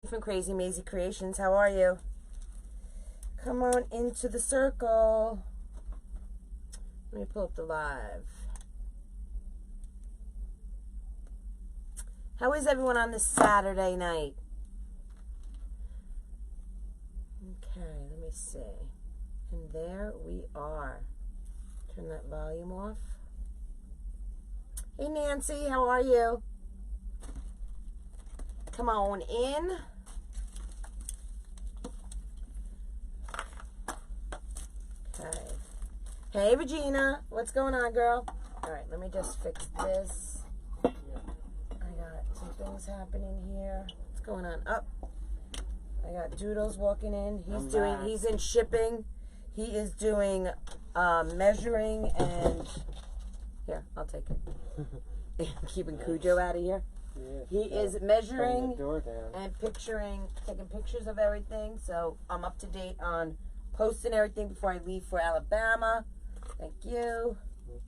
from Krazy Mazie Kreations. How are you? Come on into the circle. Let me pull up the live. How is everyone on this Saturday night? Okay, let me see. And there we are. Turn that volume off. Hey Nancy, how are you? Come on in. Okay. Hey Regina, what's going on, girl? All right, let me just fix this. I got some things happening here. What's going on? Up. I got Doodles walking in. He's in shipping. He is doing measuring and here, I'll take it. Keeping Cujo out of here. Yeah, he is measuring and taking pictures of everything. So I'm up to date on posting everything before I leave for Alabama. Thank you.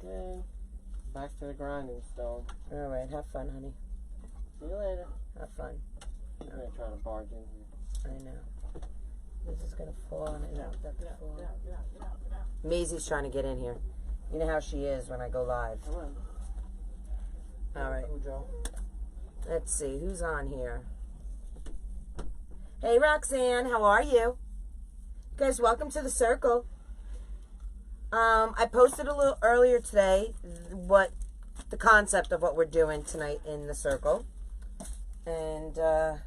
Okay. Back to the grinding stone. All right. Have fun, honey. See you later. Have fun. I'm going to try to barge in here. I know. This is going to fall on it. Mazie's trying to get in here. You know how she is when I go live. Come on. All right. Let's see. Who's on here? Hey, Roxanne. How are you? Guys, welcome to the circle. I posted a little earlier today what the concept of what we're doing tonight in the circle. And we're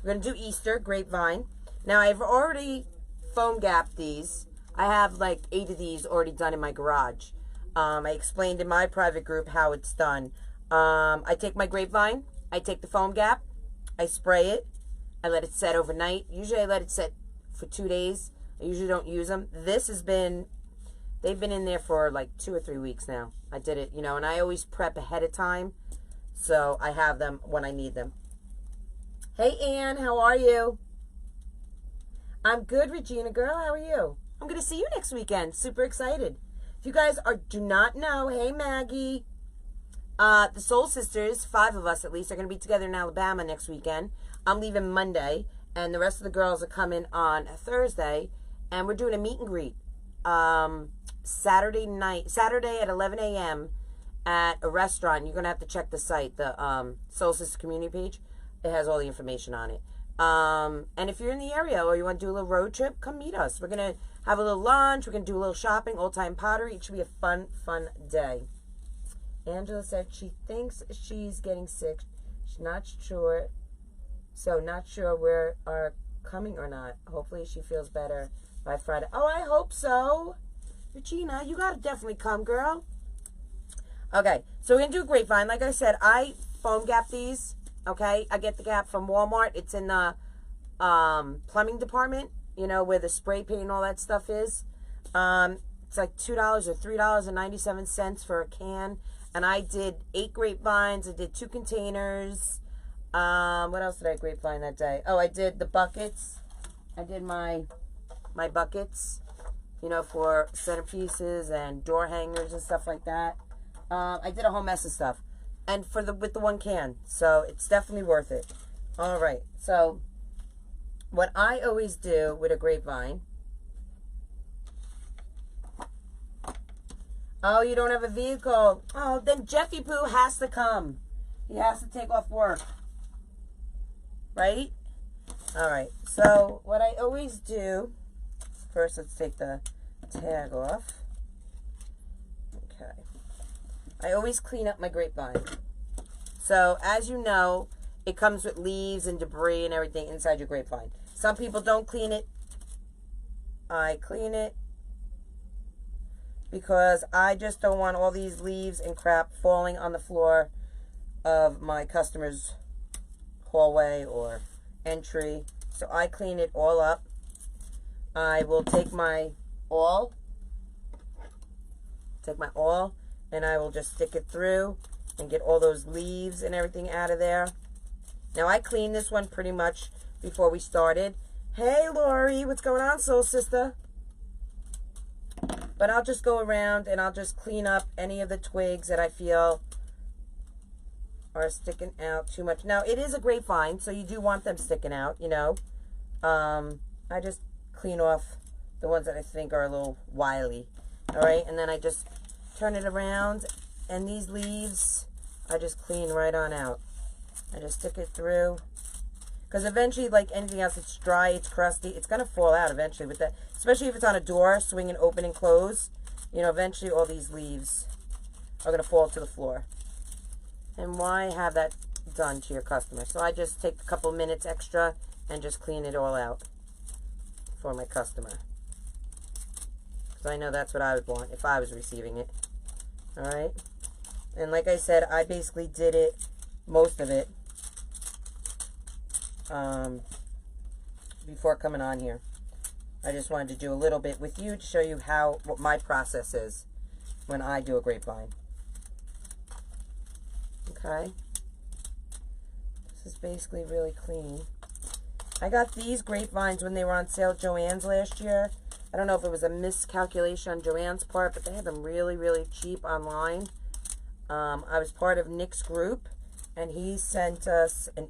going to do Easter, Grapevine. Now, I've already foam gapped these. I have like 8 of these already done in my garage. I explained in my private group how it's done. I take my Grapevine, I take the foam gap, I spray it, I let it set overnight. Usually I let it set for 2 days. I usually don't use them. This has been, they've been in there for like 2 or 3 weeks now. I did it, you know, and I always prep ahead of time, so I have them when I need them. Hey Ann, how are you? I'm good, Regina girl, how are you? I'm going to see you next weekend. Super excited. If you guys do not know, hey Maggie, the Soul Sisters, 5 of us at least, are going to be together in Alabama next weekend. I'm leaving Monday, and the rest of the girls are coming on Thursday, and we're doing a meet and greet Saturday at 11 a.m. at a restaurant. You're going to have to check the site, the Soul Sisters community page. It has all the information on it. And if you're in the area or you want to do a little road trip, come meet us. We're going to have a little lunch. We're going to do a little shopping, old-time pottery. It should be a fun, fun day. Angela said she thinks she's getting sick. She's not sure. So not sure we are coming or not. Hopefully she feels better by Friday. Oh, I hope so. Regina, you got to definitely come, girl. Okay, so we're going to do Grapevine. Like I said, I foam gap these. Okay, I get the gap from Walmart. It's in the plumbing department, you know, where the spray paint and all that stuff is. It's like $2 or $3.97 for a can. And I did 8 grapevines. I did 2 containers. What else did I grapevine that day? Oh, I did the buckets. I did my buckets, you know, for centerpieces and door hangers and stuff like that. I did a whole mess of stuff. And with the 1 can. So it's definitely worth it. All right. So what I always do with a grapevine. Oh, you don't have a vehicle. Oh, then Jeffy Pooh has to come. He has to take off work. Right? All right. So what I always do, first let's take the tag off. Okay. I always clean up my grapevine. So as you know, it comes with leaves and debris and everything inside your grapevine. Some people don't clean it. I clean it because I just don't want all these leaves and crap falling on the floor of my customer's hallway or entry. So I clean it all up. I will take my awl, and I will just stick it through and get all those leaves and everything out of there. Now I cleaned this one pretty much before we started. Hey Lori, what's going on, Soul Sister? But I'll just go around and I'll just clean up any of the twigs that I feel are sticking out too much. Now, it is a grapevine, so you do want them sticking out, you know. I just clean off the ones that I think are a little wily. All right, and then I just turn it around, and these leaves, I just clean right on out. I just stick it through. Because eventually, like anything else, it's dry, it's crusty. It's going to fall out eventually with that. Especially if it's on a door, swing and open and close. You know, eventually all these leaves are going to fall to the floor. And why have that done to your customer? So I just take a couple minutes extra and just clean it all out for my customer. Because I know that's what I would want if I was receiving it. Alright? And like I said, I basically did it, most of it, before coming on here. I just wanted to do a little bit with you to show you what my process is when I do a grapevine. Okay? This is basically really clean. I got these grapevines when they were on sale at Joann's last year. I don't know if it was a miscalculation on Joann's part, but they had them really, really cheap online. I was part of Nick's group, and he sent us an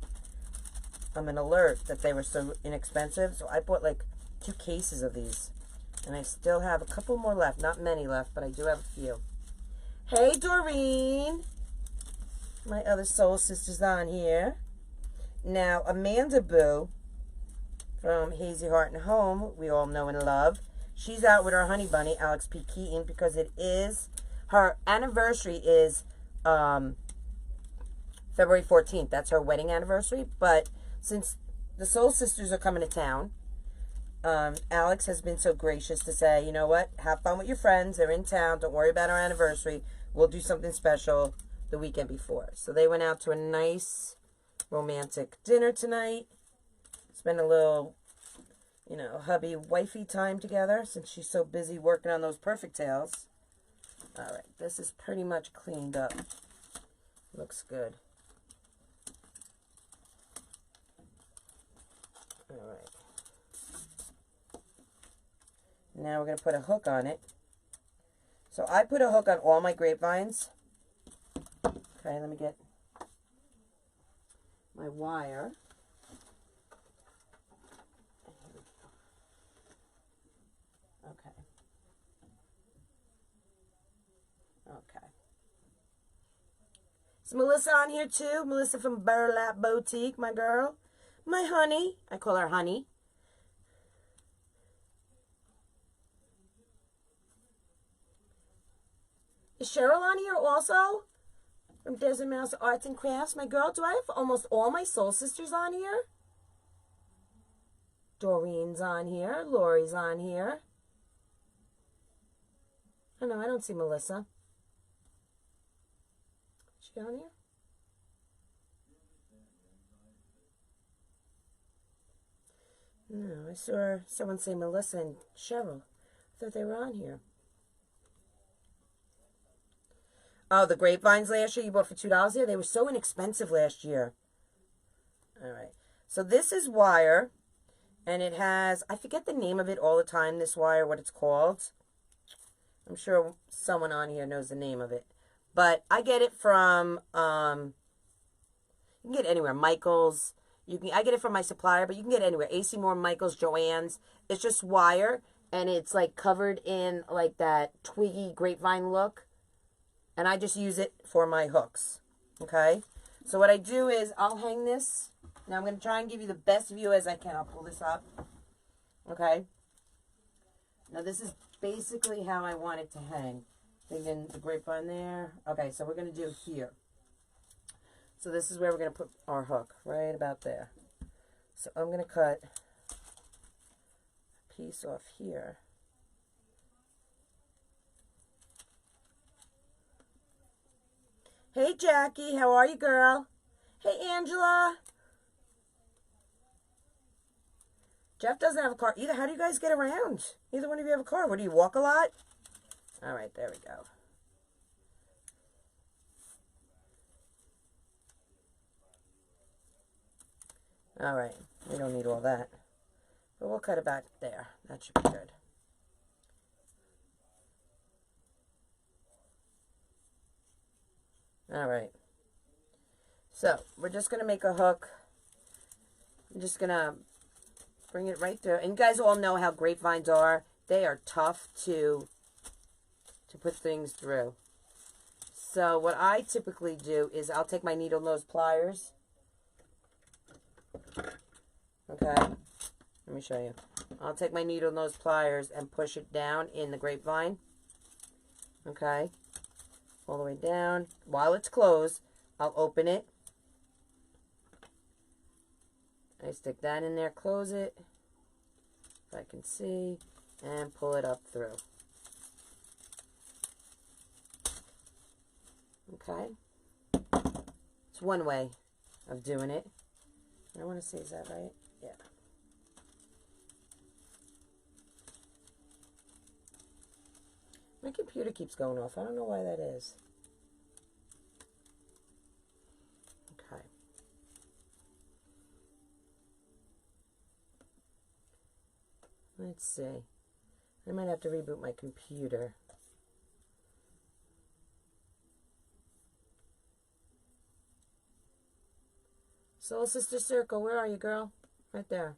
alert that they were so inexpensive. So I bought like 2 cases of these, and I still have a couple more left. Not many left, but I do have a few. Hey, Doreen. My other soul sister's on here. Now, Amanda Boo from Hazy Heart and Home, we all know and love. She's out with her honey bunny, Alex P. Keaton, because it is, her anniversary is February 14th. That's her wedding anniversary. But since the Soul Sisters are coming to town, Alex has been so gracious to say, you know what, have fun with your friends. They're in town. Don't worry about our anniversary. We'll do something special the weekend before. So they went out to a nice romantic dinner tonight. Spend a little, you know, hubby wifey time together since she's so busy working on those perfect tails. All right, this is pretty much cleaned up. Looks good. All right. Now we're going to put a hook on it. So I put a hook on all my grapevines. Okay, let me get my wire. Okay. Okay. Is Melissa on here too? Melissa from Burlap Boutique, my girl. My honey. I call her honey. Is Cheryl on here also? From Desert Mouse Arts and Crafts, my girl. Do I have almost all my soul sisters on here? Doreen's on here. Lori's on here. Oh no, I don't see Melissa. Is she on here? No, I saw someone say Melissa and Cheryl. I thought they were on here. Oh, the grapevines last year you bought for $2 here? They were so inexpensive last year. All right. So this is wire, and it has, I forget the name of it all the time, this wire, what it's called. I'm sure someone on here knows the name of it. But I get it from, you can get it anywhere. Michael's. I get it from my supplier, but you can get it anywhere. AC Moore, Michael's, Joann's. It's just wire, and it's like covered in like that twiggy grapevine look. And I just use it for my hooks. Okay? So what I do is I'll hang this. Now I'm going to try and give you the best view as I can. I'll pull this up. Okay? Now this is basically how I want it to hang. Thinking the grapevine there. Okay, so we're going to do here. So this is where we're going to put our hook. Right about there. So I'm going to cut a piece off here. Hey, Jackie. How are you, girl? Hey, Angela. Jeff doesn't have a car either. How do you guys get around? Neither one of you have a car. What, do you walk a lot? All right, there we go. All right. We don't need all that. But we'll cut it back there. That should be good. All right. So we're just going to make a hook. I'm just going to bring it right through. And you guys all know how grapevines are. They are tough to put things through. So what I typically do is I'll take my needle nose pliers. Okay. Let me show you. I'll take my needle nose pliers and push it down in the grapevine. Okay. All the way down. While it's closed, I'll open it. I stick that in there, close it, if I can see, and pull it up through. Okay. It's one way of doing it. I want to see, is that right? Yeah. My computer keeps going off. I don't know why that is. Okay. Let's see. I might have to reboot my computer. Soul Sister Circle, where are you, girl? Right there.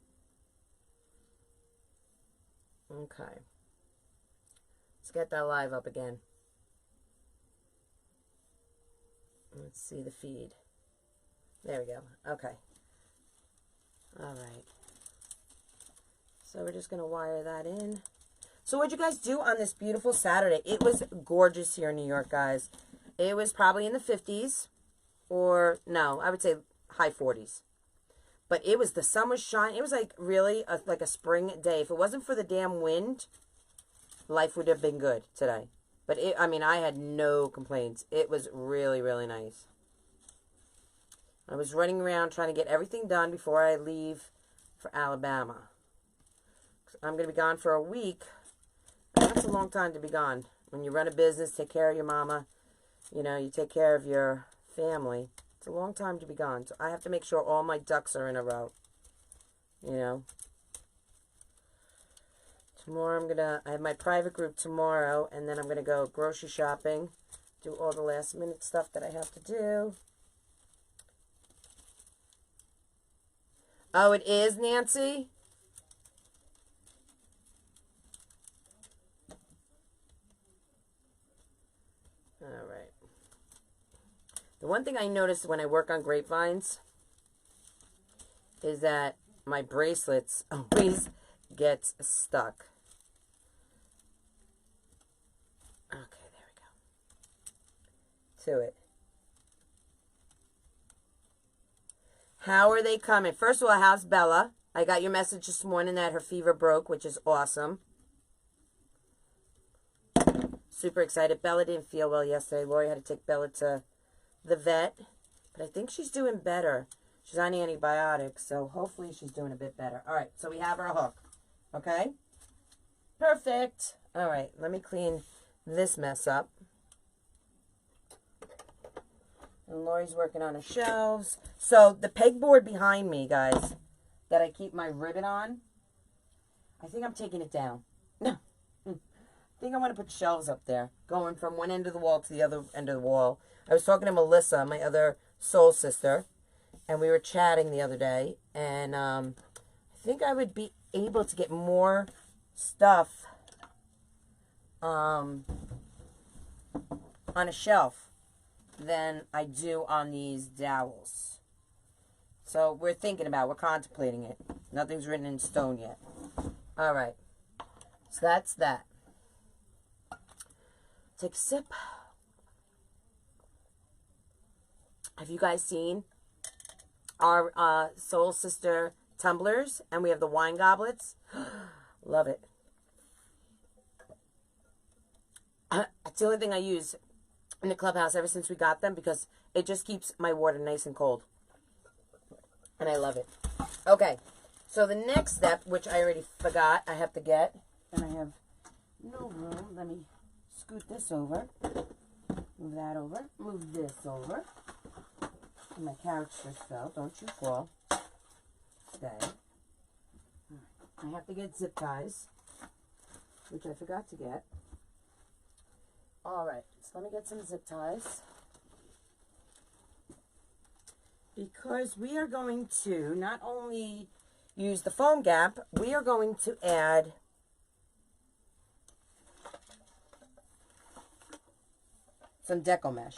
Okay. Let's get that live up again. Let's see the feed. There we go. Okay. All right. So we're just going to wire that in. So what'd you guys do on this beautiful Saturday? It was gorgeous here in New York, guys. It was probably in the 50s. Or, no, I would say high 40s. But it was, the sun was shining. It was like really like a spring day. If it wasn't for the damn wind, life would have been good today. But I mean, I had no complaints. It was really, really nice. I was running around trying to get everything done before I leave for Alabama. I'm going to be gone for a week. And that's a long time to be gone. When you run a business, take care of your mama, you know, you take care of your family. It's a long time to be gone. So I have to make sure all my ducks are in a row. You know. Tomorrow I have my private group tomorrow, and then I'm going to go grocery shopping, do all the last minute stuff that I have to do. Oh, it is, Nancy? All right. The one thing I notice when I work on grapevines is that my bracelets always gets stuck. Okay, there we go. To it. How are they coming? First of all, how's Bella? I got your message this morning that her fever broke, which is awesome. Super excited. Bella didn't feel well yesterday. Lori had to take Bella to the vet, but I think she's doing better. She's on antibiotics, so hopefully she's doing a bit better. All right, so we have our hook. Okay? Perfect. All right, let me clean this mess up. And Lori's working on her shelves. So the pegboard behind me, guys, that I keep my ribbon on, I think I'm taking it down. No. I think I want to put shelves up there, going from one end of the wall to the other end of the wall. I was talking to Melissa, my other soul sister, and we were chatting the other day, and I think I would be able to get more stuff on a shelf than I do on these dowels. So we're thinking about, we're contemplating it. Nothing's written in stone yet. All right. So that's that. Take a sip. Have you guys seen our Soul Sister tumblers? And we have the wine goblets. Love it. It's the only thing I use in the clubhouse ever since we got them, because it just keeps my water nice and cold. And I love it. Okay. So the next step, which I already forgot I have to get, and I have no room. Let me scoot this over. Move that over. Move this over. And my couch just fell. Don't you fall. Stay. I have to get zip ties, which I forgot to get. Alright, so let me get some zip ties. because we are going to not only use the foam gap, we are going to add some Deco mesh.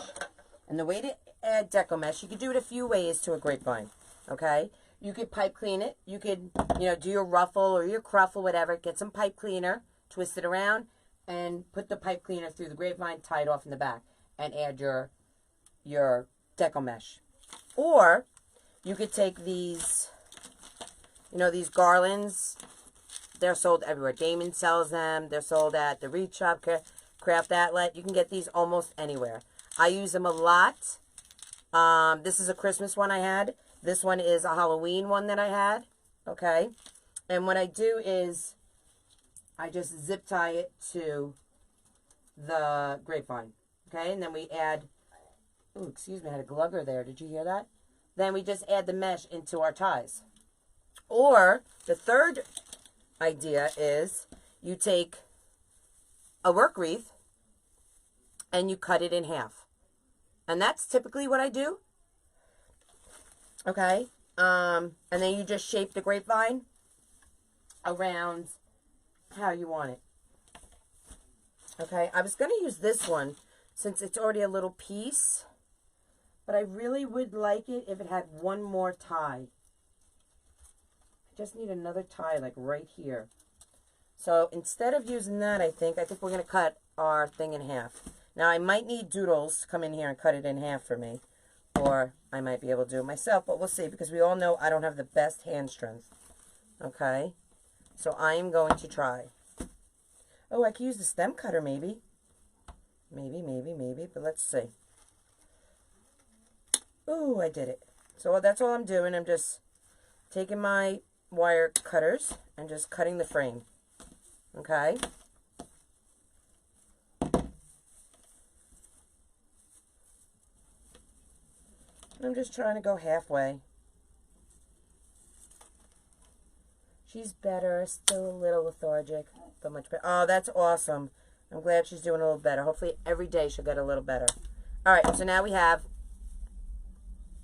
And the way to add Deco mesh, you could do it a few ways to a grapevine, okay? You could pipe clean it. You could, do your ruffle or your cruffle, whatever. Get some pipe cleaner, twist it around, and put the pipe cleaner through the grapevine, tie it off in the back, and add your Deco mesh. Or you could take these, these garlands. They're sold everywhere. Damon sells them. They're sold at the Reed Shop, Craft Outlet. You can get these almost anywhere. I use them a lot. This is a Christmas one I had. This one is a Halloween one that I had. Okay. And what I do is I just zip tie it to the grapevine. Okay. And then we add, oh, excuse me, I had a glugger there. Did you hear that? Then we just add the mesh into our ties. Or the third idea is you take a work wreath and you cut it in half. And that's typically what I do. Okay. And then you just shape the grapevine around how you want it. Okay. I was going to use this one since it's already a little piece. But I really would like it if it had one more tie. I just need another tie like right here. So instead of using that, I think we're going to cut our thing in half. Now I might need Doodles to come in here and cut it in half for me. Or I might be able to do it myself, but we'll see, because we all know I don't have the best hand strength. Okay? So I am going to try. Oh, I could use the stem cutter maybe. Maybe, but let's see. Ooh, I did it. So that's all I'm doing. I'm just taking my wire cutters and just cutting the frame. Okay? I'm just trying to go halfway. She's better, still a little lethargic, but much better. Oh, that's awesome. I'm glad she's doing a little better. Hopefully every day she'll get a little better. All right, so now we have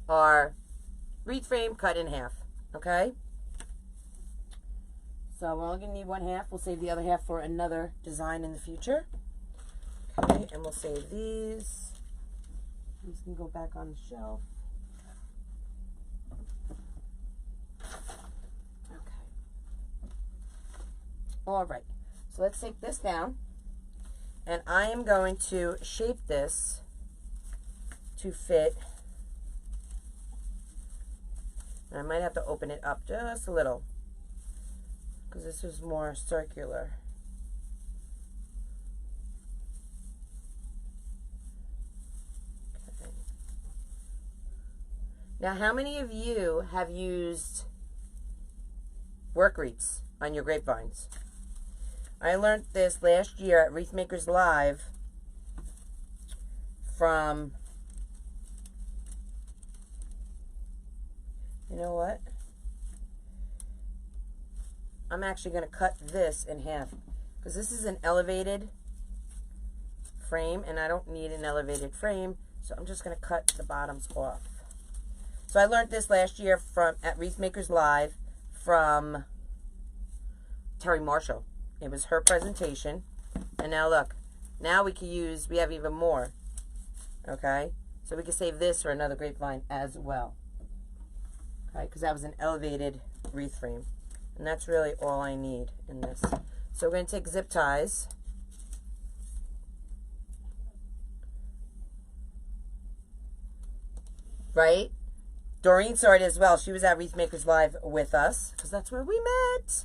our wreath frame cut in half, okay? So we're only going to need one half. We'll save the other half for another design in the future. Okay, and we'll save these. These can go back on the shelf. All right, so let's take this down, and I am going to shape this to fit. And I might have to open it up just a little, because this is more circular. Okay. Now, how many of you have used work wreaths on your grapevines? I learned this last year at Wreath Makers Live from, you know what? I'm actually going to cut this in half because this is an elevated frame and I don't need an elevated frame, so I'm just going to cut the bottoms off. So I learned this last year at Wreath Makers Live from Terry Marshall. It was her presentation. And now look, now we have even more. Okay? So we can save this for another grapevine as well. Okay? Because that was an elevated wreath frame. And that's really all I need in this. So we're going to take zip ties. Right? Doreen saw it as well. She was at Wreath Makers Live with us. Because that's where we met.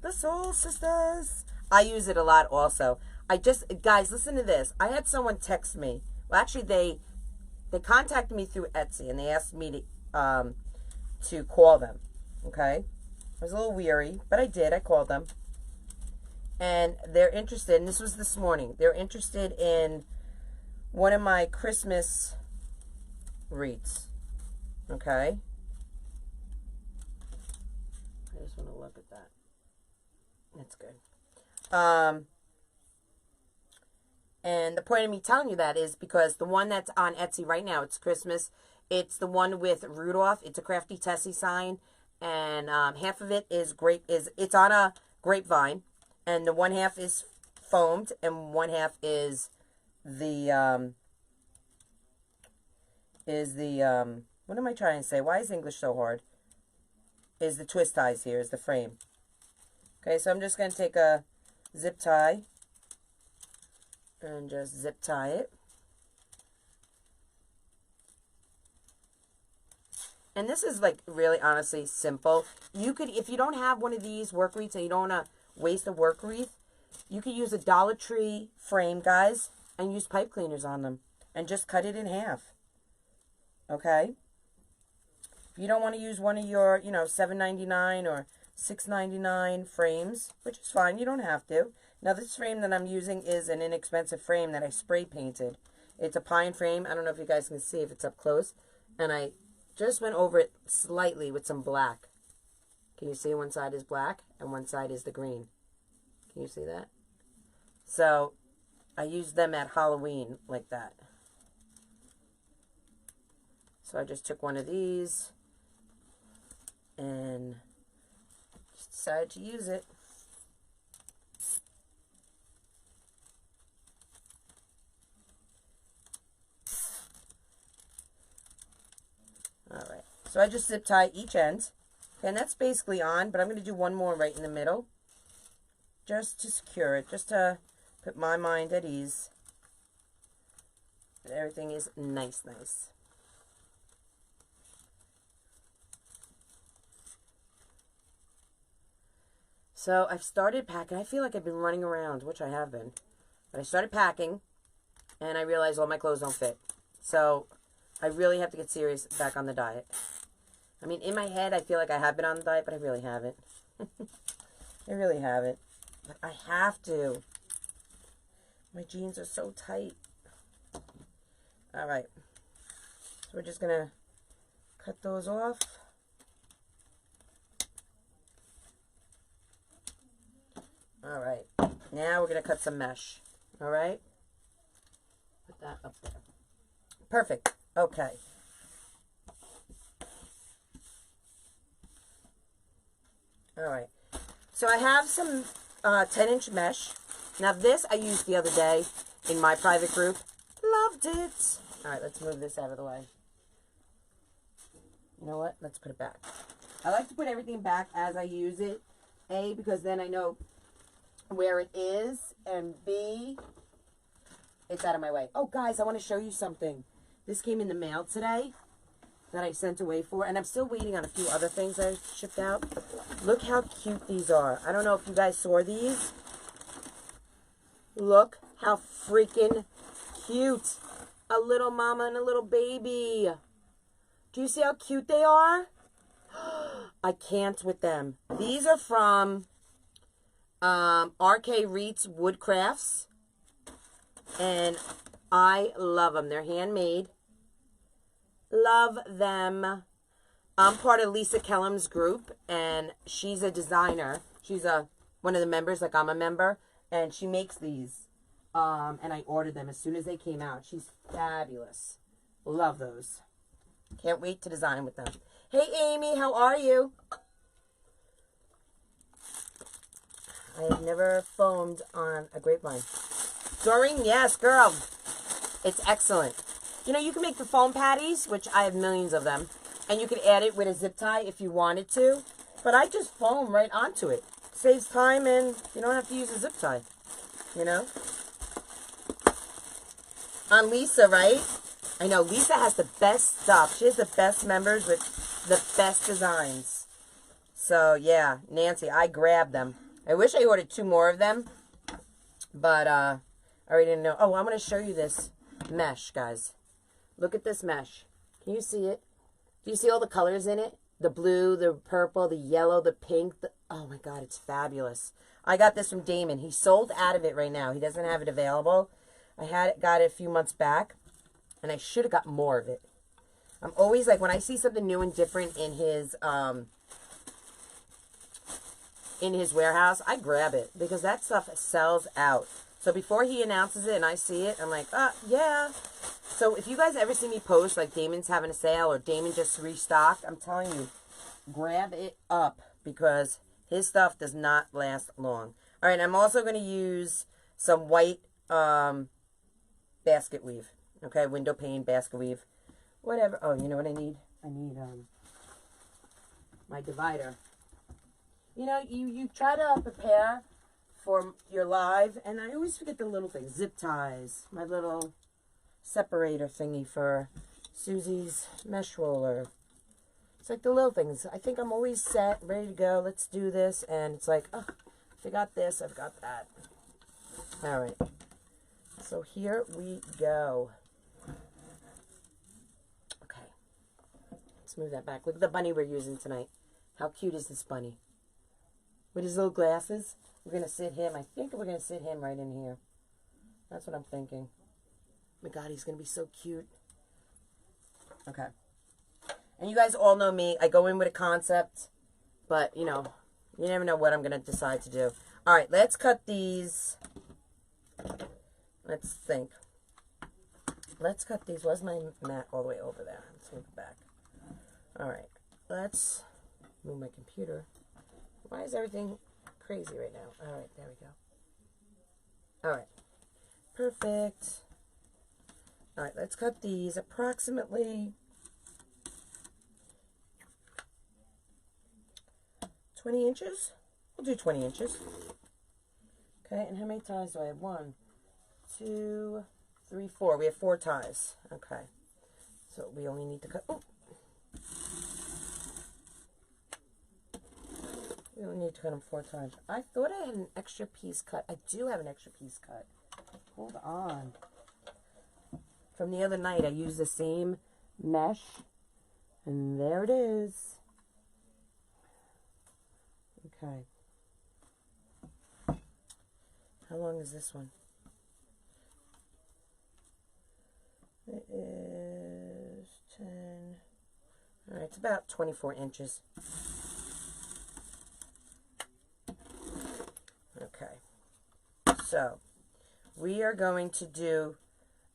The Soul Sisters. I use it a lot also. Guys, listen to this. I had someone text me. Well, actually, they contacted me through Etsy, and they asked me to call them. Okay? I was a little weary, but I did. I called them. And they're interested, and this was this morning. They're interested in one of my Christmas wreaths. Okay? I just want to look at that. That's good. And the point of me telling you that is because the one that's on Etsy right now, it's Christmas. It's the one with Rudolph. It's a Crafty Tessie sign, and half of it is it's on a grapevine, and the one half is foamed, and one half is the what am I trying to say? Why is English so hard? Is the twist ties here, is the frame. Okay, so I'm just going to take a zip tie and just zip tie it. And this is like really honestly simple. You could, if you don't have one of these work wreaths and you don't want to waste a work wreath, you could use a Dollar Tree frame, guys, and use pipe cleaners on them and just cut it in half. Okay? If you don't want to use one of your, you know, $7.99 or $6.99 frames, which is fine, you don't have to. Now this frame that I'm using is an inexpensive frame that I spray painted. It's a pine frame. I don't know if you guys can see if it's up close. And I just went over it slightly with some black. Can you see one side is black and one side is the green? Can you see that? So I used them at Halloween like that. So I just took one of these and just decided to use it. Alright, so I just zip tie each end. And that's basically on, but I'm going to do one more right in the middle. Just to secure it, just to put my mind at ease. That everything is nice. So I've started packing. I feel like I've been running around, which I have been. But I started packing, and I realized all my clothes don't fit. So I really have to get serious back on the diet. I mean, in my head, I feel like I have been on the diet, but I really haven't. I really haven't. But I have to. My jeans are so tight. Alright. So we're just going to cut those off. Alright. Now we're going to cut some mesh. Alright. Put that up there. Perfect. Okay. Alright. So I have some 10-inch mesh. Now this I used the other day in my private group. Loved it. Alright, let's move this out of the way. You know what? Let's put it back. I like to put everything back as I use it. A, because then I know where it is. And B, it's out of my way. Oh, guys, I want to show you something. This came in the mail today that I sent away for. And I'm still waiting on a few other things I shipped out. Look how cute these are. I don't know if you guys saw these. Look how freaking cute. A little mama and a little baby. Do you see how cute they are? I can't with them. These are from RK Reitz Woodcrafts. And I love them. They're handmade. Love them. I'm part of Lisa Kellum's group, and she's a designer. She's one of the members, like I'm a member, and she makes these. And I ordered them as soon as they came out. She's fabulous. Love those. Can't wait to design with them. Hey, Amy, how are you? I have never foamed on a grapevine. Doreen, yes, girl. It's excellent. You know, you can make the foam patties, which I have millions of them. And you could add it with a zip tie if you wanted to. But I just foam right onto it. Saves time and you don't have to use a zip tie. You know? On Lisa, right? I know, Lisa has the best stuff. She has the best members with the best designs. So, yeah, Nancy, I grabbed them. I wish I ordered 2 more of them. But, I already didn't know. Oh, I'm going to show you this mesh, guys. Look at this mesh. Can you see it? Do you see all the colors in it? The blue, the purple, the yellow, the pink. Oh, my God, it's fabulous. I got this from Damon. He's sold out of it right now. He doesn't have it available. I got it a few months back. And I should have got more of it. I'm always like, when I see something new and different in his warehouse, I grab it. Because that stuff sells out. So before he announces it and I see it, I'm like, yeah. So if you guys ever see me post, like Damon's having a sale or Damon just restocked, I'm telling you, grab it up because his stuff does not last long. All right, I'm also going to use some white basket weave. Okay, window pane, basket weave, whatever. Oh, you know what I need? I need my divider. You know, you try to prepare for your live, and I always forget the little things. Zip ties, my little separator thingy for Susie's mesh roller. It's like the little things. I think I'm always set, ready to go. Let's do this. And it's like, oh, I forgot this, I forgot that. All right. So here we go. Okay. Let's move that back. Look at the bunny we're using tonight. How cute is this bunny? With his little glasses. We're going to sit him. I think we're going to sit him right in here. That's what I'm thinking. Oh my God, he's going to be so cute. Okay. And you guys all know me. I go in with a concept. But, you know, you never know what I'm going to decide to do. All right, let's cut these. Let's think. Let's cut these. Where's my mat all the way over there? Let's move it back. All right. Let's move my computer. Why is everything crazy right now? All right, there we go. All right. Perfect. All right, let's cut these approximately 20 inches. We'll do 20 inches. Okay, and how many ties do I have? 1, 2, 3, 4. We have 4 ties. Okay. So we only need to cut... Oh! We only need to cut them 4 times. I thought I had an extra piece cut. I do have an extra piece cut. Hold on. From the other night, I used the same mesh. And there it is. Okay. How long is this one? It is 10. All right, it's about 24 inches. Okay. So, we are going to do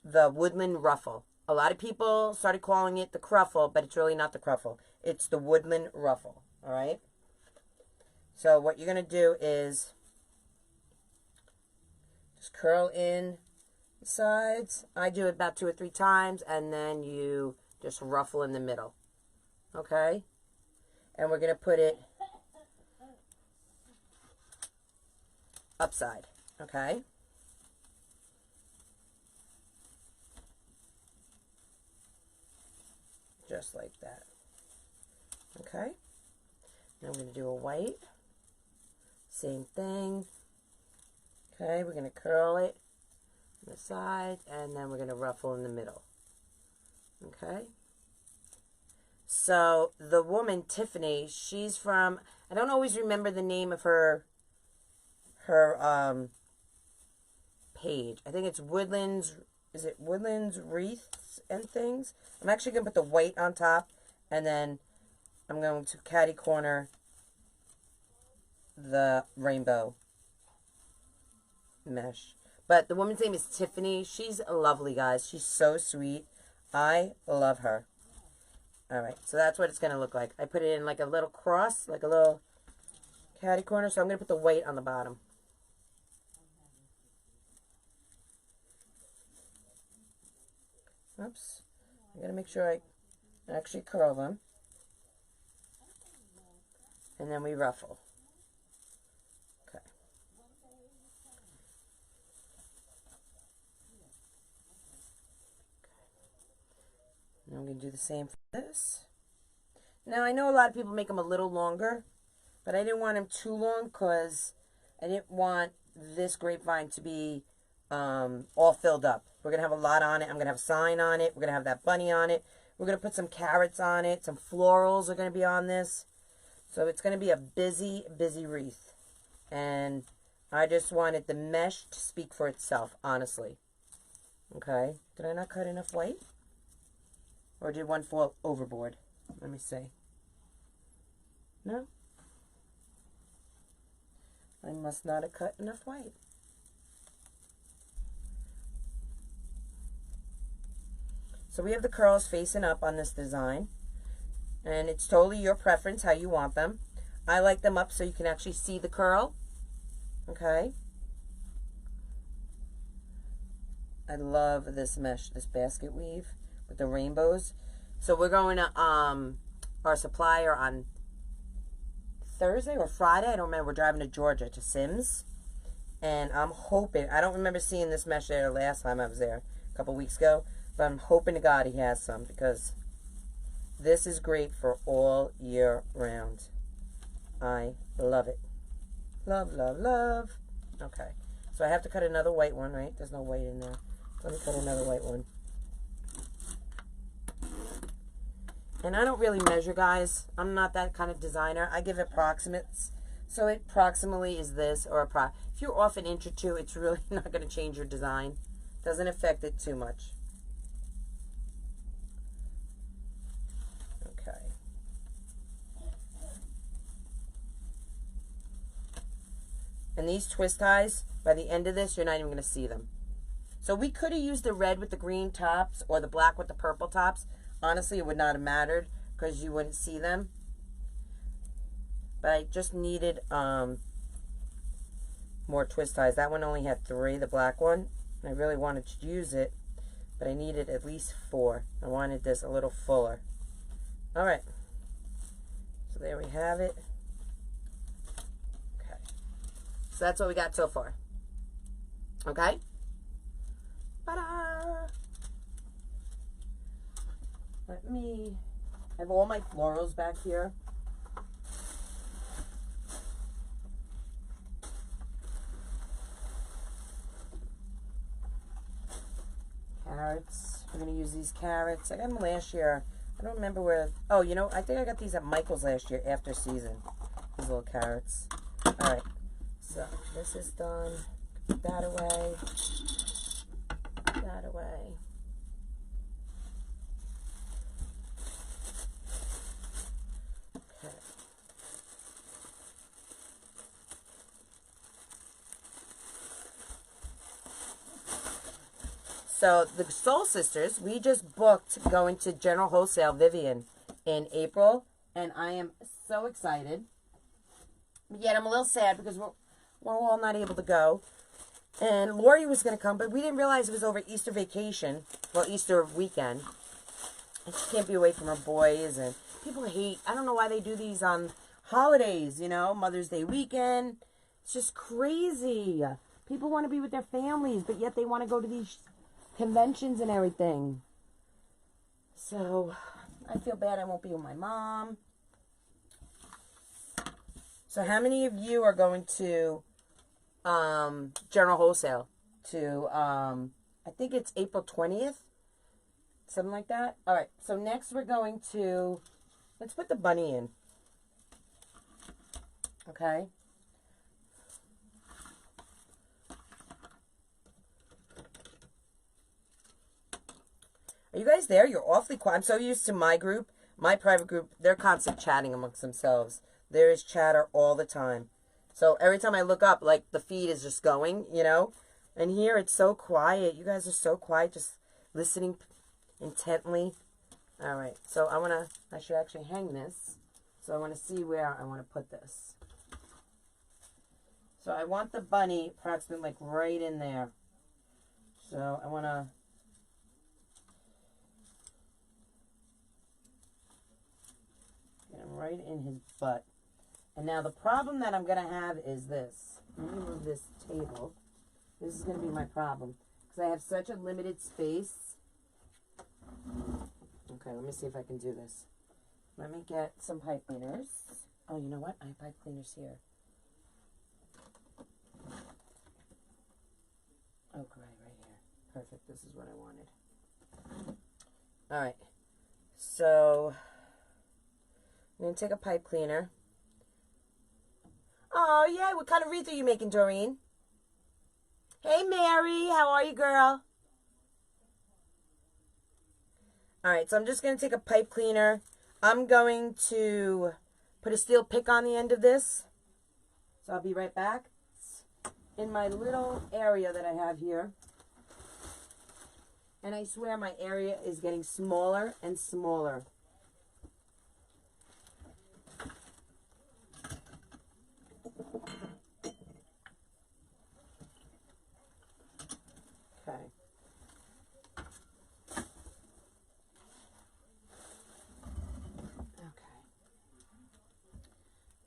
the woodland ruffle. A lot of people started calling it the cruffle, but it's really not the cruffle. It's the woodland ruffle. All right? So, what you're going to do is just curl in the sides. I do it about 2 or 3 times, and then you just ruffle in the middle. Okay? And we're going to put it upside. Okay? Just like that. Okay? Now I'm going to do a white. Same thing. Okay, we're going to curl it on the side, and then we're going to ruffle in the middle. Okay? So, the woman, Tiffany, she's from, I don't always remember the name of her page. I think it's Woodlands, is it Woodlands Wreaths and Things? I'm actually going to put the white on top, and then I'm going to catty corner the rainbow mesh. But the woman's name is Tiffany. She's lovely, guys. She's so sweet. I love her. Alright, so that's what it's going to look like. I put it in like a little cross, like a little catty corner. So I'm going to put the white on the bottom. Oops. I'm going to make sure I actually curl them. And then we ruffle. Okay. Now I'm going to do the same for this. Now I know a lot of people make them a little longer, but I didn't want them too long because I didn't want this grapevine to be all filled up. We're going to have a lot on it. I'm going to have a sign on it. We're going to have that bunny on it. We're going to put some carrots on it. Some florals are going to be on this. So it's going to be a busy, busy wreath. And I just wanted the mesh to speak for itself, honestly. Okay. Did I not cut enough white? Or did one fall overboard? Let me see. No? I must not have cut enough white. So we have the curls facing up on this design. And it's totally your preference how you want them. I like them up so you can actually see the curl. Okay. I love this mesh, this basket weave with the rainbows. So we're going to our supplier on Thursday or Friday. I don't remember. We're driving to Georgia to Sims. And I'm hoping, I don't remember seeing this mesh there last time I was there, a couple weeks ago. But I'm hoping to God he has some because this is great for all year round. I love it. Love, love, love. Okay. So I have to cut another white one, right? There's no white in there. Let me cut another white one. And I don't really measure, guys. I'm not that kind of designer. I give approximates. So it approximately is this or if you're off an inch or two, it's really not going to change your design. Doesn't affect it too much. Okay. And these twist ties, by the end of this, you're not even going to see them. So we could have used the red with the green tops or the black with the purple tops. Honestly, it would not have mattered because you wouldn't see them. But I just needed more twist ties. That one only had 3, the black one. And I really wanted to use it, but I needed at least 4. I wanted this a little fuller. All right. So there we have it. Okay. So that's what we got so far. Okay. Ta-da! Let me, I have all my florals back here. Carrots. We're going to use these carrots. I got them last year. I don't remember where. Oh, you know, I think I got these at Michael's last year after season. These little carrots. All right. So this is done. Put that away. That away. Okay. So the Soul Sisters, we just booked going to General Wholesale Vivian in April, and I am so excited. Yet I'm a little sad because we're all not able to go. And Lori was going to come, but we didn't realize it was over Easter vacation. Well, Easter weekend. And she can't be away from her boys. And people hate, I don't know why they do these on holidays, you know, Mother's Day weekend. It's just crazy. People want to be with their families, but yet they want to go to these conventions and everything. So, I feel bad I won't be with my mom. So, how many of you are going to General Wholesale to I think it's April 20th, something like that? All right, so next we're going to, let's put the bunny in. Okay. Are you guys there? You're awfully quiet. I'm so used to my group, my private group. They're constant chatting amongst themselves. There is chatter all the time. So every time I look up, like, the feed is just going, you know. And here it's so quiet. You guys are so quiet, just listening intently. All right. So I should actually hang this. So I want to see where I want to put this. So I want the bunny approximately like right in there. So I want to get him right in his butt. And now the problem that I'm going to have is this. Let me move this table. This is going to be my problem. Because I have such a limited space. Okay, let me see if I can do this. Let me get some pipe cleaners. Oh, you know what? I have pipe cleaners here. Oh, great, right here. Perfect. This is what I wanted. All right. So, I'm going to take a pipe cleaner. Oh, yeah. What kind of wreath are you making, Doreen? Hey, Mary. How are you, girl? All right. So I'm just going to take a pipe cleaner. I'm going to put a steel pick on the end of this. So I'll be right back. In my little area that I have here. And I swear my area is getting smaller and smaller. Okay. Okay.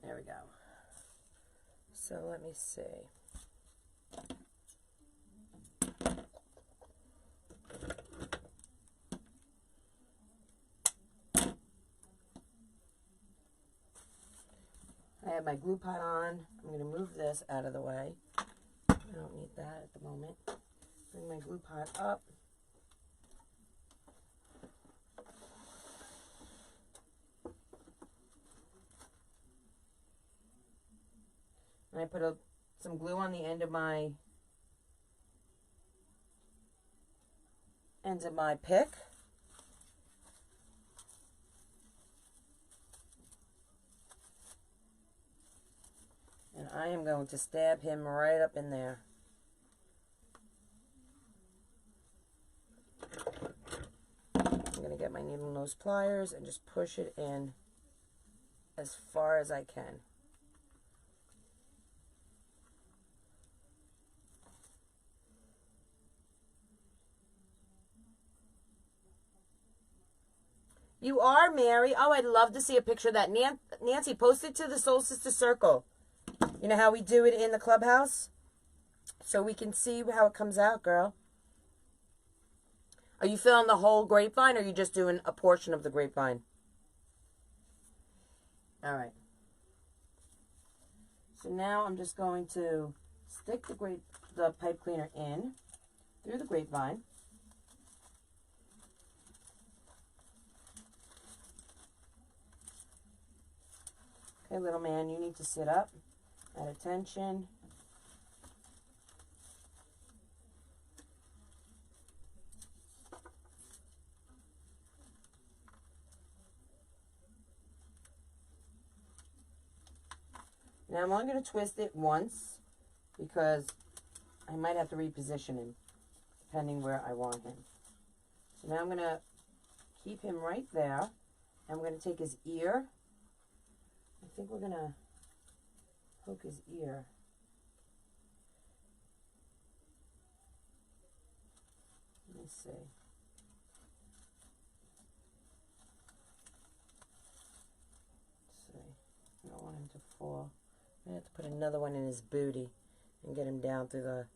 There we go. So let me see. I have my glue pot on. I'm going to move this out of the way. I don't need that at the moment. Bring my glue pot up. And I put some glue on the end of my pick. And I am going to stab him right up in there. I'm going to get my needle nose pliers and just push it in as far as I can. You are, Mary? Oh, I'd love to see a picture of that. Nancy, post it to the Soul Sister Circle. You know how we do it in the clubhouse? So we can see how it comes out, girl. Are you filling the whole grapevine, or are you just doing a portion of the grapevine? All right. So now I'm just going to stick the pipe cleaner in through the grapevine. Okay, little man, you need to sit up. At attention. Now I'm only going to twist it once because I might have to reposition him depending where I want him. So now I'm going to keep him right there. And we're going to take his ear. I think we're going to poke his ear. Let me see. Let's see. I don't want him to fall. I have to put another one in his booty and get him down through the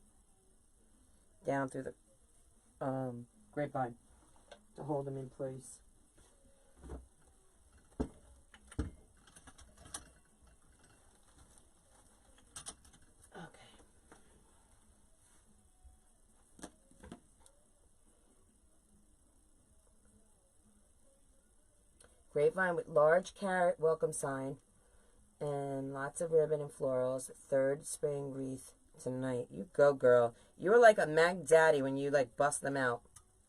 grapevine to hold him in place. Grapevine with large carrot welcome sign and lots of ribbon and florals. Third spring wreath tonight. You go, girl. You were like a Mag Daddy when you like bust them out.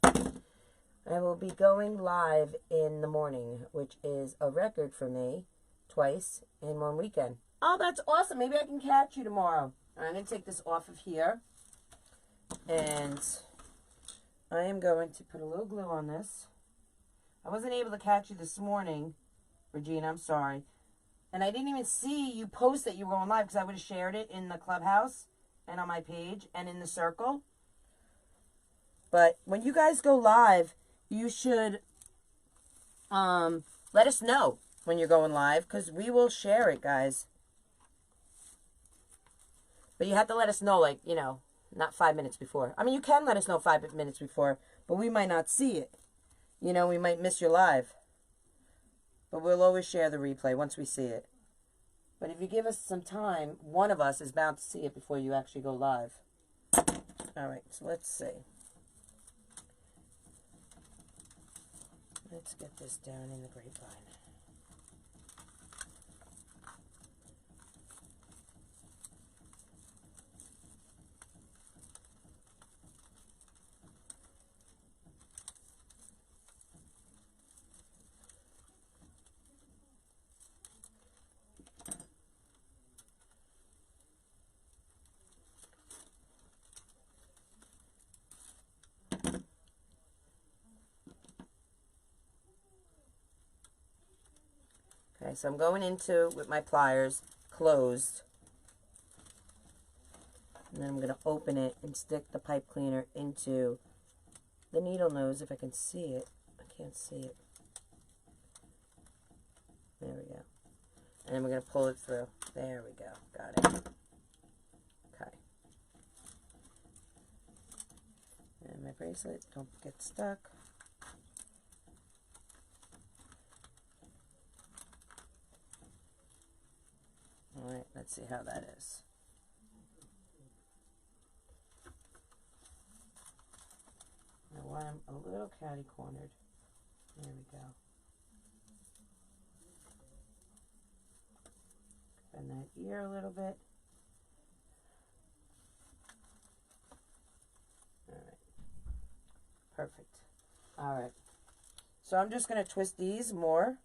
I will be going live in the morning, which is a record for me, twice in one weekend. Oh, that's awesome. Maybe I can catch you tomorrow. I'm going to take this off of here. And I am going to put a little glue on this. I wasn't able to catch you this morning, Regina, I'm sorry. And I didn't even see you post that you were on live because I would have shared it in the clubhouse and on my page and in the circle. But when you guys go live, you should let us know when you're going live because we will share it, guys. But you have to let us know, like, you know, not 5 minutes before. I mean, you can let us know 5 minutes before, but we might not see it. You know, we might miss your live. But we'll always share the replay once we see it. But if you give us some time, one of us is bound to see it before you actually go live. All right, so let's see. Let's get this down in the grapevine. Okay, so I'm going into, with my pliers closed, and then I'm going to open it and stick the pipe cleaner into the needle nose, if I can see it. I can't see it. There we go. And then we're going to pull it through. There we go. Got it. Okay. And my bracelet, don't get stuck. Alright, let's see how that is. Now, why I'm a little catty-cornered. There we go. Bend that ear a little bit. Alright. Perfect. Alright. So I'm just going to twist these more.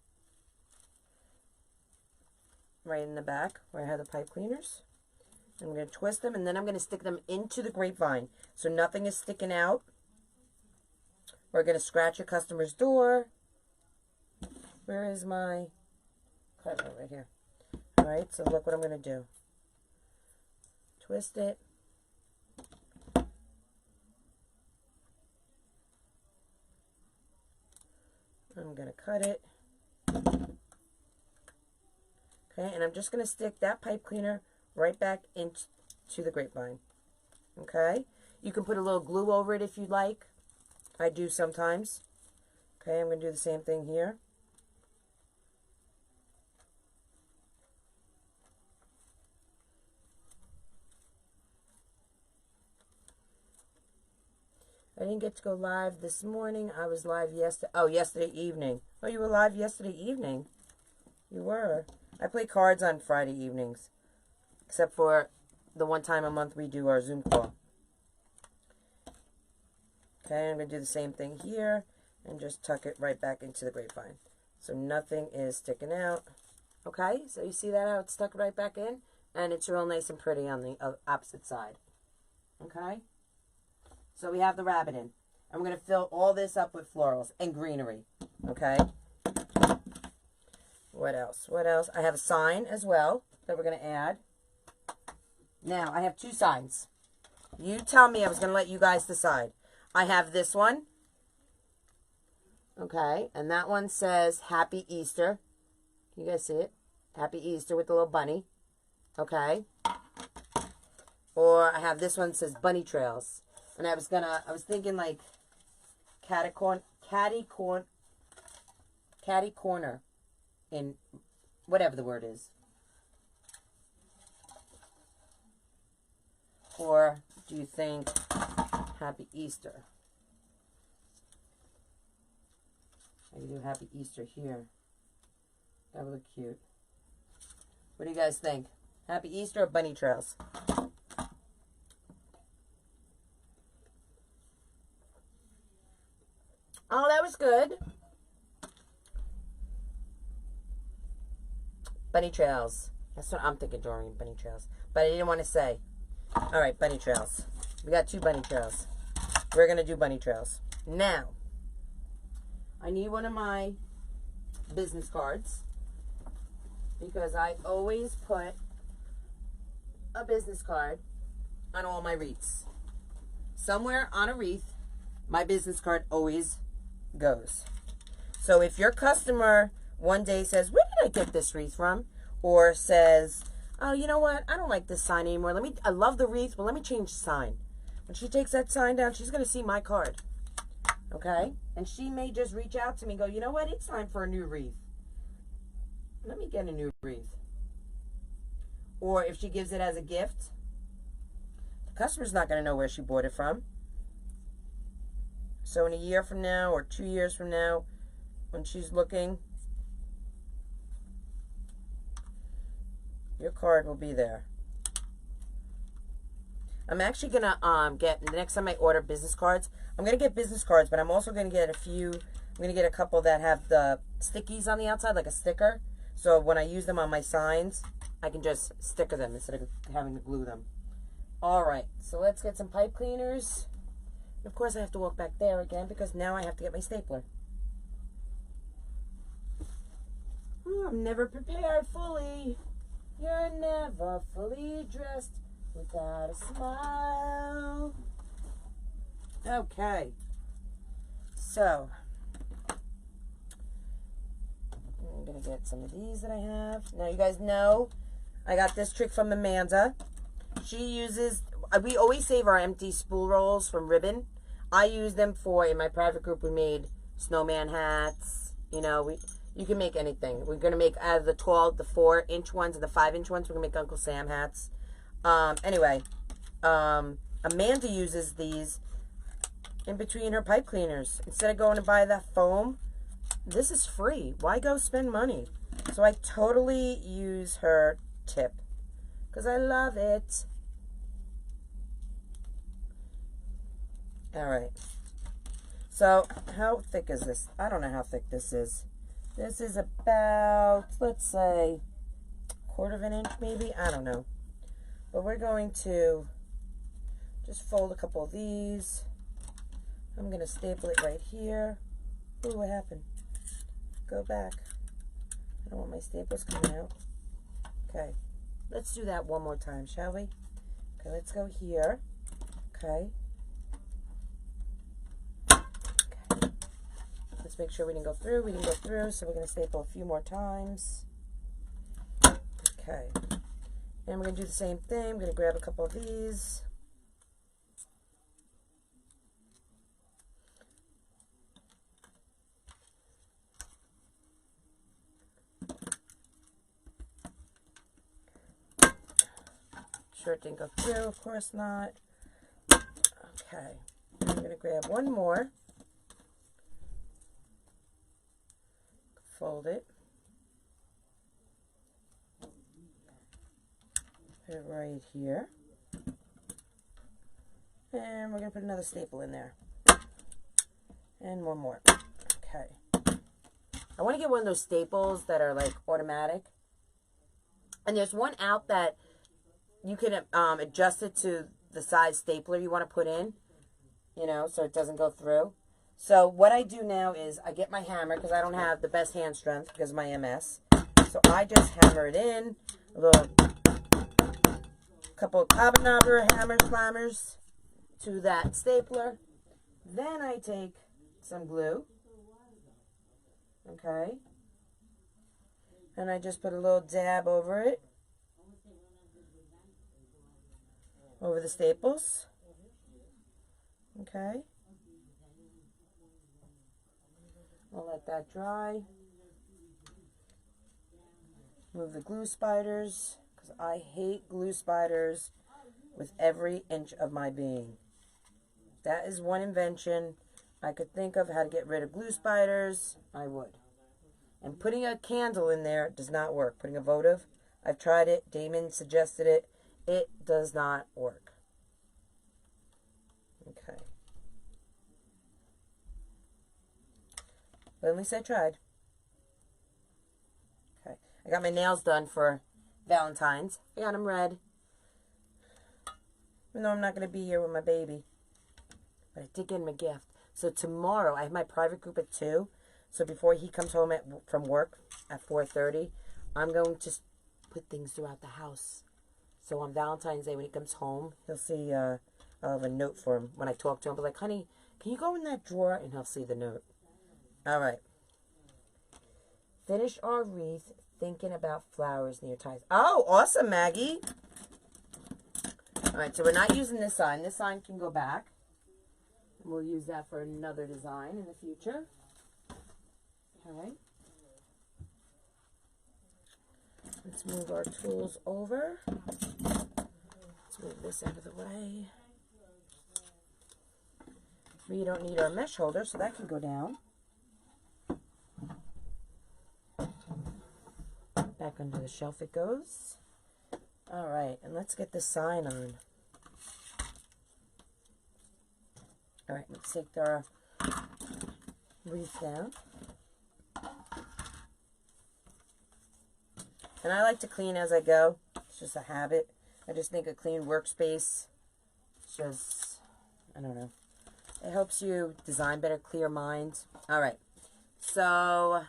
Right in the back where I have the pipe cleaners. I'm going to twist them, and then I'm going to stick them into the grapevine so nothing is sticking out. We're going to scratch your customer's door. Where is my cut? Oh, right here. Alright, so look what I'm going to do. Twist it. I'm going to cut it. Okay, and I'm just going to stick that pipe cleaner right back into the grapevine. Okay, you can put a little glue over it if you'd like. I do sometimes. Okay, I'm going to do the same thing here. I didn't get to go live this morning. I was live yesterday. Oh, yesterday evening. Oh, you were live yesterday evening. You were. I play cards on Friday evenings, except for the one time a month we do our Zoom call. Okay, I'm going to do the same thing here and just tuck it right back into the grapevine. So nothing is sticking out. Okay, so you see that how it's stuck right back in? And it's real nice and pretty on the opposite side. Okay, so we have the rabbit in. I'm going to fill all this up with florals and greenery. Okay. What else? What else? I have a sign as well that we're going to add. Now, I have two signs. You tell me. I was going to let you guys decide. I have this one. Okay. And that one says Happy Easter. You guys see it? Happy Easter with the little bunny. Okay. Or I have this one that says Bunny Trails. And I was thinking like catty corner. In whatever the word is. Or do you think Happy Easter? I can do Happy Easter here. That would look cute. What do you guys think? Happy Easter or Bunny Trails? Oh, that was good. Bunny Trails. That's what I'm thinking, Doreen. Bunny Trails. But I didn't want to say. Alright, Bunny Trails. We got two Bunny Trails. We're going to do Bunny Trails. Now, I need one of my business cards. Because I always put a business card on all my wreaths. Somewhere on a wreath, my business card always goes. So if your customer one day says, where did I get this wreath from? Or says, oh, you know what? I don't like this sign anymore. I love the wreath, but let me change the sign. When she takes that sign down, she's going to see my card. Okay? And she may just reach out to me and go, you know what? It's time for a new wreath. Let me get a new wreath. Or if she gives it as a gift, the customer's not going to know where she bought it from. So in a year from now or 2 years from now, when she's looking, your card will be there. I'm actually going to get, the next time I order business cards, I'm going to get business cards, but I'm also going to get I'm going to get a couple that have the stickies on the outside, like a sticker. So when I use them on my signs, I can just sticker them instead of having to glue them. Alright, so let's get some pipe cleaners. Of course, I have to walk back there again because now I have to get my stapler. Ooh, I'm never prepared fully. You're never fully dressed without a smile. Okay. So, I'm going to get some of these that I have. Now, you guys know I got this trick from Amanda. She uses, we always save our empty spool rolls from ribbon. I use them for, in my private group, we made snowman hats. You know, you can make anything. We're going to make out of the 4-inch ones and the 5-inch ones. We're going to make Uncle Sam hats. Anyway, Amanda uses these in between her pipe cleaners. Instead of going to buy that foam, this is free. Why go spend money? So I totally use her tip because I love it. All right. So how thick is this? I don't know how thick this is. This is about, let's say, 1/4 of an inch maybe. I don't know. But we're going to just fold a couple of these. I'm going to staple it right here. Ooh, what happened? Go back. I don't want my staples coming out. Okay. Let's do that one more time, shall we? Okay, let's go here. Okay. Okay. Let's make sure we didn't go through. We didn't go through, so we're going to staple a few more times. Okay. And we're going to do the same thing. I'm going to grab a couple of these. Sure it didn't go through, of course not. Okay. I'm going to grab one more. Fold it. Put it right here. And we're going to put another staple in there. And one more. Okay. I want to get one of those staples that are like automatic. And there's one out that you can adjust it to the size stapler you want to put in, you know, so it doesn't go through. So what I do now is I get my hammer because I don't have the best hand strength because of my MS. So I just hammer it in, a little couple of carbonabra hammer slammers to that stapler. Then I take some glue, okay, and I just put a little dab over it. Over the staples. Okay. I'll let that dry. Move the glue spiders, because I hate glue spiders with every inch of my being. That is one invention I could think of how to get rid of glue spiders. I would. And putting a candle in there does not work. Putting a votive, I've tried it. Damon suggested it. It does not work. Okay. But at least I tried. Okay. I got my nails done for Valentine's. I got them red. Even though I'm not going to be here with my baby. But I did get him a gift. So tomorrow, I have my private group at 2. So before he comes home from work at 4:30, I'm going to put things throughout the house. So on Valentine's Day, when he comes home, he'll see, I'll have a note for him. When I talk to him, I'll be like, honey, can you go in that drawer? And he'll see the note. All right. Finish our wreath thinking about flowers near ties. Oh, awesome, Maggie. All right, so we're not using this sign. This sign can go back. And we'll use that for another design in the future. Okay. Let's move our tools over. Let's move this out of the way. We don't need our mesh holder, so that can go down. Back under the shelf it goes. All right, and let's get the sign on. All right, let's take our wreath down. And I like to clean as I go. It's just a habit. I just think a clean workspace, it's just, I don't know. It helps you design better, clear mind. All right. So,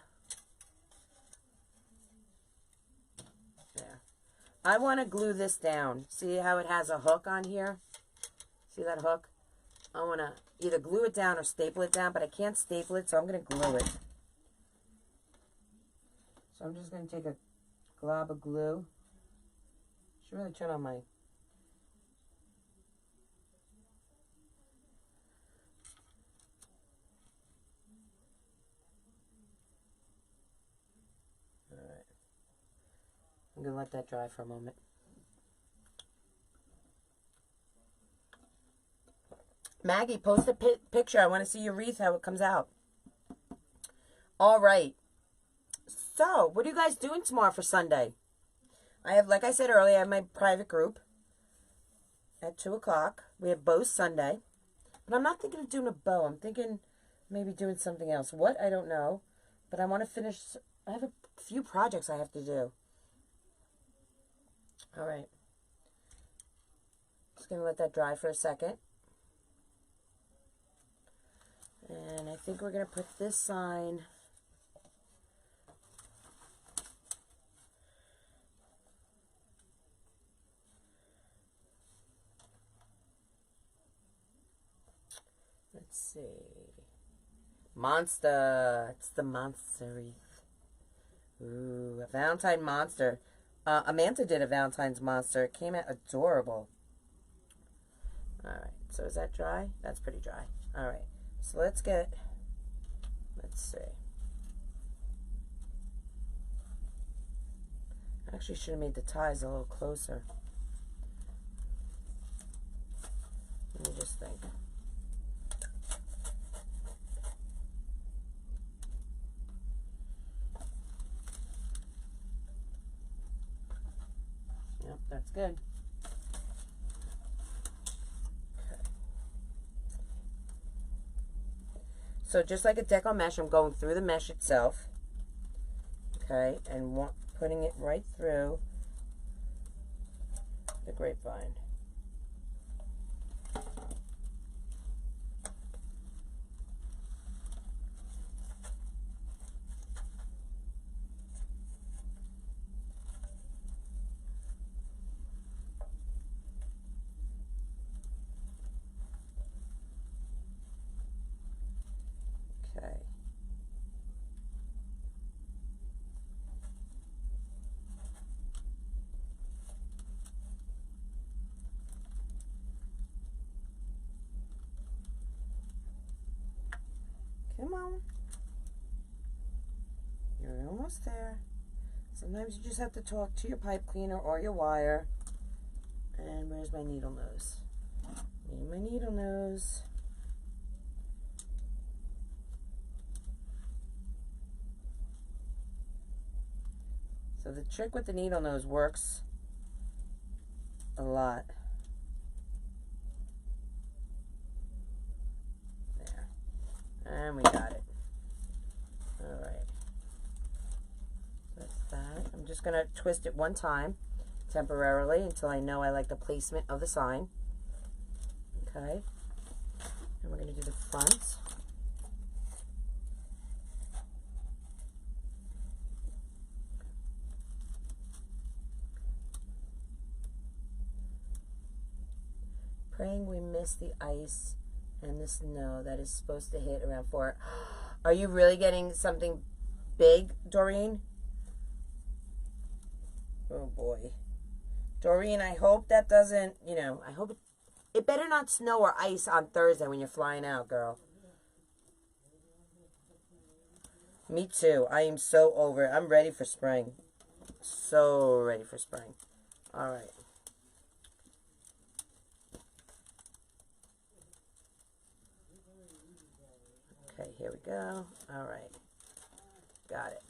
I want to glue this down. See how it has a hook on here? See that hook? I want to either glue it down or staple it down, but I can't staple it, so I'm going to glue it. So I'm just going to take a glob of glue. Should really turn on my... Alright. I'm going to let that dry for a moment. Maggie, post a picture. I want to see your wreath, how it comes out. All right. So, what are you guys doing tomorrow for Sunday? I have, like I said earlier, I have my private group at 2 o'clock. We have Bow Sunday. But I'm not thinking of doing a bow. I'm thinking maybe doing something else. What? I don't know. But I want to finish. I have a few projects I have to do. All right. Just going to let that dry for a second. And I think we're going to put this sign... Let's see. Monster. It's the monster wreath. Ooh, a Valentine monster. Amanda did a Valentine's monster. It came out adorable. Alright, so is that dry? That's pretty dry. Alright, so let's see. I actually should have made the ties a little closer. Let me just think. Yep, that's good. Okay. So just like a Deco mesh, I'm going through the mesh itself. Okay, and putting it right through the grapevine. Okay. Come on. You're almost there. Sometimes you just have to talk to your pipe cleaner or your wire. And where's my needle nose? Need my needle nose. So the trick with the needle nose works a lot. There. And we got it. Alright. That's that. I'm just going to twist it one time temporarily until I know I like the placement of the sign. Okay. And we're going to do the front. Praying we miss the ice and the snow that is supposed to hit around 4. Are you really getting something big, Doreen? Oh boy. Doreen, I hope that doesn't, I hope it better not snow or ice on Thursday when you're flying out, girl. Me too. I am so over it. I'm ready for spring. So ready for spring. All right. Okay, here we go. All right. Got it.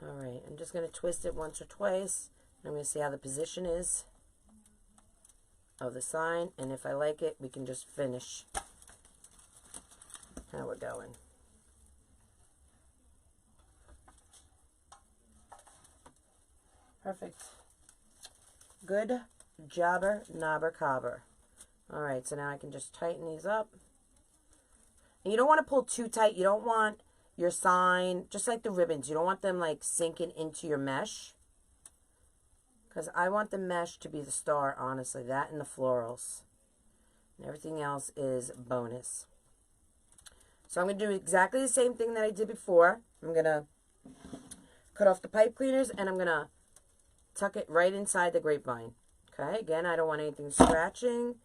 All right, I'm just going to twist it once or twice. I'm going to see how the position is of the sign, and if I like it, we can just finish how we're going. Perfect. Good jobber, knobber, cobber. All right, so now I can just tighten these up. And you don't want to pull too tight. You don't want your sign, just like the ribbons, you don't want them like sinking into your mesh. Because I want the mesh to be the star, honestly. That and the florals. And everything else is bonus. So I'm going to do exactly the same thing that I did before. I'm going to cut off the pipe cleaners and I'm going to tuck it right inside the grapevine. Okay, again, I don't want anything scratching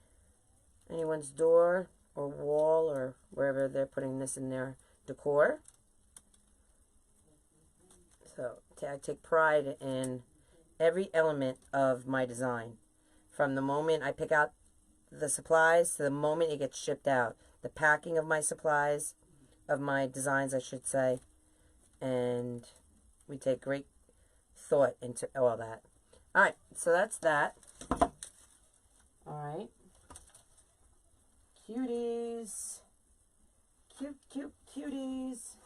anyone's door or wall or wherever they're putting this in their decor. So I take pride in every element of my design. From the moment I pick out the supplies to the moment it gets shipped out. The packing of my supplies, of my designs, I should say. And we take great thought into all that. Alright, so that's that. Alright. Cuties. Cute, cute, cuties.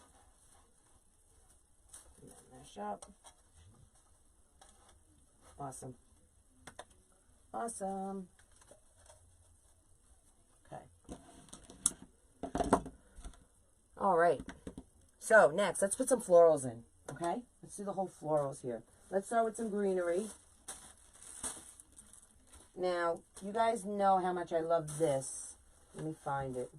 Mesh up. Awesome. Awesome. Okay. All right. So next, let's put some florals in. Okay? Let's do the whole florals here. Let's start with some greenery. Now, you guys know how much I love this. Let me find it.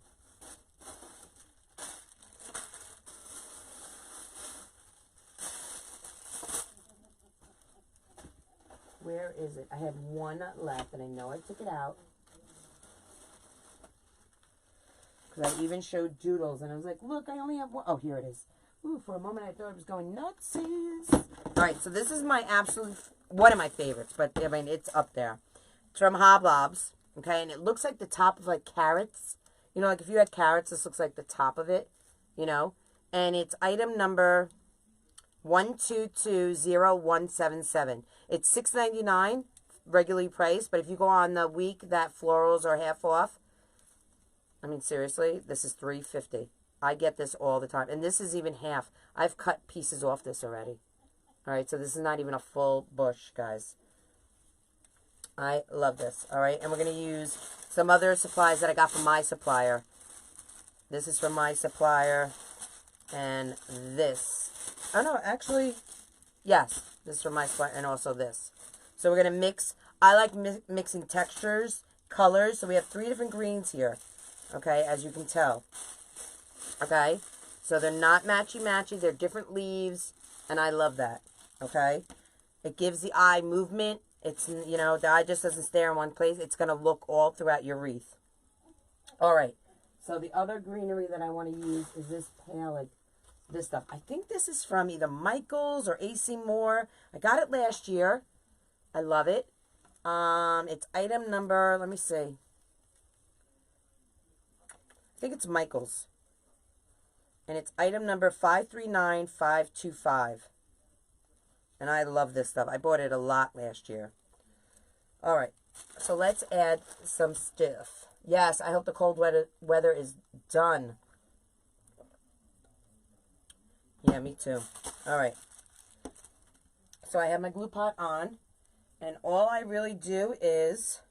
Where is it? I had one left, and I know I took it out. Because I even showed doodles, and I was like, look, I only have one. Oh, here it is. Ooh, for a moment, I thought it was going nutsies. All right, so this is my absolute, one of my favorites, but, I mean, it's up there. It's from Hoblobs, okay, and it looks like the top of, like, carrots. You know, like, if you had carrots, this looks like the top of it, you know. And it's item number 1220-177. It's $6.99 regularly priced, but if you go on the week that florals are half off, I mean seriously, this is $3.50. I get this all the time, and this is even half. I've cut pieces off this already. All right, so this is not even a full bush, guys. I love this. All right, and we're going to use some other supplies that I got from my supplier. This is from my supplier, and this. Oh, no, actually, yes. This is from my supplier, and also this. So we're going to mix. I like mixing textures, colors. So we have 3 different greens here, okay, as you can tell. Okay, so they're not matchy-matchy. They're different leaves, and I love that, okay? It gives the eye movement. It's, you know, the eye just doesn't stare in one place. It's going to look all throughout your wreath. All right, so the other greenery that I want to use is this pale, like, this stuff. I think this is from either Michael's or AC Moore. I got it last year. I love it. It's item number, let me see. I think it's Michael's. And it's item number 539525. And I love this stuff. I bought it a lot last year. All right. So let's add some stuff. Yes, I hope the cold weather is done. Yeah, me too. All right. So I have my glue pot on. And all I really do is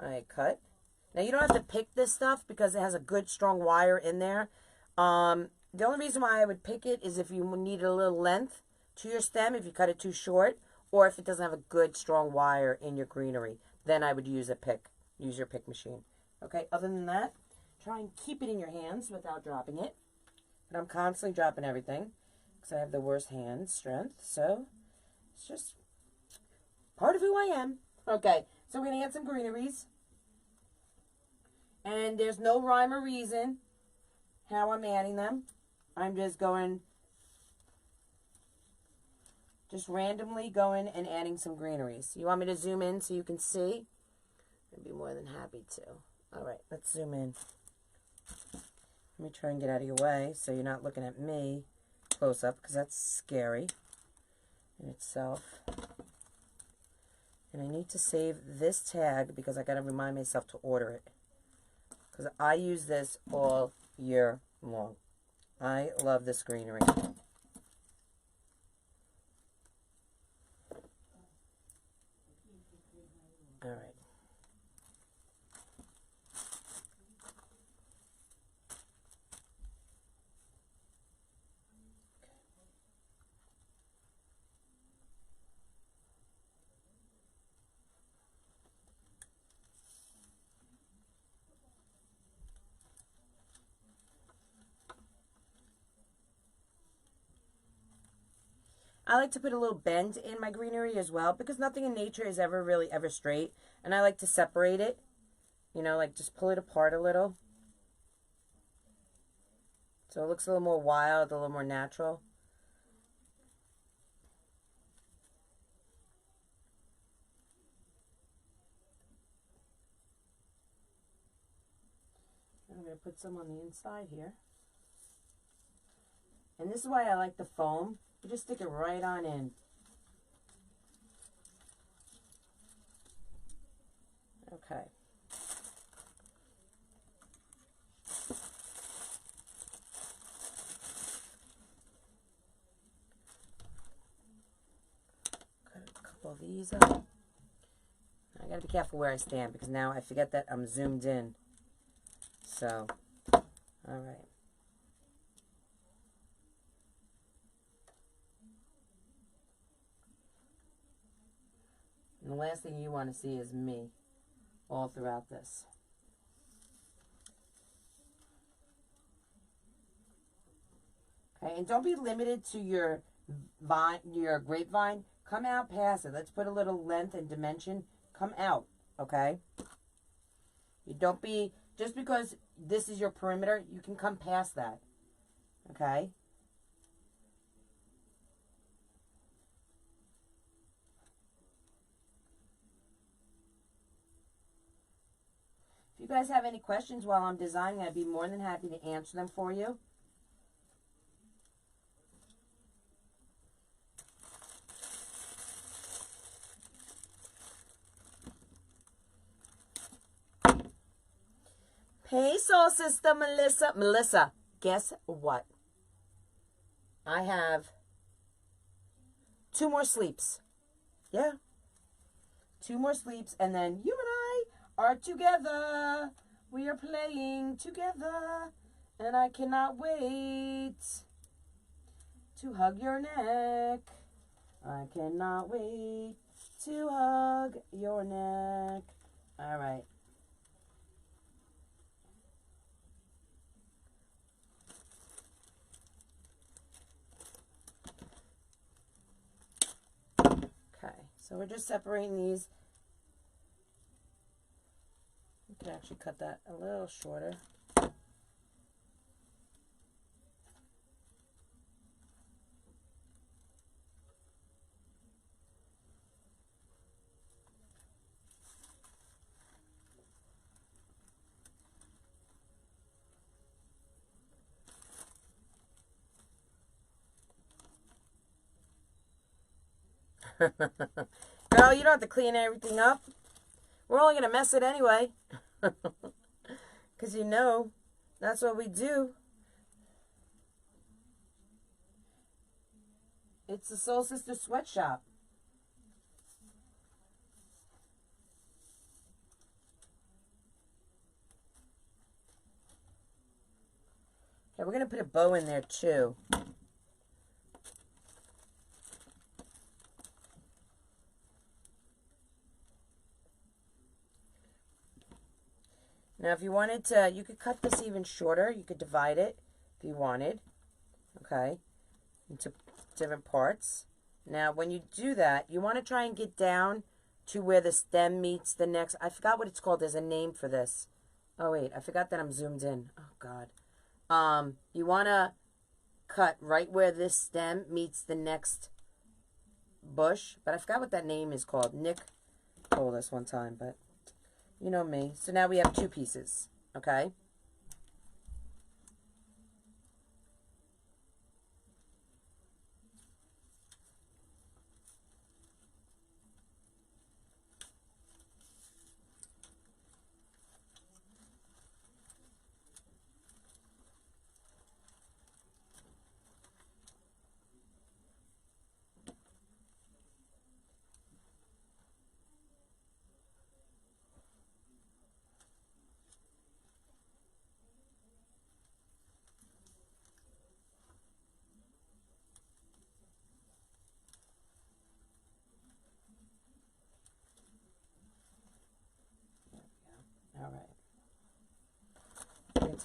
I cut. Now, you don't have to pick this stuff because it has a good, strong wire in there. The only reason why I would pick it is if you need a little length to your stem, if you cut it too short, or if it doesn't have a good, strong wire in your greenery. Then I would use a pick. Use your pick machine. Okay, other than that, try and keep it in your hands without dropping it. But I'm constantly dropping everything because I have the worst hand strength. So, it's just part of who I am. Okay, so we're going to add some greeneries. And there's no rhyme or reason how I'm adding them. I'm just going, just randomly going and adding some greeneries. You want me to zoom in so you can see? I'd be more than happy to. All right, let's zoom in. Let me try and get out of your way so you're not looking at me close up because that's scary in itself. And I need to save this tag because I got to remind myself to order it. Because I use this all year long. I love this greenery. All right. I like to put a little bend in my greenery as well because nothing in nature is ever really ever straight. And I like to separate it, you know, like just pull it apart a little. So it looks a little more wild, a little more natural. I'm going to put some on the inside here. And this is why I like the foam. You just stick it right on in. Okay. Cut a couple of these up. I gotta be careful where I stand because now I forget that I'm zoomed in. So, all right. And the last thing you want to see is me all throughout this. Okay, and don't be limited to your vine, your grapevine. Come out past it. Let's put a little length and dimension. Come out, okay? You don't be, just because this is your perimeter, you can come past that, okay? If you guys have any questions while I'm designing, I'd be more than happy to answer them for you. Hey, soul sister Melissa. Melissa, guess what? I have 2 more sleeps. Yeah. 2 more sleeps, and then you and I are together. We are playing together, and I cannot wait to hug your neck. I cannot wait to hug your neck. All right. Okay, so we're just separating these. You can actually cut that a little shorter. Girl, you don't have to clean everything up. We're only going to mess it anyway. Because you know, that's what we do. It's the Soul Sister Sweatshop. Okay, we're going to put a bow in there too. Now, if you wanted to, you could cut this even shorter. You could divide it if you wanted, okay, into different parts. Now, when you do that, you want to try and get down to where the stem meets the next. I forgot what it's called. There's a name for this. Oh, wait, I forgot that I'm zoomed in. Oh, God. You want to cut right where this stem meets the next bush, but I forgot what that name is called. Nick told us one time, but you know me. So now we have 2 pieces, okay?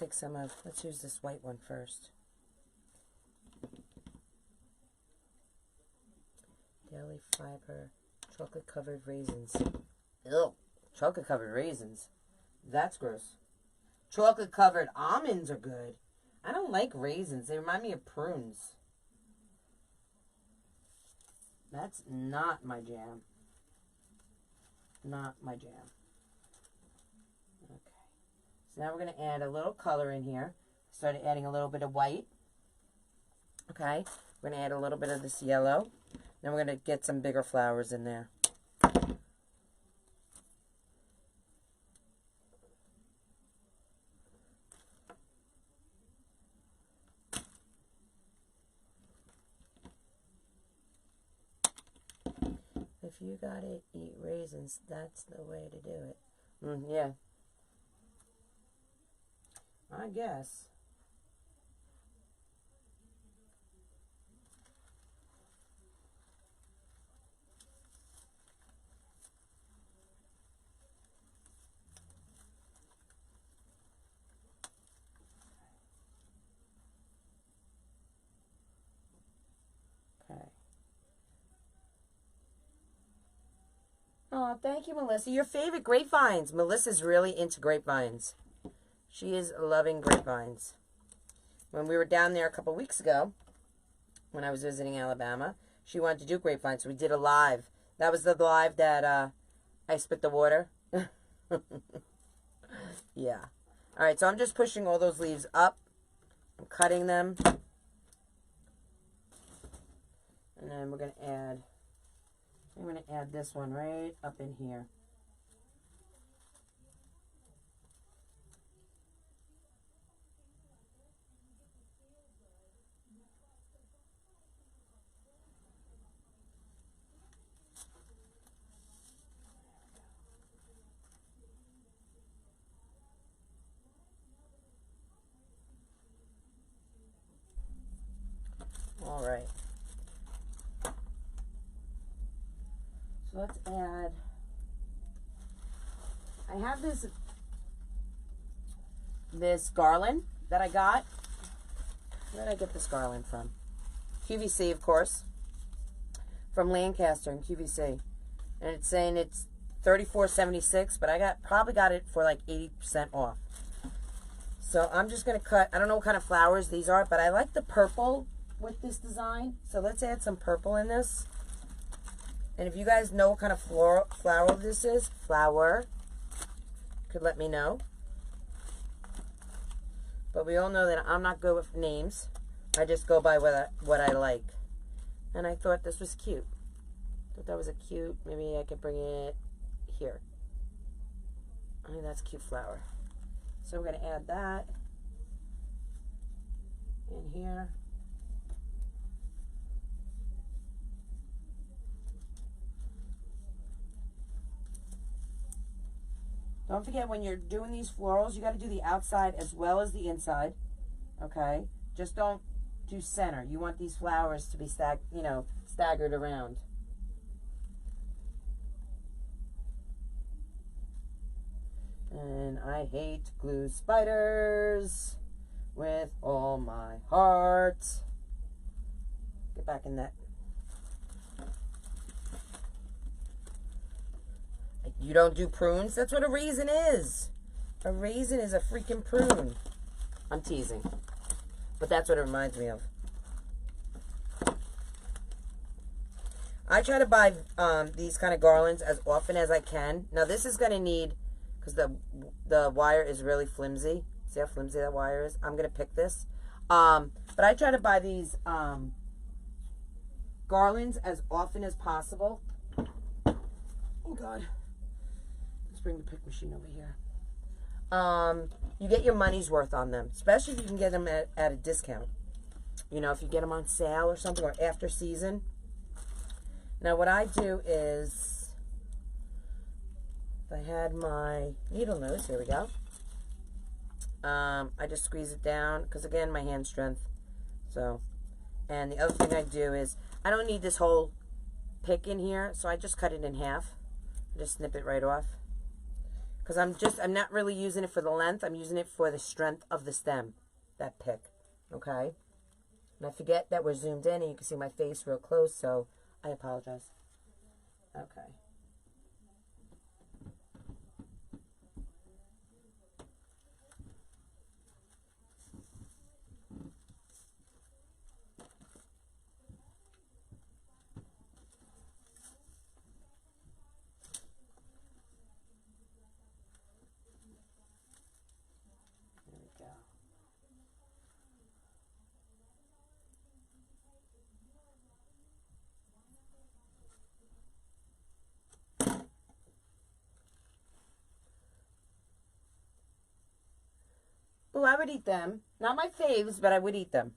take some of, let's use this white one first. Daily fiber, chocolate covered raisins. Ew, chocolate covered raisins. That's gross. Chocolate covered almonds are good. I don't like raisins. They remind me of prunes. That's not my jam. Not my jam. Okay. So now we're going to add a little color in here. Started adding a little bit of white. Okay. We're going to add a little bit of this yellow. Then we're going to get some bigger flowers in there. If you gotta eat raisins, that's the way to do it. Yeah. I guess. Okay. Oh, thank you, Melissa. Your favorite grapevines. Melissa's really into grapevines. She is loving grapevines. When we were down there a couple weeks ago, when I was visiting Alabama, she wanted to do grapevines. So we did a live. That was the live that I spit the water. Yeah. All right, so I'm just pushing all those leaves up. I'm cutting them. And then we're going to add... I'm going to add this one right up in here. All right. So let's add, I have this garland that I got. Where did I get this garland from? QVC, of course. From Lancaster and QVC. And it's saying it's $34.76, but I probably got it for like 80% off. So I'm just going to cut, I don't know what kind of flowers these are, but I like the purple with this design. So let's add some purple in this. And if you guys know what kind of flower this is, could let me know. But we all know that I'm not good with names. I just go by what I like. And I thought this was cute. Thought that was a cute, maybe I could bring it here. I think that's a cute flower. So we're going to add that in here. Don't forget, when you're doing these florals, you got to do the outside as well as the inside, okay? Just don't do center. You want these flowers to be staggered around. And I hate glue spiders with all my heart. Get back in that. You don't do prunes? That's what a raisin is. A raisin is a freaking prune. I'm teasing. But that's what it reminds me of. I try to buy these kind of garlands as often as I can. Now this is going to need, because the wire is really flimsy. See how flimsy that wire is? I'm going to pick this. But I try to buy these garlands as often as possible. Oh, God. Bring the pick machine over here. You get your money's worth on them, especially if you can get them at a discount. You know, if you get them on sale or something, or after season. Now what I do is, if I had my needle nose, here we go. I just squeeze it down, because again, my hand strength. So, and the other thing I do is, I don't need this whole pick in here, so I just cut it in half. Just snip it right off. Because I'm not really using it for the length. I'm using it for the strength of the stem, that pick. Okay? And I forget that we're zoomed in and you can see my face real close, so I apologize. Okay. There we go. Oh, I would eat them. Not my faves, but I would eat them.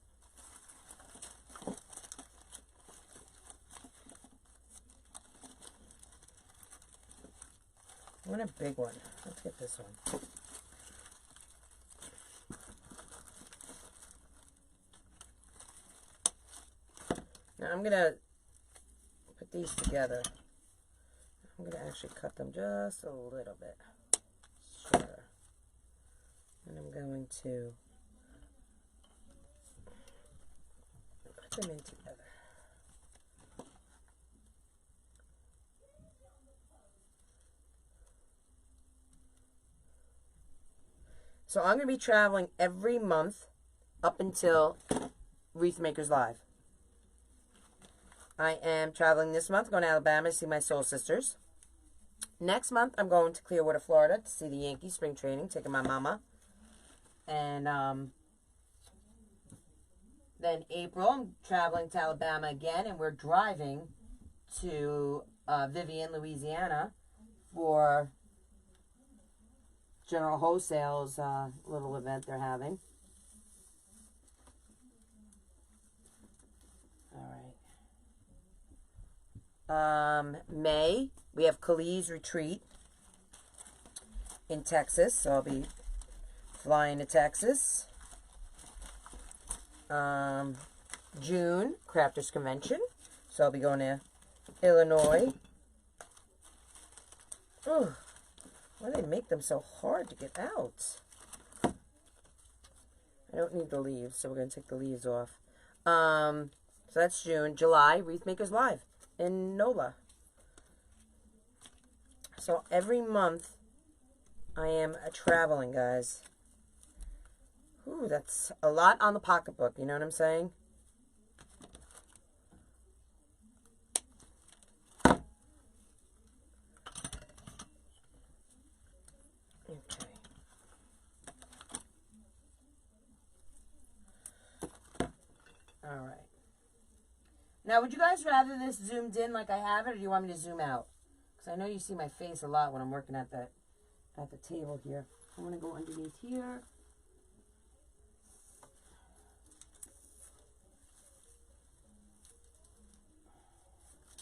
I want a big one. Let's get this one. Now I'm going to put these together. I'm going to actually cut them just a little bit shorter. And I'm going to put them in together. So I'm going to be traveling every month up until Wreath Makers Live. I am traveling this month, going to Alabama to see my soul sisters. Next month, I'm going to Clearwater, Florida to see the Yankees spring training, taking my mama. And then April, I'm traveling to Alabama again, and we're driving to Vivian, Louisiana for General Wholesale's little event they're having. All right. May, we have Kali's Retreat in Texas, so I'll be flying to Texas. June, Crafters Convention, so I'll be going to Illinois. Ugh, why do they make them so hard to get out? I don't need the leaves, so we're going to take the leaves off. So that's June. July, Wreath Makers Live in NOLA. So every month I am traveling, guys. Ooh, that's a lot on the pocketbook, you know what I'm saying? Okay. All right. Now, would you guys rather this zoomed in like I have it, or do you want me to zoom out? Because I know you see my face a lot when I'm working at the table here. I'm going to go underneath here.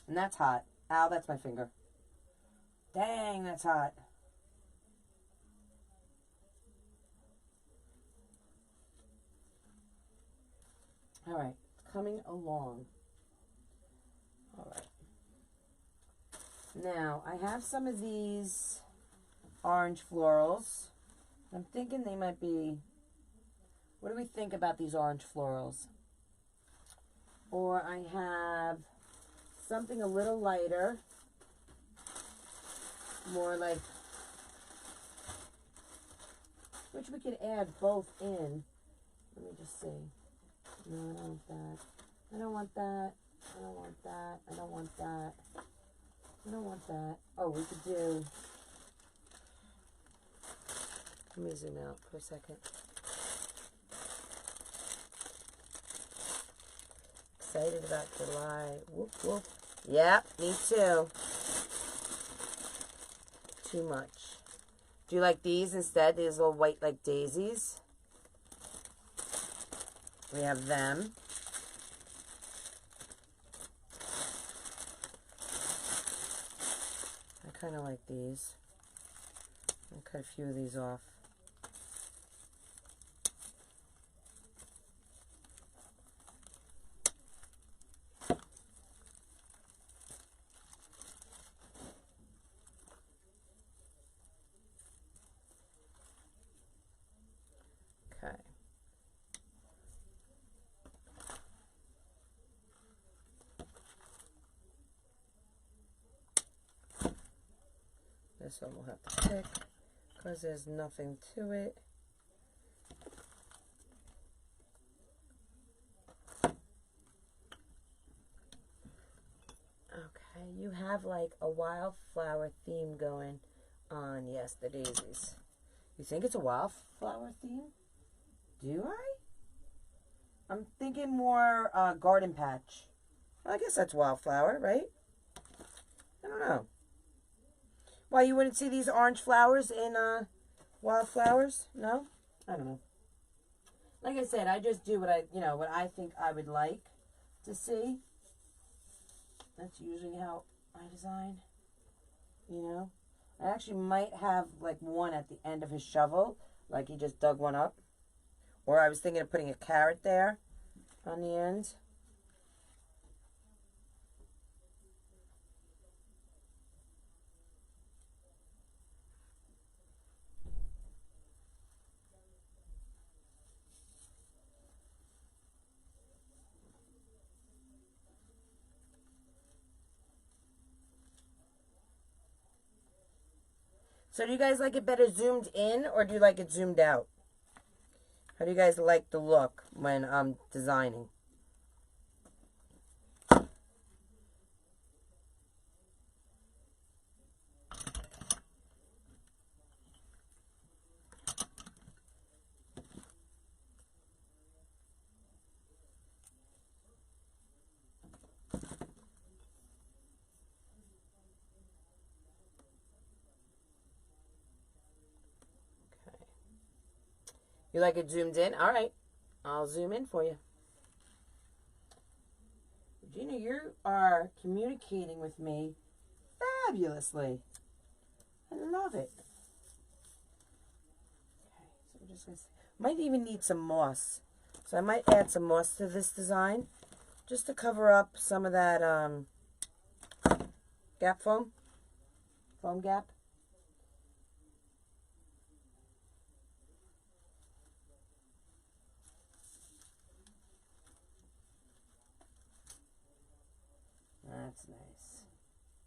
And that's hot. Ow, that's my finger. Dang, that's hot. All right, it's coming along. All right. Now, I have some of these orange florals. I'm thinking they might be... What do we think about these orange florals? Or I have something a little lighter. More like... Which we could add both in. Let me just see. No, I don't want that. I don't want that. I don't want that. I don't want that. I don't want that. Oh, we could do... Let me zoom out for a second. Excited about July. Whoop, whoop. Yep, me too. Too much. Do you like these instead? These little white like daisies. We have them. I kind of like these. I'll cut a few of these off. This one we'll have to pick because there's nothing to it. Okay, you have like a wildflower theme going on. Yes, the daisies. You think it's a wildflower theme? Do I? I'm thinking more garden patch. Well, I guess that's wildflower, right? I don't know. Why, you wouldn't see these orange flowers in wildflowers? No? I don't know. Like I said, I just do what I think I would like to see. That's usually how I design. You know? I actually might have like one at the end of his shovel, like he just dug one up. Or I was thinking of putting a carrot there on the end. So do you guys like it better zoomed in or do you like it zoomed out? How do you guys like the look when I'm designing? You like it zoomed in? All right. I'll zoom in for you. Regina, you are communicating with me fabulously. I love it. Okay, so we're just going to might even need some moss. So I might add some moss to this design just to cover up some of that gap foam gap. That's nice.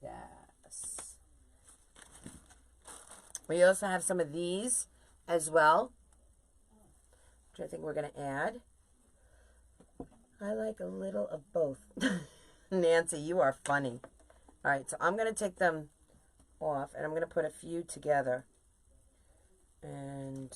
Yes. We also have some of these as well, which I think we're going to add. I like a little of both. Nancy, you are funny. All right, so I'm going to take them off, and I'm going to put a few together. And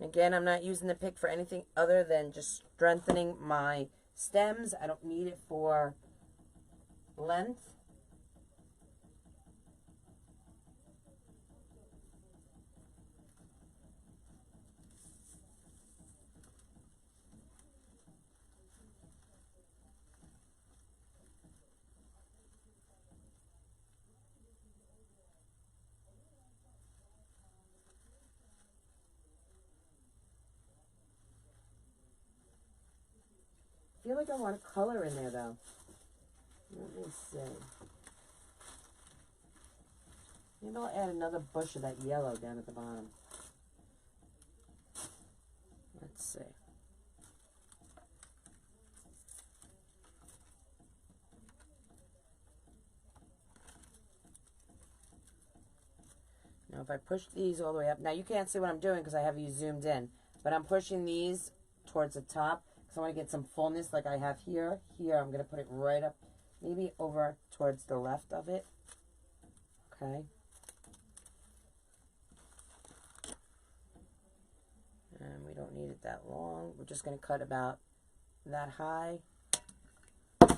again, I'm not using the pick for anything other than just strengthening my stems. I don't need it for length. I feel like I want a color in there, though. Let me see. Maybe I'll add another bush of that yellow down at the bottom. Let's see. Now, if I push these all the way up, now you can't see what I'm doing because I have you zoomed in, but I'm pushing these towards the top. So I want to get some fullness like I have here. Here, I'm going to put it right up, maybe over towards the left of it. Okay. And we don't need it that long. We're just going to cut about that high. Okay.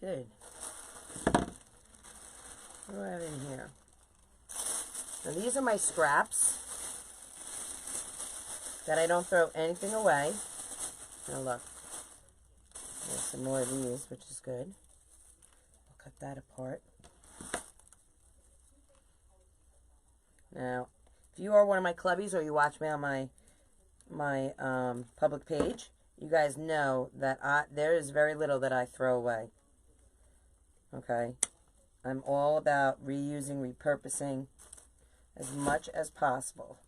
Good. What do I have in here? Now these are my scraps that I don't throw anything away. Now look, there's some more of these, which is good. I'll cut that apart. Now, if you are one of my clubbies or you watch me on my public page, you guys know that there is very little that I throw away. Okay? I'm all about reusing, repurposing as much as possible.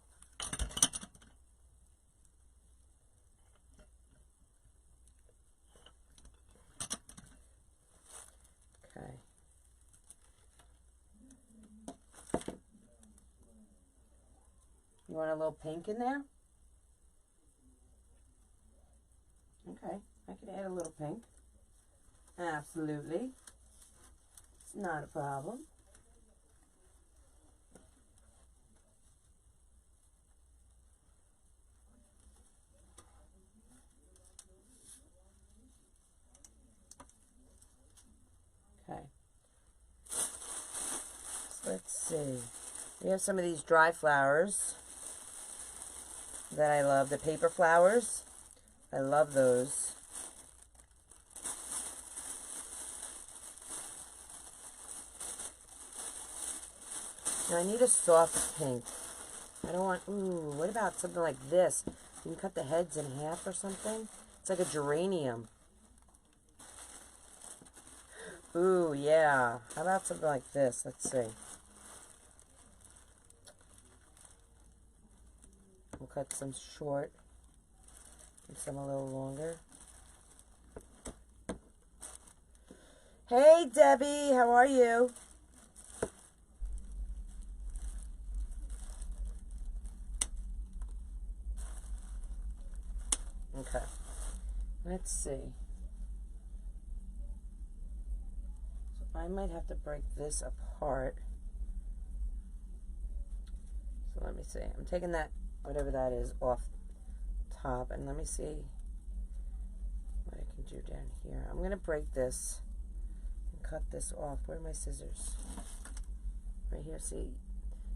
Okay. You want a little pink in there? Okay, I can add a little pink. Absolutely. It's not a problem. Okay. So let's see. We have some of these dry flowers that I love. The paper flowers. I love those. Now I need a soft pink. I don't want, ooh, what about something like this? You can cut the heads in half or something. It's like a geranium. Ooh, yeah. How about something like this? Let's see. We'll cut some short and some a little longer. Hey, Debbie, how are you? Okay, let's see. So I might have to break this apart. So let me see. I'm taking that, whatever that is, off top, and let me see what I can do down here. I'm going to break this and cut this off. Where are my scissors? Right here, see?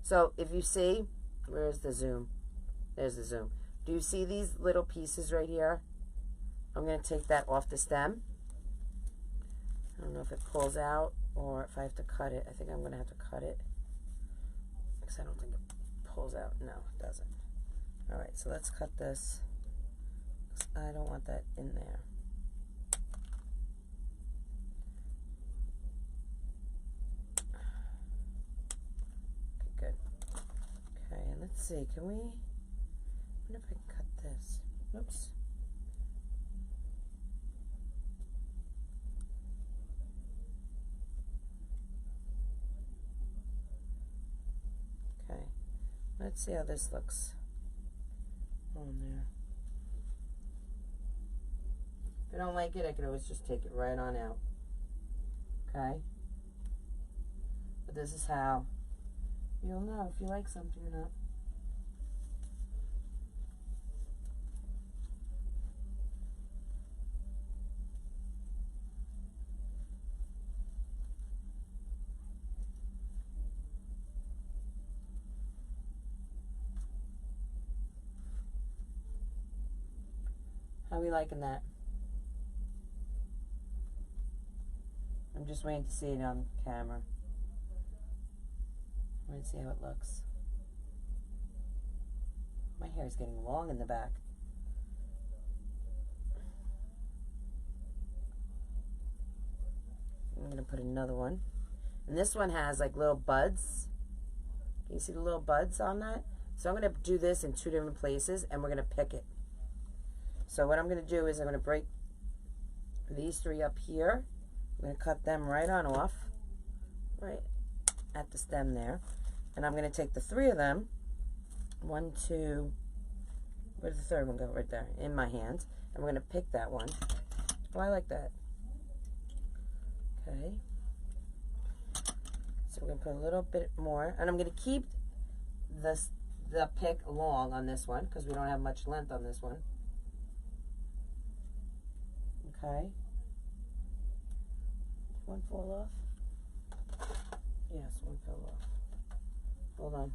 So if you see, where's the zoom? There's the zoom. Do you see these little pieces right here? I'm going to take that off the stem. I don't know if it pulls out or if I have to cut it. I think I'm going to have to cut it because I don't think it pulls out. No, it doesn't. All right, so let's cut this. I don't want that in there. Okay, good. Okay, and let's see. Can we... I wonder if I can cut this. Oops. Okay. Let's see how this looks on there. If I don't like it, I can always just take it right on out. Okay? But this is how you'll know if you like something or not. How are we liking that? I'm just waiting to see it on camera. I'm going to see how it looks. My hair is getting long in the back. I'm going to put another one. And this one has like little buds. Can you see the little buds on that? So I'm going to do this in 2 different places and we're going to pick it. So what I'm going to do is I'm going to break these 3 up here. I'm going to cut them right on off, right at the stem there. And I'm going to take the 3 of them, 1, 2, where did the 3rd one go? Right there, in my hand. And we're going to pick that one. Oh, I like that. Okay. So we're going to put a little bit more. And I'm going to keep the pick long on this one because we don't have much length on this one. Okay. Did one fall off? Yes, one fell off. Hold on.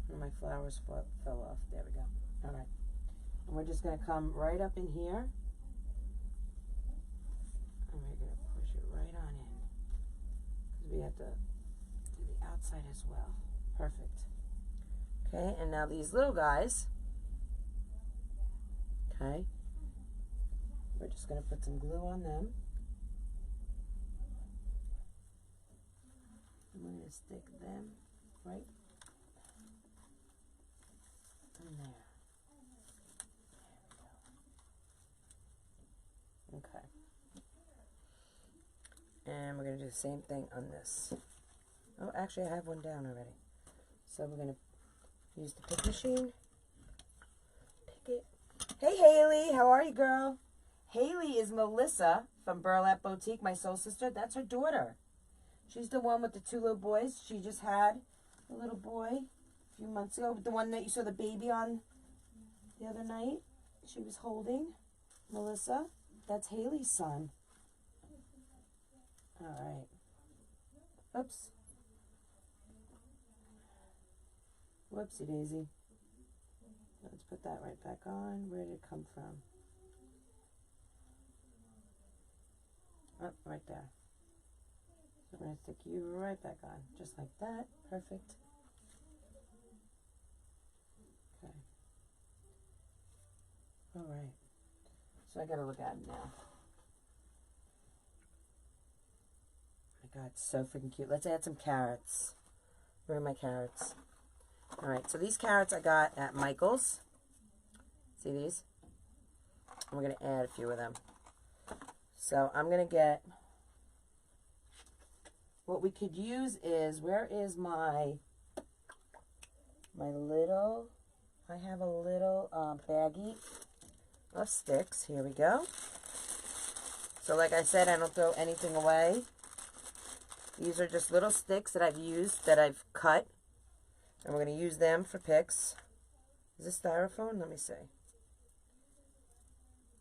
One of my flowers fell off. There we go. All right. And we're we're just going to come right up in here. And we're going to push it right on in. Because we have to do the outside as well. Perfect. Okay, and now these little guys. Okay. We're just going to put some glue on them. I'm going to stick them right in there. There we go. Okay. And we're going to do the same thing on this. Oh, actually, I have one down already. So we're going to use the pick machine. Pick it. Hey, Haley. How are you, girl? Haley is Melissa from Burlap Boutique, my soul sister. That's her daughter. She's the one with the two little boys. She just had a little boy a few months ago. The one that you saw the baby on the other night. She was holding. Melissa. That's Haley's son. All right. Oops. Whoopsie daisy. Let's put that right back on. Where did it come from? Oh, right there. So we're going to stick you right back on. Just like that. Perfect. Okay. All right. So I got to look at it now. My God, it's so freaking cute. Let's add some carrots. Where are my carrots? All right, so these carrots I got at Michael's. See these? I'm going to add a few of them. So I'm going to get, what we could use is, where is my little, I have a little baggie of sticks. Here we go. So like I said, I don't throw anything away. These are just little sticks that I've used, that I've cut. And we're going to use them for picks. Is this styrofoam? Let me see.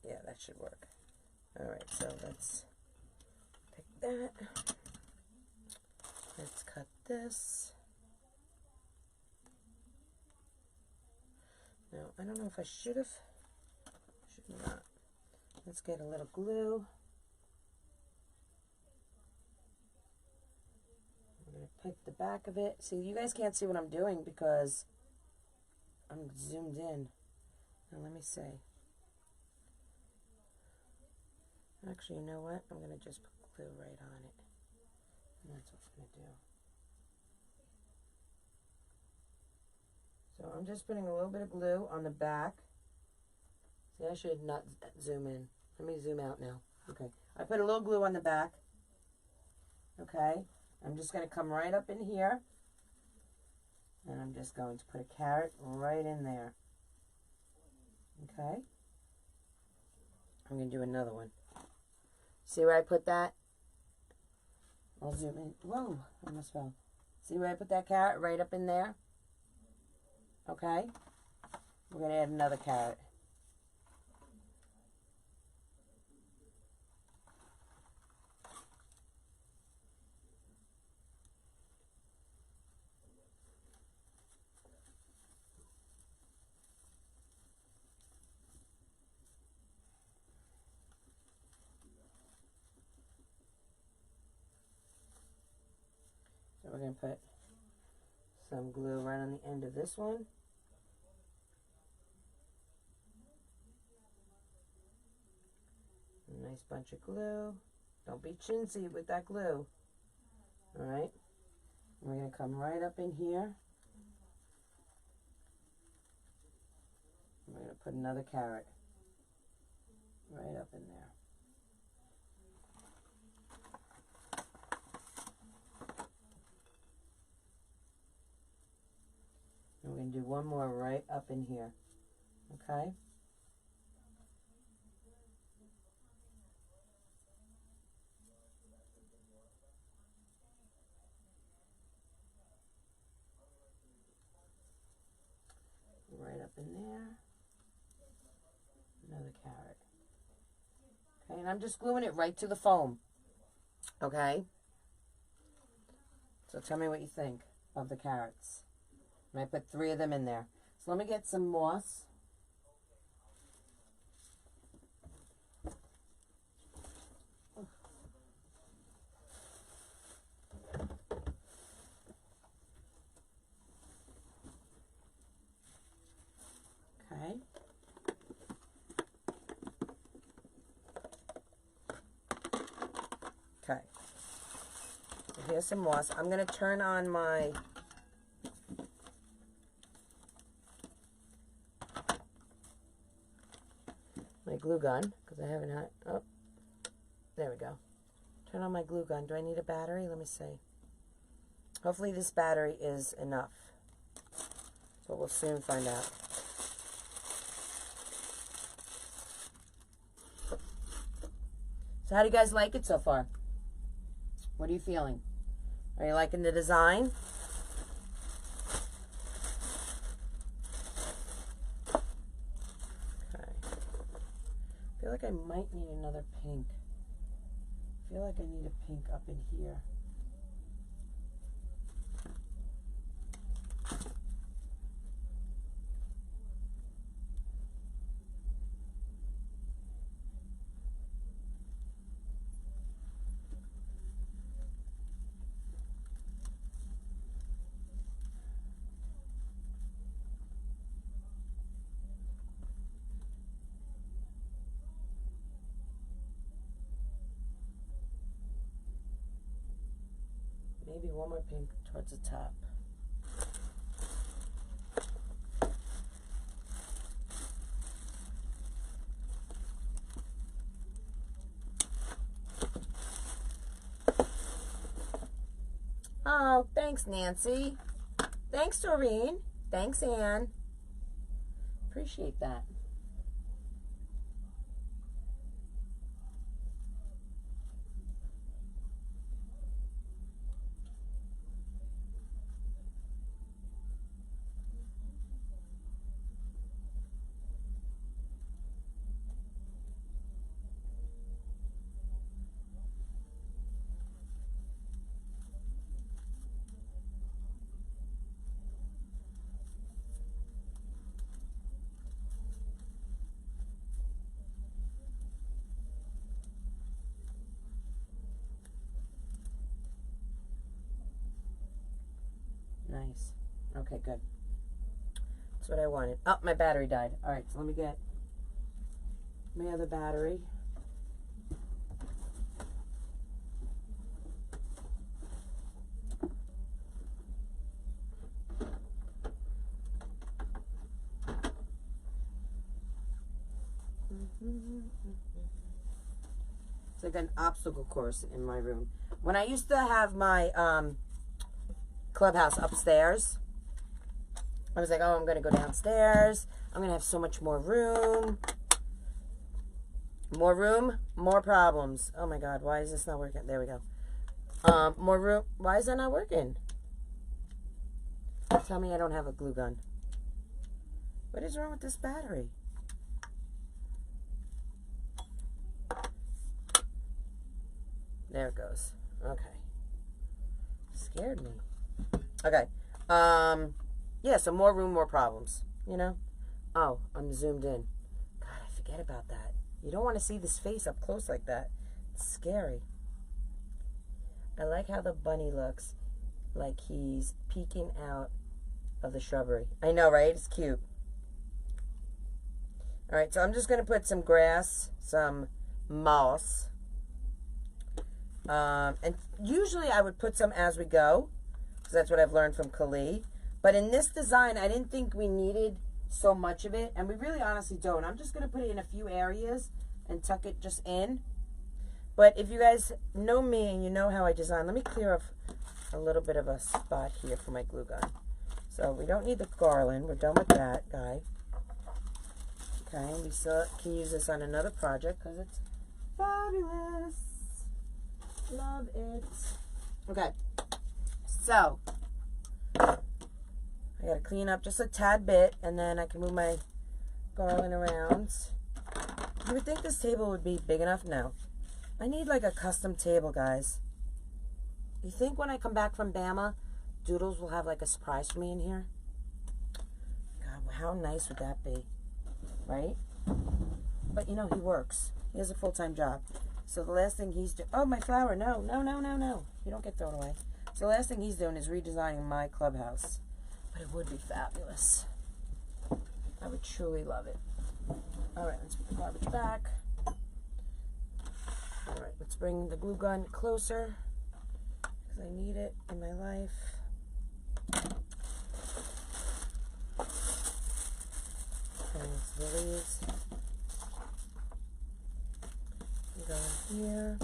Yeah, that should work. Alright, so let's pick that. Let's cut this. Now, I don't know if I should have. Should not. Let's get a little glue. I'm going to pick the back of it. See, you guys can't see what I'm doing because I'm zoomed in. Now, let me see. Actually, you know what? I'm going to just put glue right on it. And that's what I'm going to do. So I'm just putting a little bit of glue on the back. See, I should not zoom in. Let me zoom out now. Okay. I put a little glue on the back. Okay. I'm just going to come right up in here. And I'm just going to put a carrot right in there. Okay. I'm going to do another one. See where I put that? I'll zoom in. Whoa, I almost fell. See where I put that carrot? Right up in there. Okay. We're going to add another carrot. So we're going to put some glue right on the end of this one. A nice bunch of glue. Don't be chintzy with that glue. Alright. We're going to come right up in here. We're going to put another carrot right up in there. And we're going to do one more right up in here. Okay? Right up in there. Another carrot. Okay, and I'm just gluing it right to the foam. Okay? So tell me what you think of the carrots. And I put 3 of them in there. So let me get some moss. here's some moss. I'm going to turn on my glue gun, because I haven't had, oh, there we go. Turn on my glue gun. Do I need a battery? Let me see. Hopefully this battery is enough. So we'll soon find out. So how do you guys like it so far? What are you feeling? Are you liking the design? Okay. I feel like I might need another pink. I feel like I need a pink up in here. Maybe one more pink towards the top. Oh, thanks, Nancy. Thanks, Doreen. Thanks, Anne. Appreciate that. Nice. Okay, good. That's what I wanted. Oh, my battery died. All right, so let me get my other battery. It's like an obstacle course in my room. When I used to have my clubhouse upstairs, I was like, oh, I'm going to go downstairs. I'm going to have so much more room. More room, more problems. Oh my God, why is this not working? There we go. More room. Why is that not working? Tell me I don't have a glue gun. What is wrong with this battery? There it goes. Okay. Scared me. Okay. Yeah, so more room, more problems. You know? Oh, I'm zoomed in. God, I forget about that. You don't want to see this face up close like that. It's scary. I like how the bunny looks like he's peeking out of the shrubbery. I know, right? It's cute. All right, so I'm just going to put some grass, some moss. And usually I would put some as we go, because that's what I've learned from Kali. But in this design, I didn't think we needed so much of it, and we really honestly don't. I'm just going to put it in a few areas and tuck it just in. But if you guys know me and you know how I design, let me clear off a little bit of a spot here for my glue gun. So we don't need the garland. We're done with that guy. Okay, we still can use this on another project because it's fabulous. Love it. Okay, so I gotta clean up just a tad bit, and then I can move my garland around. You would think this table would be big enough? No. I need like a custom table, guys. You think when I come back from Bama, Doodles will have like a surprise for me in here? God, how nice would that be? Right? But you know, he works. He has a full-time job. So the last thing he's doing... Oh, my flower. No, no, no, no, no. You don't get thrown away. So the last thing he's doing is redesigning my clubhouse. But it would be fabulous. I would truly love it. All right, let's put the garbage back. All right, let's bring the glue gun closer. because I need it in my life. And it's the leaves. Go in here.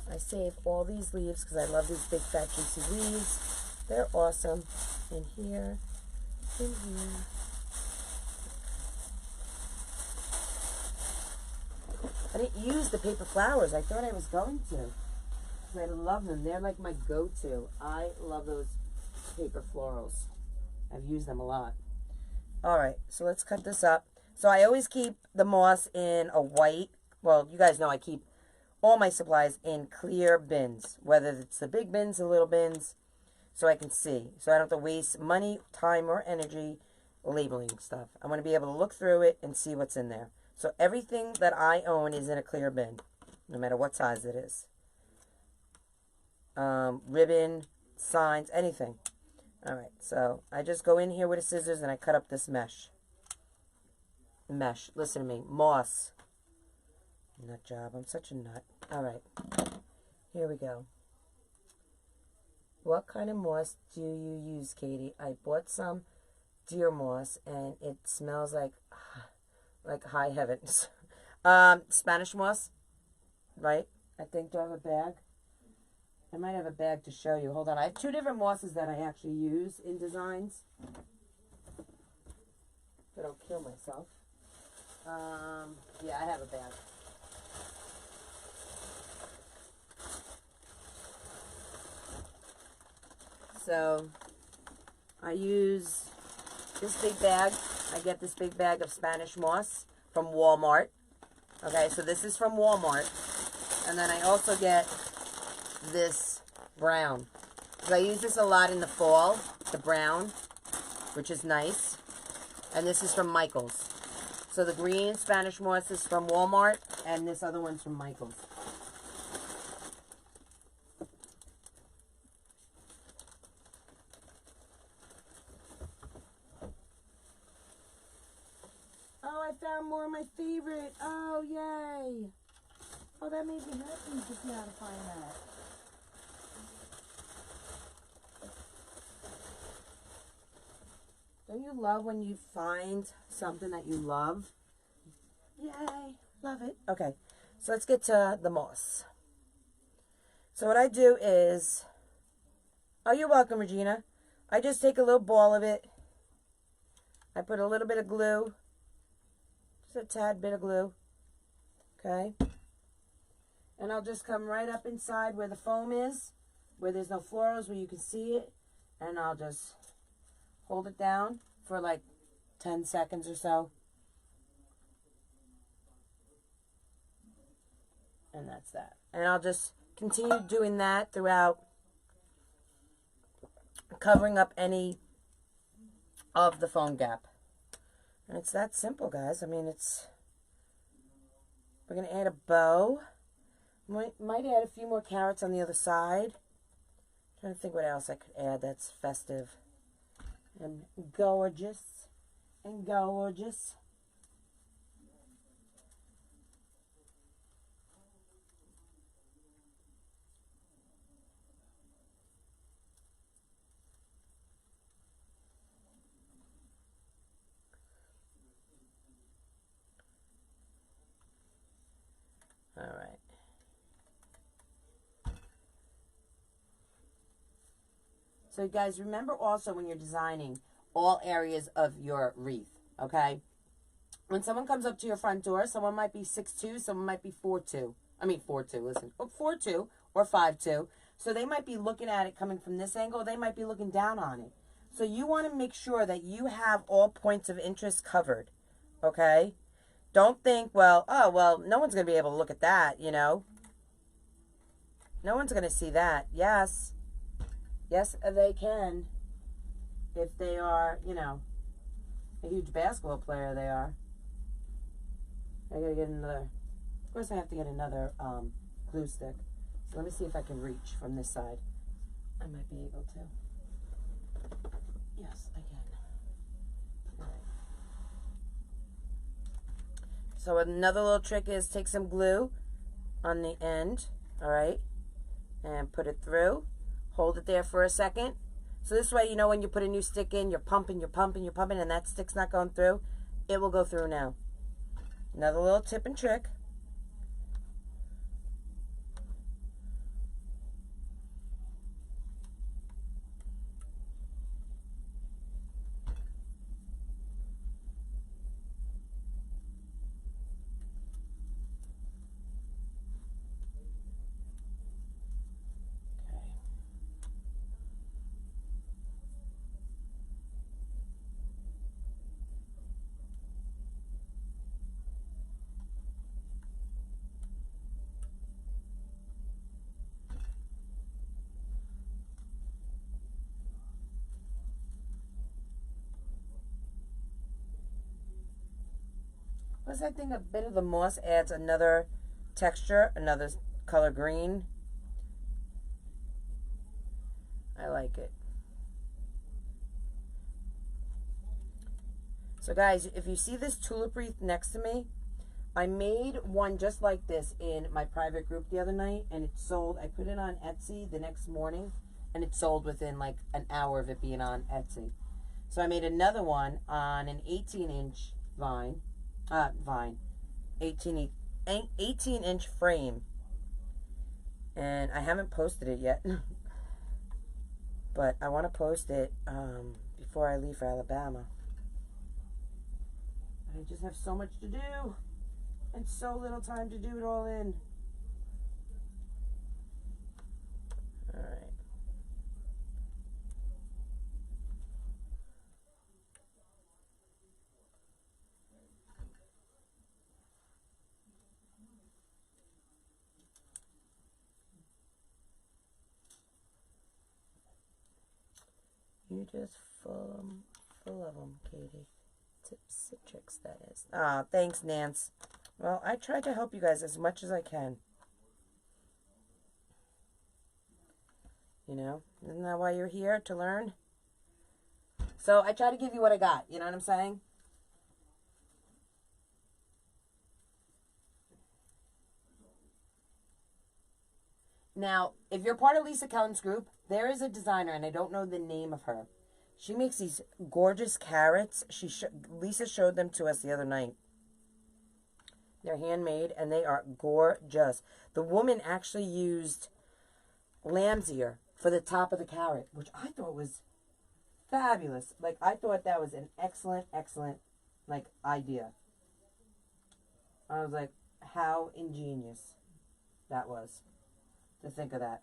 I save all these leaves because I love these big fat juicy leaves. They're awesome. In here, in here. I didn't use the paper flowers. I thought I was going to, because I love them. They're like my go-to. I love those paper florals. I've used them a lot. All right, so let's cut this up. So I always keep the moss in a white, well, you guys know I keep all my supplies in clear bins, whether it's the big bins, the little bins, so I can see. So I don't have to waste money, time, or energy labeling stuff. I want to be able to look through it and see what's in there. So everything that I own is in a clear bin, no matter what size it is. Ribbon, signs, anything. All right, so I just go in here with the scissors and I cut up this mesh. Listen to me. Moss. Nut job. I'm such a nut. All right. Here we go. What kind of moss do you use, Katie? I bought some deer moss and it smells like high heavens. Spanish moss, right? I think. Do I have a bag? I might have a bag to show you. Hold on. I have 2 different mosses that I actually use in designs. If I don't kill myself. Yeah, I have a bag. So, I use this big bag. I get this big bag of Spanish moss from Walmart. Okay, so this is from Walmart. And then I also get this brown. So I use this a lot in the fall, the brown, which is nice. And this is from Michael's. So the green Spanish moss is from Walmart, and this other one's from Michael's. Oh, I found more of my favorite. Oh, yay. Oh, that made me happy just now to find that. Don't you love when you find something that you love? Yay, love it. Okay, so let's get to the moss. So what I do is, oh, you're welcome, Regina. I just take a little ball of it. I put a little bit of glue, just a tad bit of glue, okay? And I'll just come right up inside where the foam is, where there's no florals, where you can see it, and I'll just hold it down for like 10 seconds or so. And that's that. And I'll just continue doing that throughout, covering up any of the foam gap. And it's that simple, guys. I mean, we're going to add a bow. Might add a few more carrots on the other side. Trying to think what else I could add that's festive and gorgeous and gorgeous. All right. So guys, remember also when you're designing all areas of your wreath, okay? When someone comes up to your front door, someone might be 6'2", someone might be 4'2". I mean 4'2", listen. 4'2" or 5'2". So they might be looking at it coming from this angle. They might be looking down on it. So you want to make sure that you have all points of interest covered, okay? Don't think, well, oh, well, no one's going to be able to look at that, you know? No one's going to see that. Yes. Yes, they can. If they are, you know, a huge basketball player, they are. I gotta get another, of course I have to get another glue stick. So let me see if I can reach from this side. I might be able to. Yes, I can. All right. So another little trick is take some glue on the end, all right? and put it through. Hold it there for a second. So this way, you know, when you put a new stick in, you're pumping, and that stick's not going through. It will go through now. Another little tip and trick. Plus, I think a bit of the moss adds another texture, another color green. I like it. So guys, if you see this tulip wreath next to me, I made one just like this in my private group the other night, and it sold. I put it on Etsy the next morning, and it sold within like an hour of it being on Etsy. So I made another one on an 18-inch vine, 18-inch frame, and I haven't posted it yet, but I want to post it before I leave for Alabama. I just have so much to do and so little time to do it all in. All right. You just full of them, Katie. Tips and tricks, that is. Ah, thanks, Nance. Well, I try to help you guys as much as I can. You know, isn't that why you're here, to learn? So I try to give you what I got, you know what I'm saying? Now, if you're part of Lisa Kellen's group, there is a designer, and I don't know the name of her. She makes these gorgeous carrots. Lisa showed them to us the other night. They're handmade, and they are gorgeous. The woman actually used lamb's ear for the top of the carrot, which I thought was fabulous. Like, I thought that was an excellent, like, idea. I was like, how ingenious that was to think of that.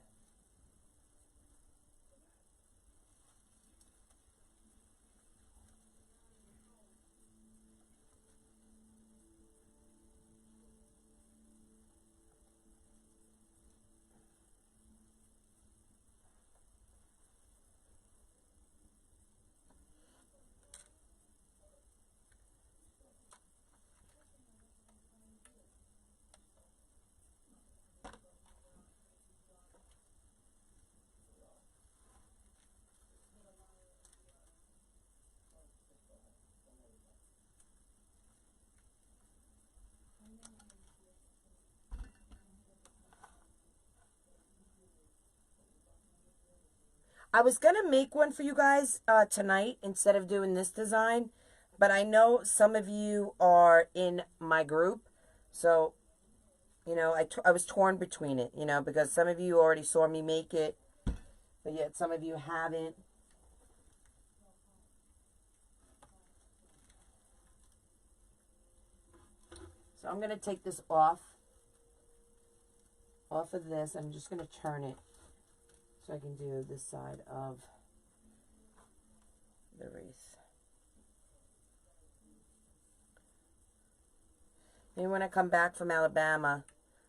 I was going to make one for you guys tonight instead of doing this design, but I know some of you are in my group, so, you know, I was torn between it, you know, because some of you already saw me make it, but yet some of you haven't. So I'm going to take this off of this. I'm just going to turn it so I can do this side of the wreath. Maybe when I come back from Alabama,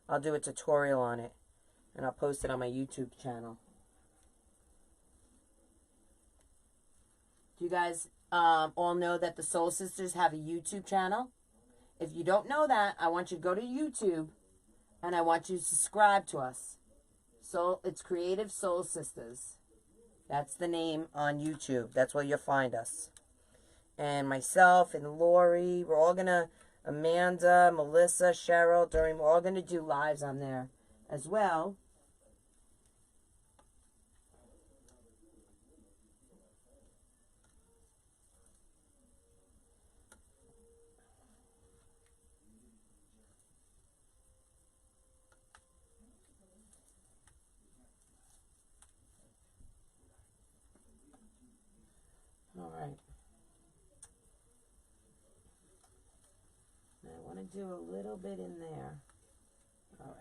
I'll do a tutorial on it, and I'll post it on my YouTube channel. Do you guys all know that the Soul Sisters have a YouTube channel? If you don't know that, I want you to go to YouTube, and I want you to subscribe to us. So it's Creative Soul Sisters. That's the name on YouTube. That's where you'll find us. And myself and Lori, we're all going to, Amanda, Melissa, Cheryl, Doreen, we're all going to do lives on there as well. want to do a little bit in there. All right.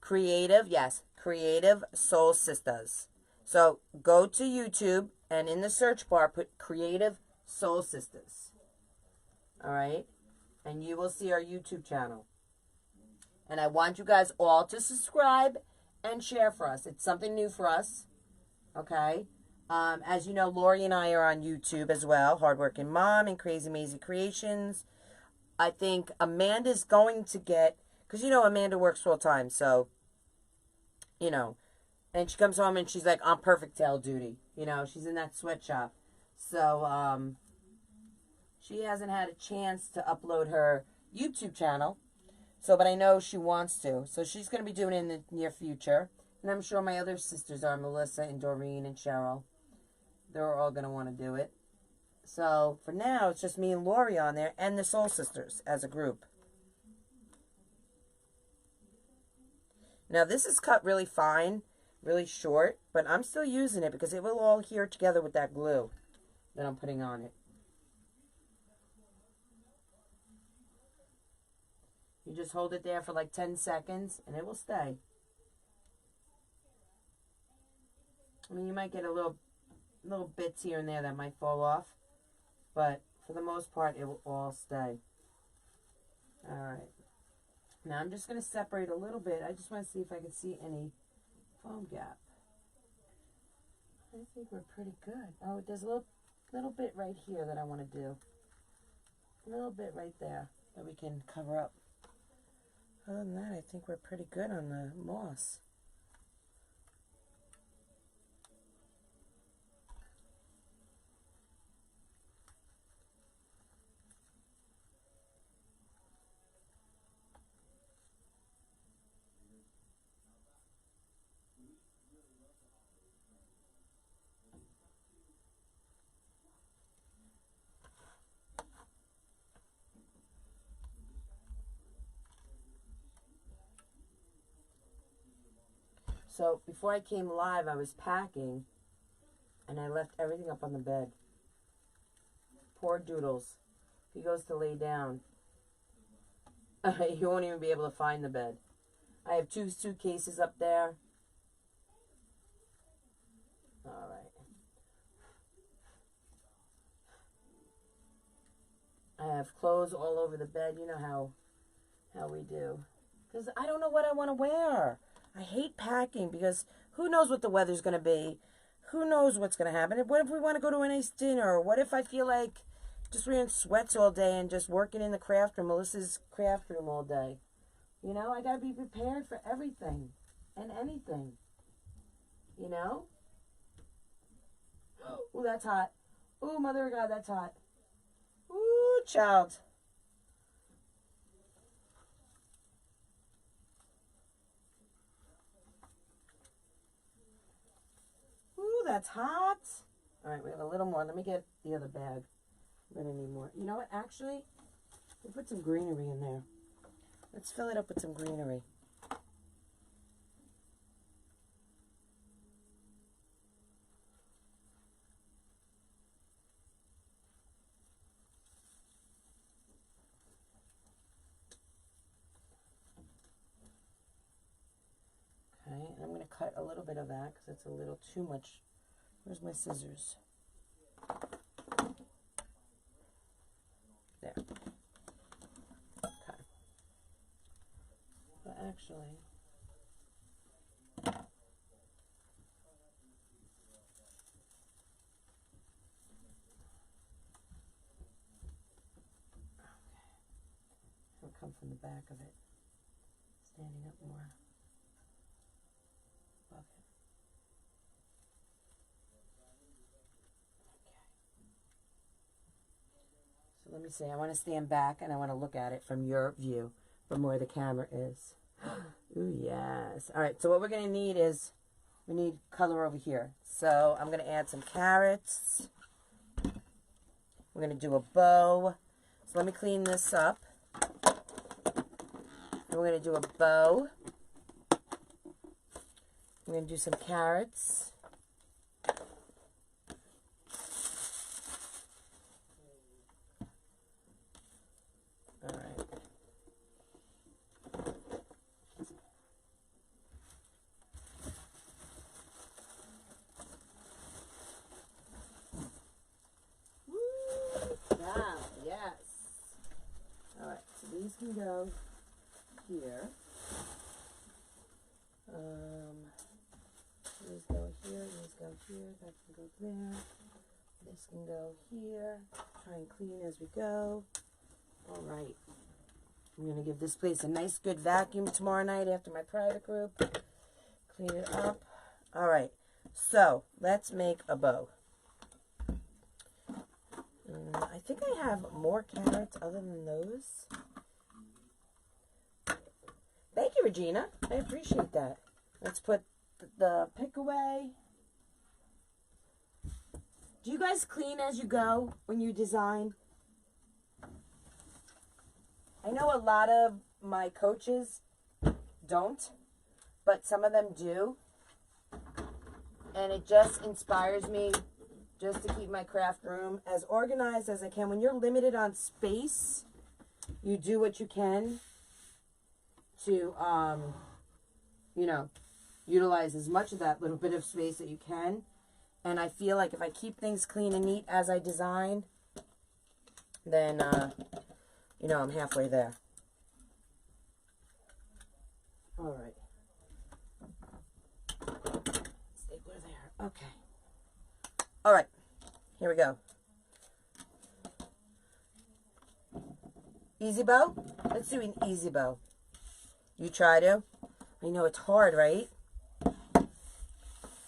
Creative, yes, Creative Soul Sisters. So go to YouTube and in the search bar put Creative Soul Sisters. All right? And you will see our YouTube channel. And I want you guys all to subscribe and share for us. It's something new for us. Okay? As you know, Lori and I are on YouTube as well. Hardworking Mom and Krazy Mazie Kreations. I think Amanda's going to get, because you know Amanda works full time, so, you know, and she comes home and she's like on perfect tail duty. You know, she's in that sweatshop. So, she hasn't had a chance to upload her YouTube channel. So, but I know she wants to. So she's going to be doing it in the near future. And I'm sure my other sisters are, Melissa and Doreen and Cheryl. They're all going to want to do it. So, for now, it's just me and Lori on there and the Soul Sisters as a group. Now, this is cut really fine, really short, but I'm still using it because it will all adhere together with that glue that I'm putting on it. You just hold it there for like 10 seconds and it will stay. I mean, you might get a little bits here and there that might fall off, but for the most part, it will all stay. All right. Now, I'm just going to separate a little bit. I just want to see if I can see any foam gap. I think we're pretty good. Oh, there's a little bit right here that I want to do. A little bit right there that we can cover up. Other than that, I think we're pretty good on the moss. So before I came live, I was packing, and I left everything up on the bed. Poor Doodles. He goes to lay down. He won't even be able to find the bed. I have 2 suitcases up there. All right. I have clothes all over the bed. You know how we do. Because I don't know what I want to wear. I hate packing because who knows what the weather's going to be. Who knows what's going to happen. What if we want to go to a nice dinner? What if I feel like just wearing sweats all day and just working in the craft room, Melissa's craft room all day? You know, I got to be prepared for everything and anything. You know? Ooh, that's hot. Ooh, mother of God, that's hot. Ooh, child. Ooh, that's hot. All right, we have a little more. Let me get the other bag. We're going to need more. You know what? Actually, we'll put some greenery in there. Let's fill it up with some greenery. Okay, and I'm going to cut a little bit of that because it's a little too much. Where's my scissors? There. Okay. But actually, it'll come from the back of it, standing up more. Above it. So let me see. I want to stand back and I want to look at it from your view, from where the camera is. Ooh, yes. All right, so what we're going to need is, we need color over here. So I'm going to add some carrots. We're going to do a bow. So let me clean this up. And we're going to do a bow. We're going to do some carrots. here. These go here, these go here, that can go there. This can go here. Try and clean as we go. All right. I'm going to give this place a nice good vacuum tomorrow night after my private group. Clean it up. All right. So, let's make a bow. I think I have more carrots other than those. Thank you, Regina. I appreciate that. Let's put the pick away. Do you guys clean as you go when you design? I know a lot of my coaches don't, but some of them do. And it just inspires me just to keep my craft room as organized as I can. When you're limited on space, you do what you can to, you know, utilize as much of that little bit of space that you can. And I feel like if I keep things clean and neat as I design, then, you know, I'm halfway there. All right. Stapler there. Okay. All right. Here we go. Easy bow? Let's do an easy bow. You try to? I know it's hard, right?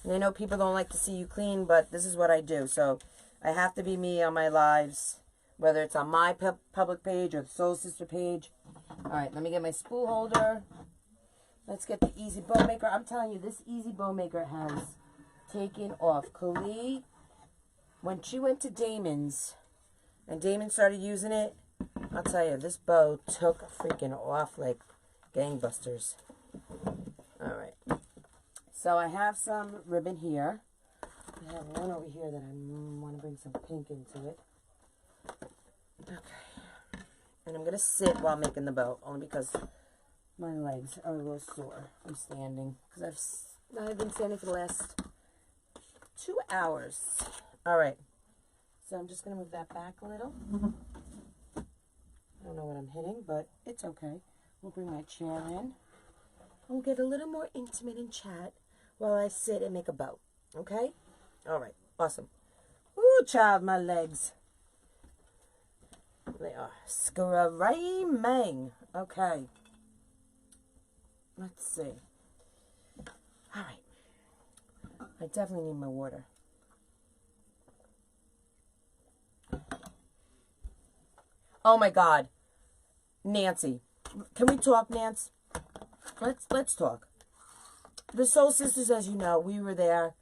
And I know people don't like to see you clean, but this is what I do. So I have to be me on my lives, whether it's on my public page or the Soul Sister page. All right, let me get my spool holder. Let's get the Easy Bow Maker. I'm telling you, this Easy Bow Maker has taken off. Kali, when she went to Damon's, and Damon started using it, I'll tell you, this bow took freaking off like gangbusters. All right. So I have some ribbon here. I have one over here that I want to bring some pink into it. Okay. And I'm going to sit while making the bow, only because my legs are a little sore from standing. Because I've been standing for the last 2 hours. All right. So I'm just going to move that back a little. I don't know what I'm hitting, but it's okay. We'll bring my chair in. We'll get a little more intimate and chat while I sit and make a bow. Okay? All right. Awesome. Ooh, child, my legs. They are screaming. Okay. Let's see. All right. I definitely need my water. Oh my God. Nancy. Can we talk, Nance? Let's talk. The Soul Sisters, as you know, we were there.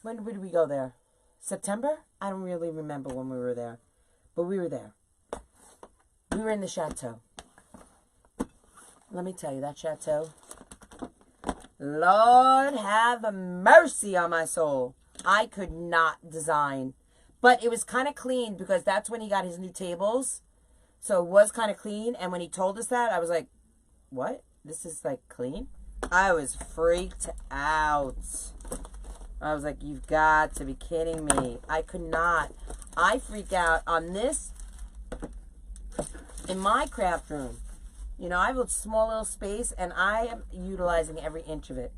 When did we go there? September? I don't really remember when we were there. But we were there. We were in the chateau. Let me tell you, that chateau. Lord have mercy on my soul. I could not design. But it was kind of clean because that's when he got his new tables. So it was kind of clean. And when he told us that, I was like, what? This is like clean? I was freaked out. I was like, you've got to be kidding me. I could not. I freak out on this in my craft room. You know, I have a small little space and I am utilizing every inch of it.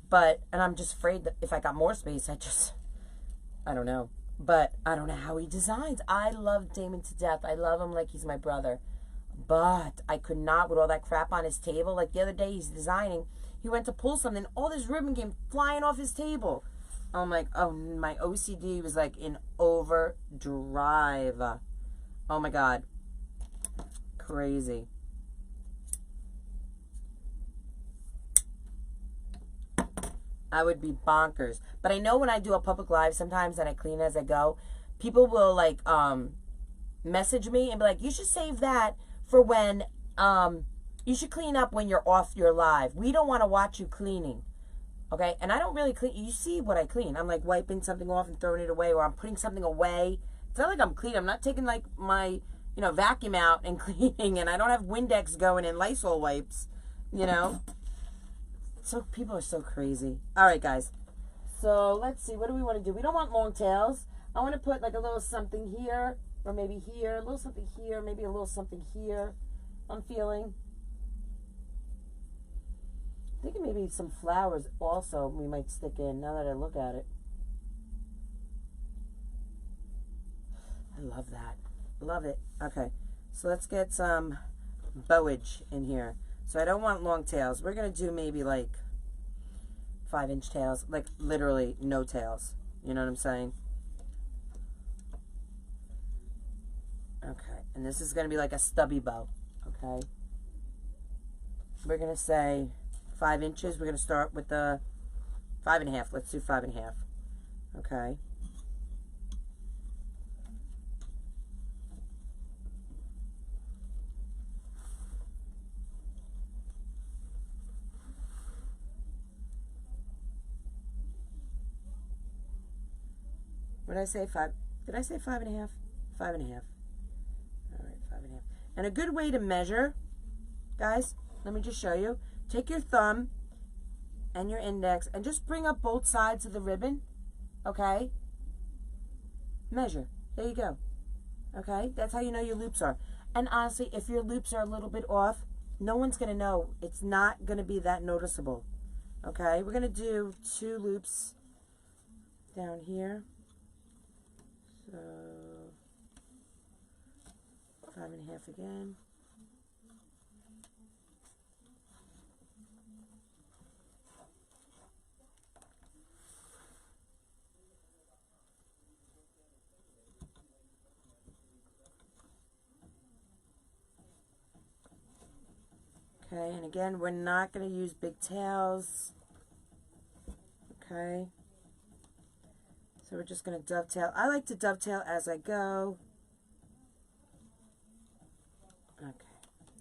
But, and I'm just afraid that if I got more space, I don't know. But I don't know how he designs. I love Damon to death. I love him like he's my brother. But I could not with all that crap on his table. Like the other day he's designing. He went to pull something. All this ribbon came flying off his table. I'm like, oh, my OCD was like in overdrive. Oh my God. Crazy. I would be bonkers. But I know when I do a public live sometimes and I clean as I go, people will like message me and be like, you should save that for when you should clean up when you're off your live. We don't want to watch you cleaning. Okay? And I don't really clean. You see what I clean. I'm like wiping something off and throwing it away, or I'm putting something away. It's not like I'm cleaning. I'm not taking like my, you know, vacuum out and cleaning, and I don't have Windex going and Lysol wipes, you know. So people are so crazy. All right, guys. So let's see. What do we want to do? We don't want long tails. I want to put like a little something here, or maybe here, a little something here, maybe a little something here. I'm feeling. thinking maybe some flowers also we might stick in now that I look at it. I love that. Love it. Okay, so let's get some bowage in here. So I don't want long tails. We're going to do maybe like 5-inch tails, like literally no tails. You know what I'm saying? Okay, and this is going to be like a stubby bow. Okay, we're going to say 5 inches. We're going to start with the 5.5. Let's do 5.5. Okay. What did I say? 5? Did I say 5.5? 5.5. All right, 5.5. And a good way to measure, guys, let me just show you. Take your thumb and your index and just bring up both sides of the ribbon, okay? Measure. There you go. Okay? That's how you know your loops are. And honestly, if your loops are a little bit off, no one's going to know. It's not going to be that noticeable. Okay? We're going to do 2 loops down here. So 5.5 again. Okay, and again, we're not going to use big tails. Okay. So we're just going to dovetail. I like to dovetail as I go. Okay,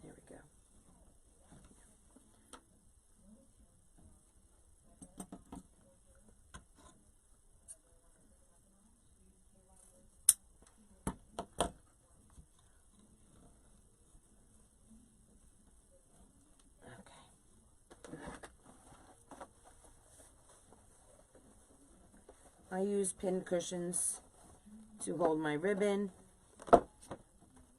there we go. I use pin cushions to hold my ribbon.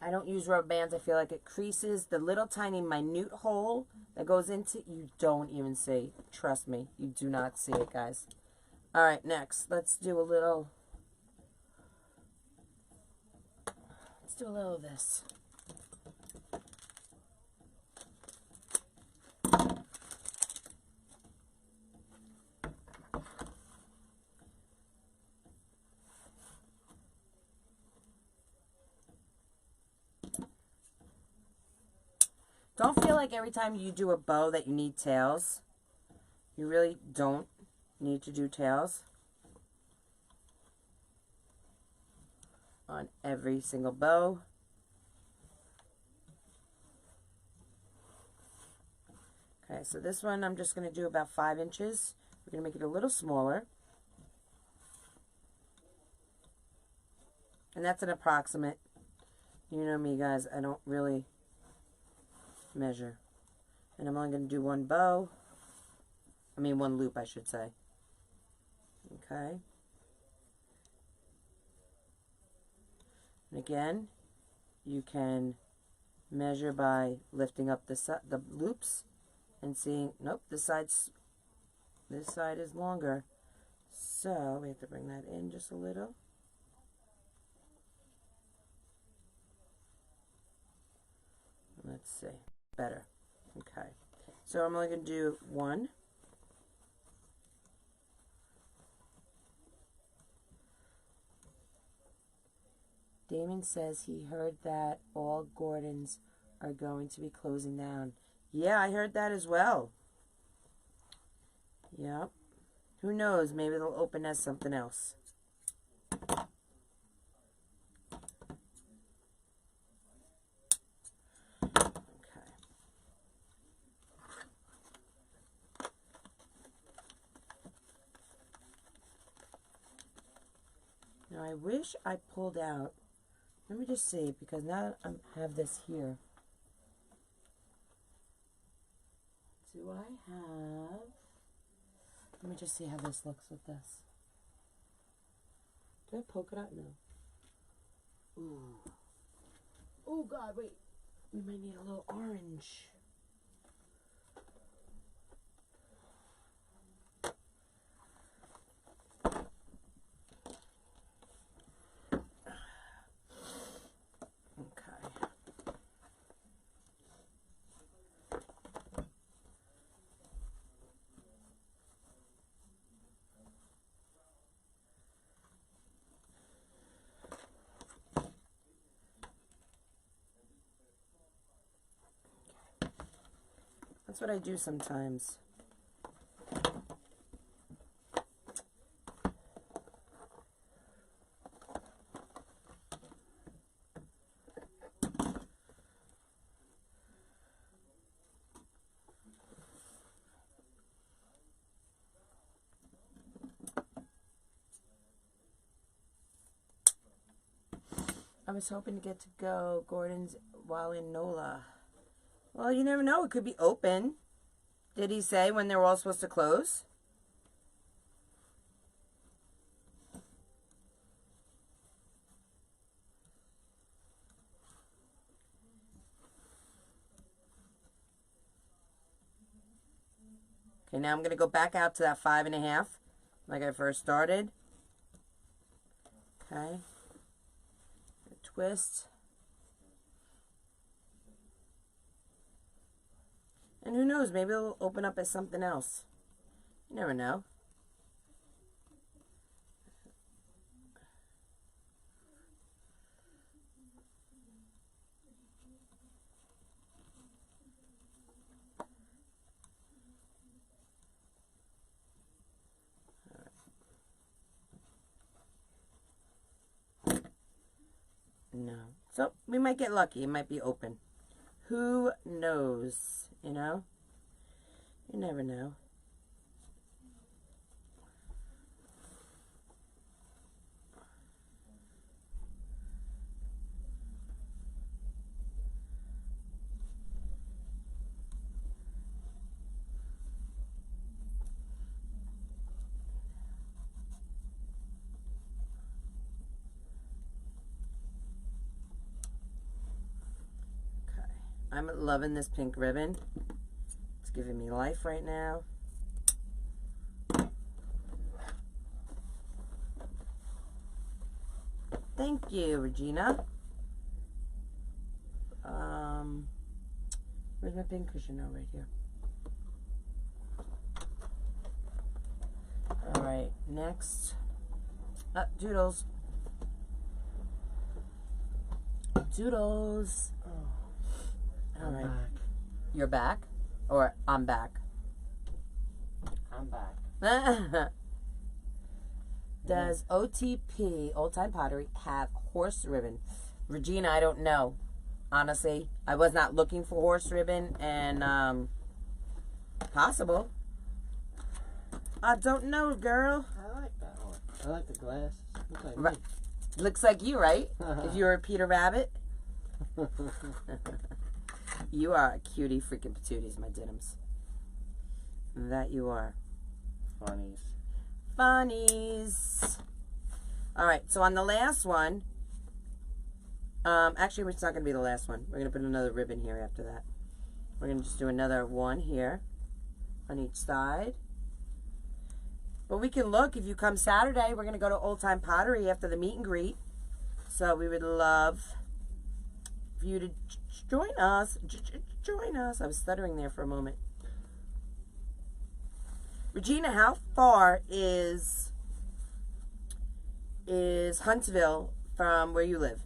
I don't use rubber bands. I feel like it creases the little tiny minute hole that goes into, you don't even see. Trust me, you do not see it, guys. All right, next, let's do a little of this. Don't feel like every time you do a bow that you need tails. You really don't need to do tails on every single bow. Okay, so this one I'm just going to do about 5 inches. We're going to make it a little smaller. And that's an approximate. You know me, guys, I don't really measure. And I'm only going to do one bow. I mean, one loop, I should say. Okay. And again, you can measure by lifting up the loops and seeing, nope, this side is longer. So we have to bring that in just a little. Let's see. Better. Okay. So I'm only going to do one. Damon says he heard that all Gordons are going to be closing down. Yeah, I heard that as well. Yep. Who knows? Maybe they'll open as something else. Okay. Now I wish I pulled out. Let me just see, because now I have this here. Do I have... Let me just see how this looks with this. Do I polka dot? No. Ooh. Oh, God, wait. We might need a little orange. That's what I do sometimes. I was hoping to get to go Gordon's while in NOLA. Well, you never know. It could be open. Did he say when they were all supposed to close? Okay, now I'm going to go back out to that 5.5 like I first started. Okay. Twist. And who knows, maybe it'll open up as something else. You never know. No. So, we might get lucky. It might be open. Who knows? You know? You never know. I'm loving this pink ribbon. It's giving me life right now. Thank you, Regina. Where's my pink cushion? Oh, right here. All right, next. Doodles. Doodles. Oh. All right. Back. You're back? Or I'm back? I'm back. Does OTP, Old Time Pottery, have horse ribbon? Regina, I don't know. Honestly, I was not looking for horse ribbon, and possible. I don't know, girl. I like that one. I like the glasses. Looks like Right. Looks like you, right? me. If you were a Peter Rabbit. You are a cutie freaking patooties, my denims. That you are. Funnies. Funnies. Alright, so on the last one, actually it's not going to be the last one. We're going to put another ribbon here after that. We're going to just do another one here on each side. But we can look, if you come Saturday, we're going to go to Old Time Pottery after the meet and greet. So we would love for you to join us. Join us. I was stuttering there for a moment. Regina, how far is Huntsville from where you live?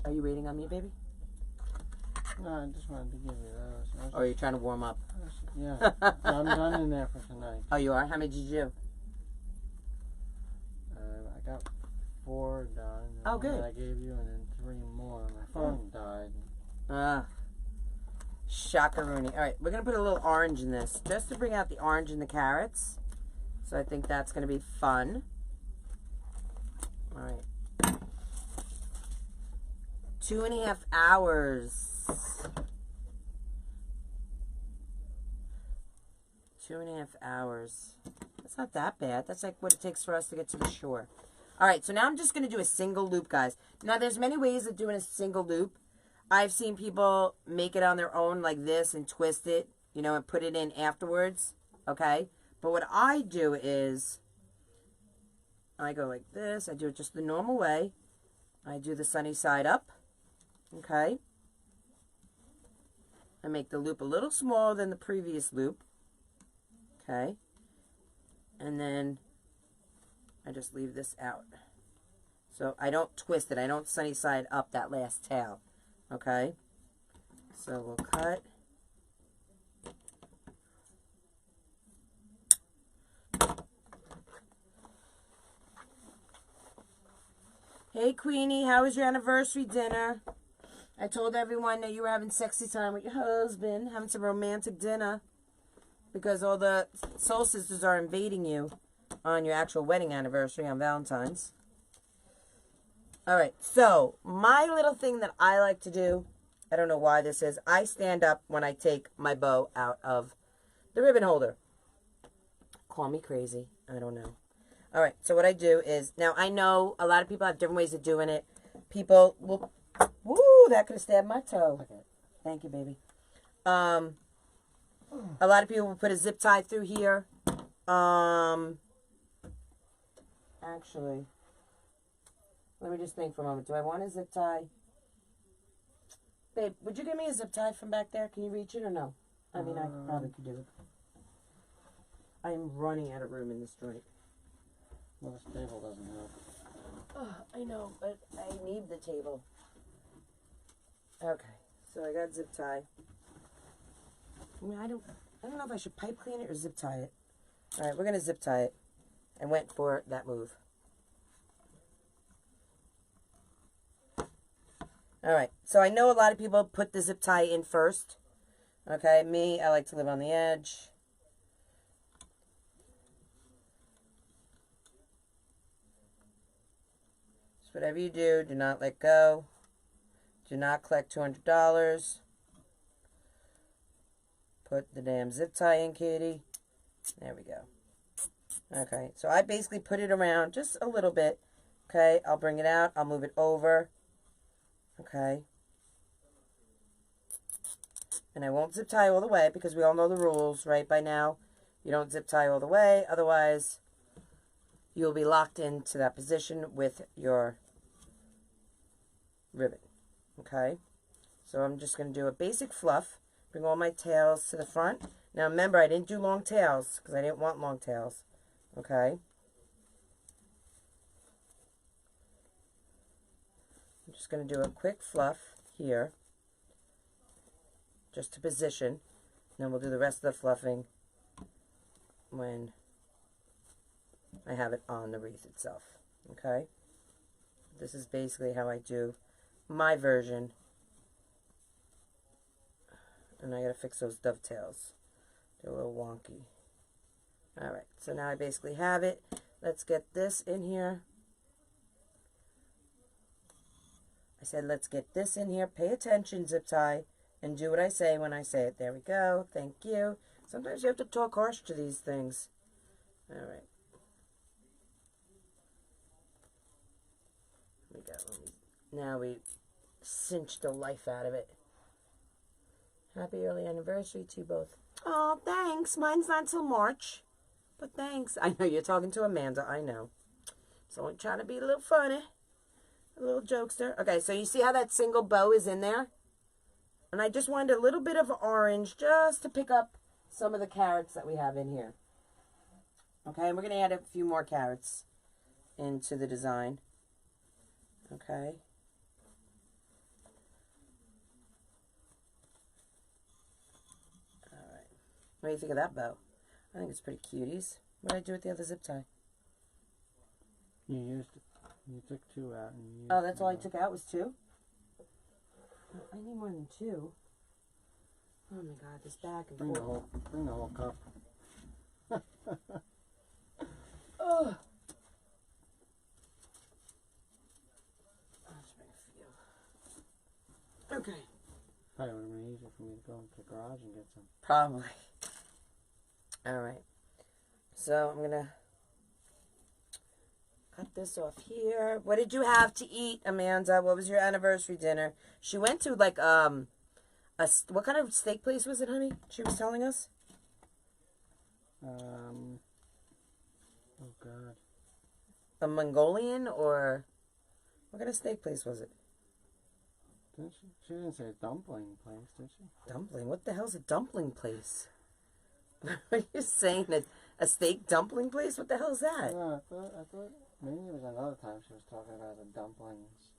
Are you waiting on me, baby? No, I just wanted to give you those. Or are you trying to warm up? Yeah. I'm done in there for tonight. Oh, you are? How many did you do? I got 4 done. Oh, one good. that I gave you, and then 3 more. My phone died. Shockaroony. All right, we're going to put a little orange in this, just to bring out the orange and the carrots. So I think that's going to be fun. All right. 2.5 hours. 2.5 hours. That's not that bad. That's like what it takes for us to get to the shore. All right, so now I'm just going to do a single loop, guys. Now, there's many ways of doing a single loop. I've seen people make it on their own like this and twist it, you know, and put it in afterwards, okay? But what I do is, I go like this. I do it just the normal way. I do the sunny side up. Okay. I make the loop a little smaller than the previous loop. Okay. And then I just leave this out. So I don't twist it. I don't sunny side up that last tail. Okay. So we'll cut. Hey, Queenie, how was your anniversary dinner? I told everyone that you were having sexy time with your husband, having some romantic dinner, because all the soul sisters are invading you on your actual wedding anniversary on Valentine's. All right, so my little thing that I like to do, I don't know why this is, I stand up when I take my bow out of the ribbon holder. Call me crazy, I don't know. All right, so what I do is, now I know a lot of people have different ways of doing it. People will, woo, that could have stabbed my toe. Okay. Thank you, baby. A lot of people will put a zip tie through here. Actually, let me just think for a moment. Do I want a zip tie? Babe, would you give me a zip tie from back there? Can you reach it or no? I mean, I probably could do it. I am running out of room in this joint. Well, this table doesn't help. Oh, I know, but I need the table. Okay, so I got zip tie. I mean, I don't know if I should pipe clean it or zip tie it. All right, we're gonna zip tie it. I went for that move. All right, so I know a lot of people put the zip tie in first. Okay, me, I like to live on the edge. Whatever you do, do not let go. Do not collect $200. Put the damn zip tie in, Katie. There we go. Okay, so I basically put it around just a little bit. Okay, I'll bring it out. I'll move it over. Okay. And I won't zip tie all the way because we all know the rules, right, by now. You don't zip tie all the way. Otherwise, you'll be locked into that position with your ribbon. Okay, so I'm just going to do a basic fluff. Bring all my tails to the front. Now remember, I didn't do long tails because I didn't want long tails. Okay, I'm just going to do a quick fluff here just to position, and then we'll do the rest of the fluffing when I have it on the wreath itself. Okay, this is basically how I do my version. And I gotta fix those dovetails. They're a little wonky. Alright, so now I basically have it. Let's get this in here. I said let's get this in here. Pay attention, zip tie, and do what I say when I say it. There we go. Thank you. Sometimes you have to talk harsh to these things. Alright. We go. Now we cinch the life out of it. Happy early anniversary to you both. Oh, thanks. Mine's not till March. But thanks. I know you're talking to Amanda. I know. So I'm trying to be a little funny. A little jokester. Okay, so you see how that single bow is in there? And I just wanted a little bit of orange just to pick up some of the carrots that we have in here. Okay, and we're going to add a few more carrots into the design. Okay. Alright. What do you think of that bow? I think it's pretty cuties. What did I do with the other zip tie? You used it. You took two out. And you Oh, that's all I took out was two? I need more than two. Oh my god, this back and forth. Bring the whole cup. Oh. I'll just bring a few. Okay. Probably would have been easier for me to go into the garage and get some. Probably. Alright. So I'm going to cut this off here. What did you have to eat, Amanda? What was your anniversary dinner? She went to like what kind of steak place was it, honey? She was telling us. Oh God. A Mongolian or what kind of steak place was it? Didn't she? She didn't say dumpling place, did she? Dumpling? What the hell's a dumpling place? Are you saying that a steak dumpling place? What the hell is that? No, I thought maybe it was another time she was talking about the dumplings.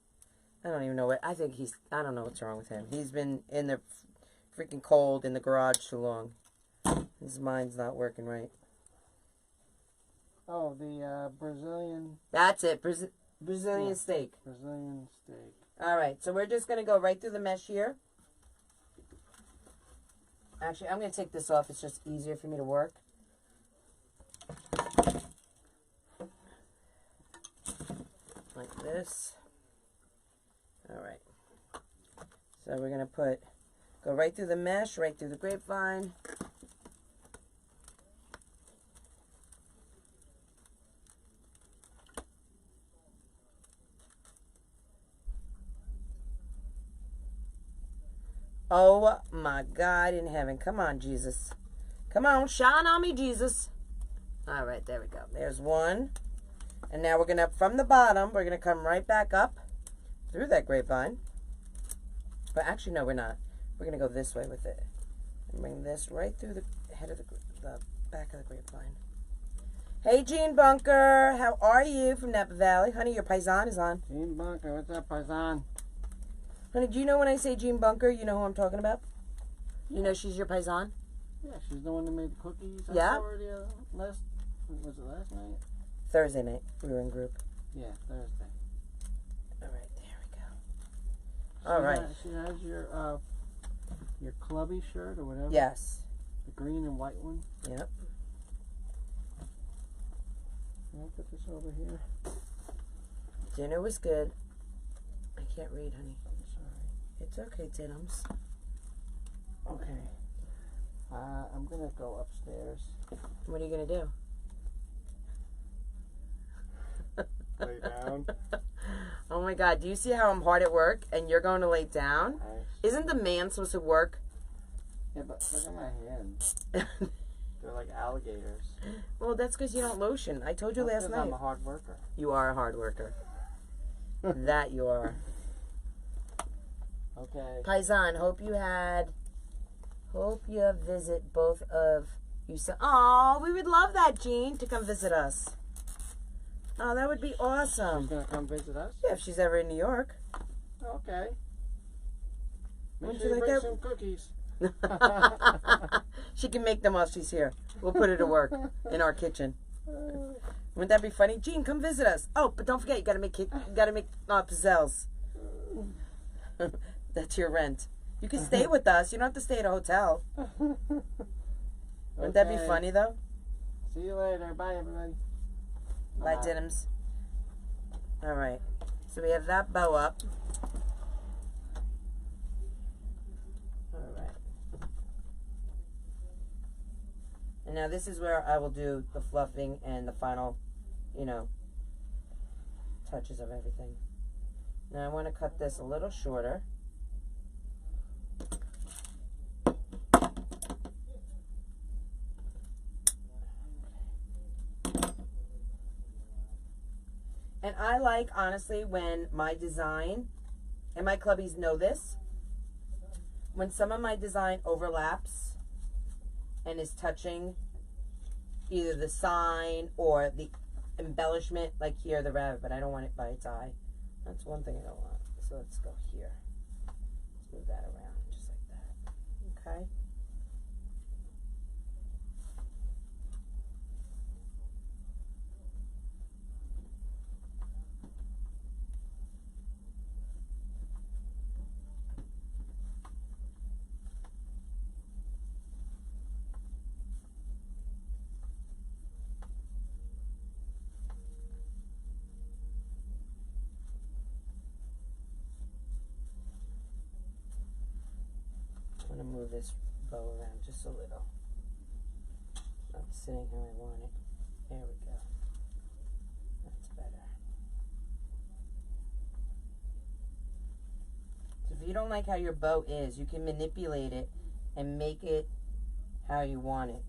I don't even know what. I think I don't know what's wrong with him. He's been in the freaking cold in the garage too long. His mind's not working right. Oh, the Brazilian. That's it. Brazilian steak. Brazilian steak. All right. So we're just going to go right through the mesh here. Actually, I'm going to take this off. It's just easier for me to work. Like this. All right. So we're going to go right through the mesh, right through the grapevine. Oh my God in heaven. Come on, Jesus. Come on, shine on me, Jesus. All right, there we go. There's one. And now we're going to, from the bottom, we're going to come right back up through that grapevine. But actually, no, we're not. We're going to go this way with it. And bring this right through the head of the back of the grapevine. Hey, Gene Bunker. How are you from Napa Valley? Honey, your paisan is on. Gene Bunker, what's up, paisan? Honey, do you know when I say Gene Bunker, you know who I'm talking about? You know she's your paisan? Yeah, she's the one that made the cookies. Yeah. I saw her was it last night? Thursday night. We were in group. Yeah, Thursday. All right, there we go. All right. She has your clubby shirt or whatever. Yes. The green and white one. Yep. I'll put this over here. Dinner was good. I can't read, honey. I'm sorry. It's okay, Tittums. Okay. I'm gonna go upstairs. What are you gonna do? Lay down. Oh my God! Do you see how I'm hard at work and you're going to lay down? Nice. Isn't the man supposed to work? Yeah, but look at my hands. They're like alligators. Well, that's because you don't lotion. I told you last night. I'm a hard worker. You are a hard worker. That you are. Okay. Paisan, hope you visit both of you. Oh, we would love that, Jean, to come visit us. Oh, that would be awesome. She's gonna come visit us? Yeah, if she's ever in New York. Okay. Make Wouldn't sure you you like bring that? some cookies. She can make them while she's here. We'll put her to work in our kitchen. Wouldn't that be funny? Jean, come visit us. Oh, but don't forget, you gotta make pizzelles. That's your rent. You can stay with us. You don't have to stay at a hotel. Wouldn't that be funny, though? See you later. Bye, everybody. Bye, Diddums. All right. So we have that bow up. All right. And now this is where I will do the fluffing and the final, touches of everything. Now I want to cut this a little shorter. And I like, honestly, when my design, and my clubbies know this, when some of my design overlaps and is touching either the sign or the embellishment, like here, the rabbit, but I don't want it by its eye. That's one thing I don't want. So let's go here. Let's move that around, just like that. Okay? I'm going to move this bow around just a little. Not sitting how I want it. There we go. That's better. So if you don't like how your bow is, you can manipulate it and make it how you want it.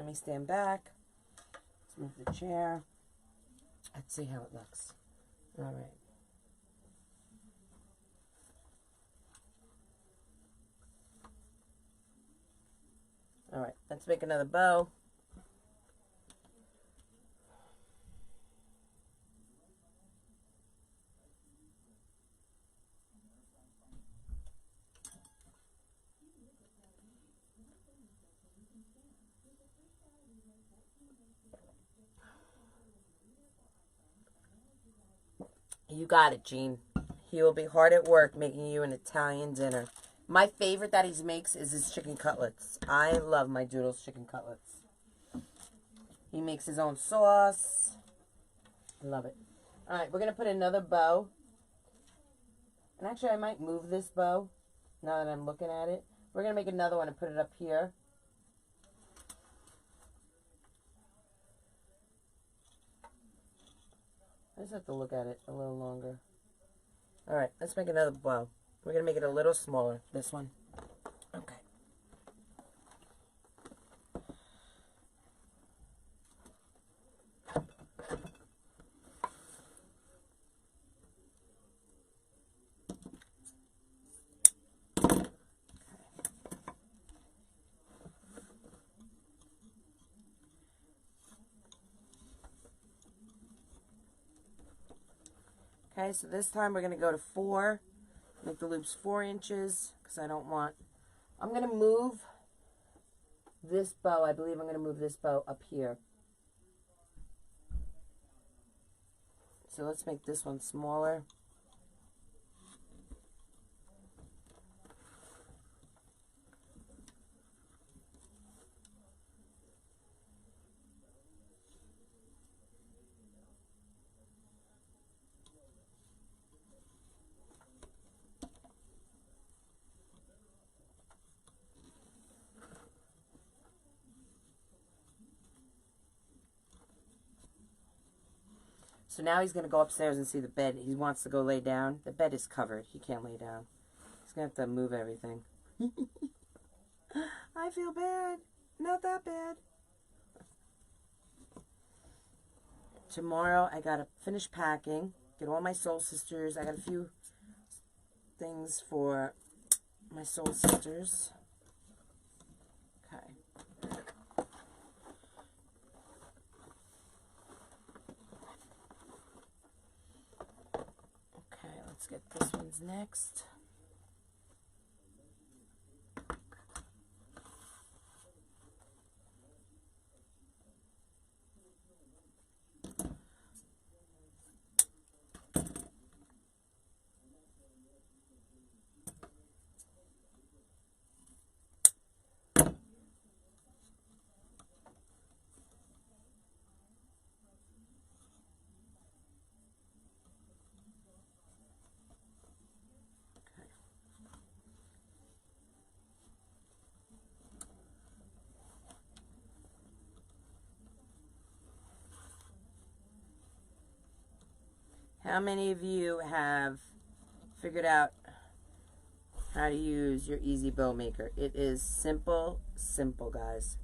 Let me stand back. Let's move the chair. Let's see how it looks. All right. All right, let's make another bow. You got it, Gene. He will be hard at work making you an Italian dinner. My favorite that he makes is his chicken cutlets. I love my Doodles chicken cutlets. He makes his own sauce. I love it. All right, we're going to put another bow. And actually, I might move this bow now that I'm looking at it. We're going to make another one and put it up here. I just have to look at it a little longer. All right, let's make another bow. We're going to make it a little smaller, this one. Okay. Okay, so this time we're going to go to 4. Make the loops 4 inches because I don't want... I'm going to move this bow. I believe I'm going to move this bow up here. So let's make this one smaller. So now he's going to go upstairs and see the bed. He wants to go lay down. The bed is covered. He can't lay down. He's going to have to move everything. I feel bad. Not that bad. Tomorrow I got to finish packing. Get all my soul sisters. I got a few things for my soul sisters. Okay. Let's get this one's next. How many of you have figured out how to use your Easy Bow Maker? It is simple, simple, guys.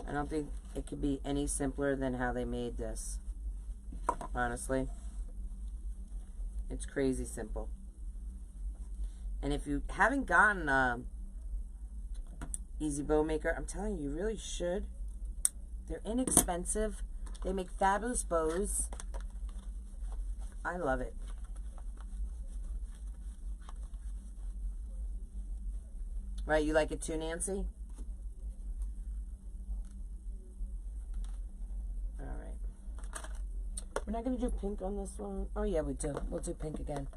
I don't think it could be any simpler than how they made this. Honestly. It's crazy simple. And if you haven't gotten Easy Bow Maker, I'm telling you, you really should. They're inexpensive. They make fabulous bows. I love it. Right, you like it too, Nancy? All right. We're not going to do pink on this one. Oh, yeah, we do. We'll do pink again.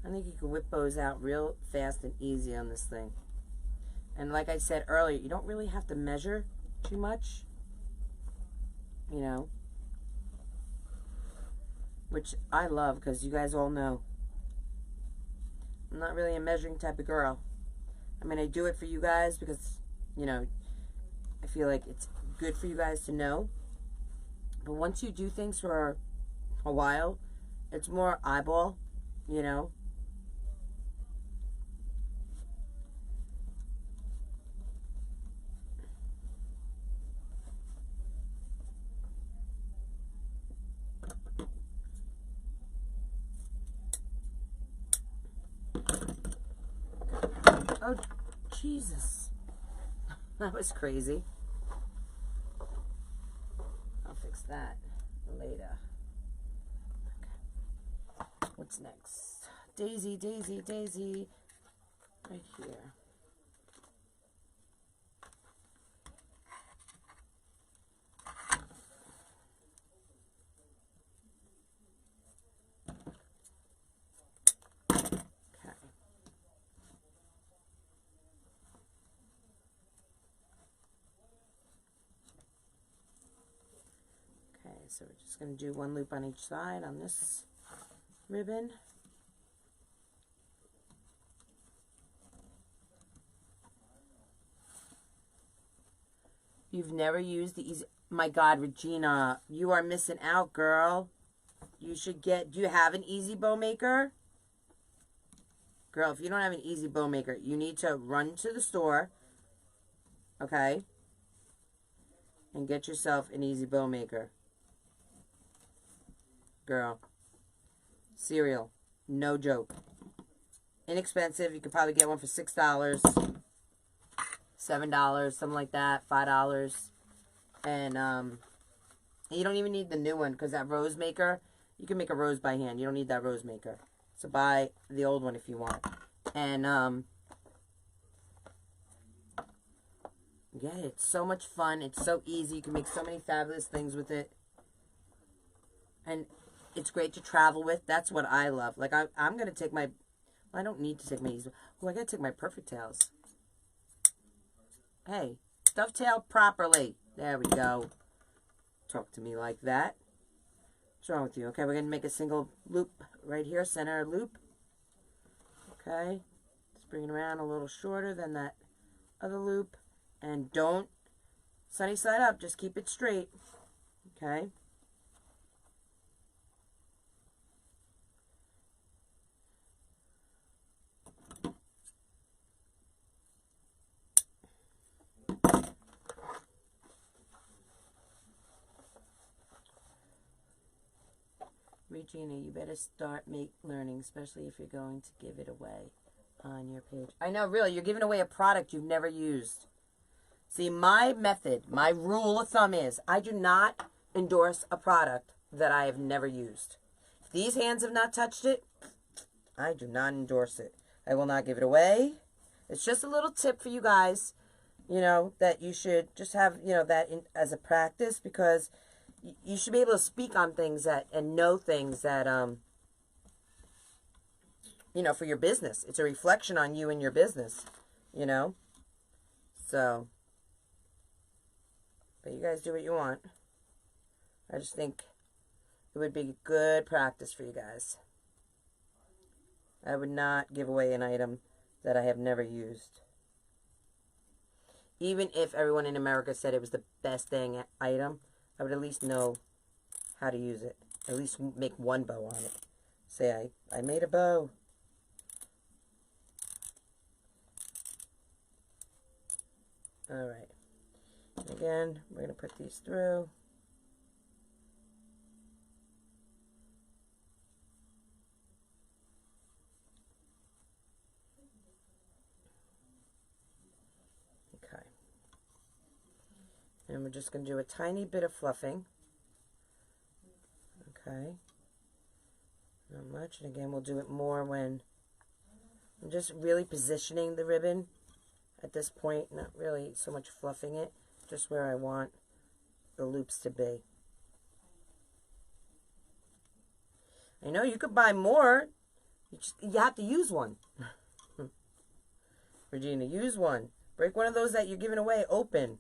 I think you can whip bows out real fast and easy on this thing. And like I said earlier, you don't really have to measure too much, you know, which I love because you guys all know I'm not really a measuring type of girl. I mean, I do it for you guys because, you know, I feel like it's good for you guys to know. But once you do things for a while, it's more eyeball, you know. Oh, Jesus. That was crazy. I'll fix that later. Okay. What's next? Daisy, Daisy, Daisy. Right here. So we're just going to do one loop on each side on this ribbon. You've never used the easy... My God, Regina, you are missing out, girl. You should get... Do you have an easy bow maker? Girl, if you don't have an easy bow maker, you need to run to the store, okay, and get yourself an easy bow maker. Girl, cereal, no joke. Inexpensive. You could probably get one for $6, $7, something like that, $5. And you don't even need the new one because that rose maker, you can make a rose by hand. You don't need that rose maker. So buy the old one if you want. And yeah, it's so much fun. It's so easy. You can make so many fabulous things with it. And it's great to travel with. That's what I love. Like, I'm going to take my... I don't need to take my easy... Oh, I got to take my perfect tails. Hey, dovetail properly. There we go. Talk to me like that. What's wrong with you? Okay, we're going to make a single loop right here. Center loop. Okay. Just bring it around a little shorter than that other loop. And don't sunny side up. Just keep it straight. Okay. Regina, you better start learning, especially if you're going to give it away on your page. I know, really, you're giving away a product you've never used. See, my method, my rule of thumb is I do not endorse a product that I have never used. If these hands have not touched it, I do not endorse it. I will not give it away. It's just a little tip for you guys, you know, that you should just have, you know, that as a practice, because you should be able to speak on things that and know things that, you know, for your business. It's a reflection on you and your business, you know. So, but you guys do what you want. I just think it would be good practice for you guys. I would not give away an item that I have never used. Even if everyone in America said it was the best dang item, I would at least know how to use it. At least make one bow on it. Say, I made a bow. Alright. Again, we're going to put these through. Okay. And we're just going to do a tiny bit of fluffing. Okay. Not much. And again, we'll do it more when I'm just really positioning the ribbon at this point. Not really so much fluffing it. Just where I want the loops to be. I know you could buy more You have to use one. Regina, use one. Break one of those that you're giving away open.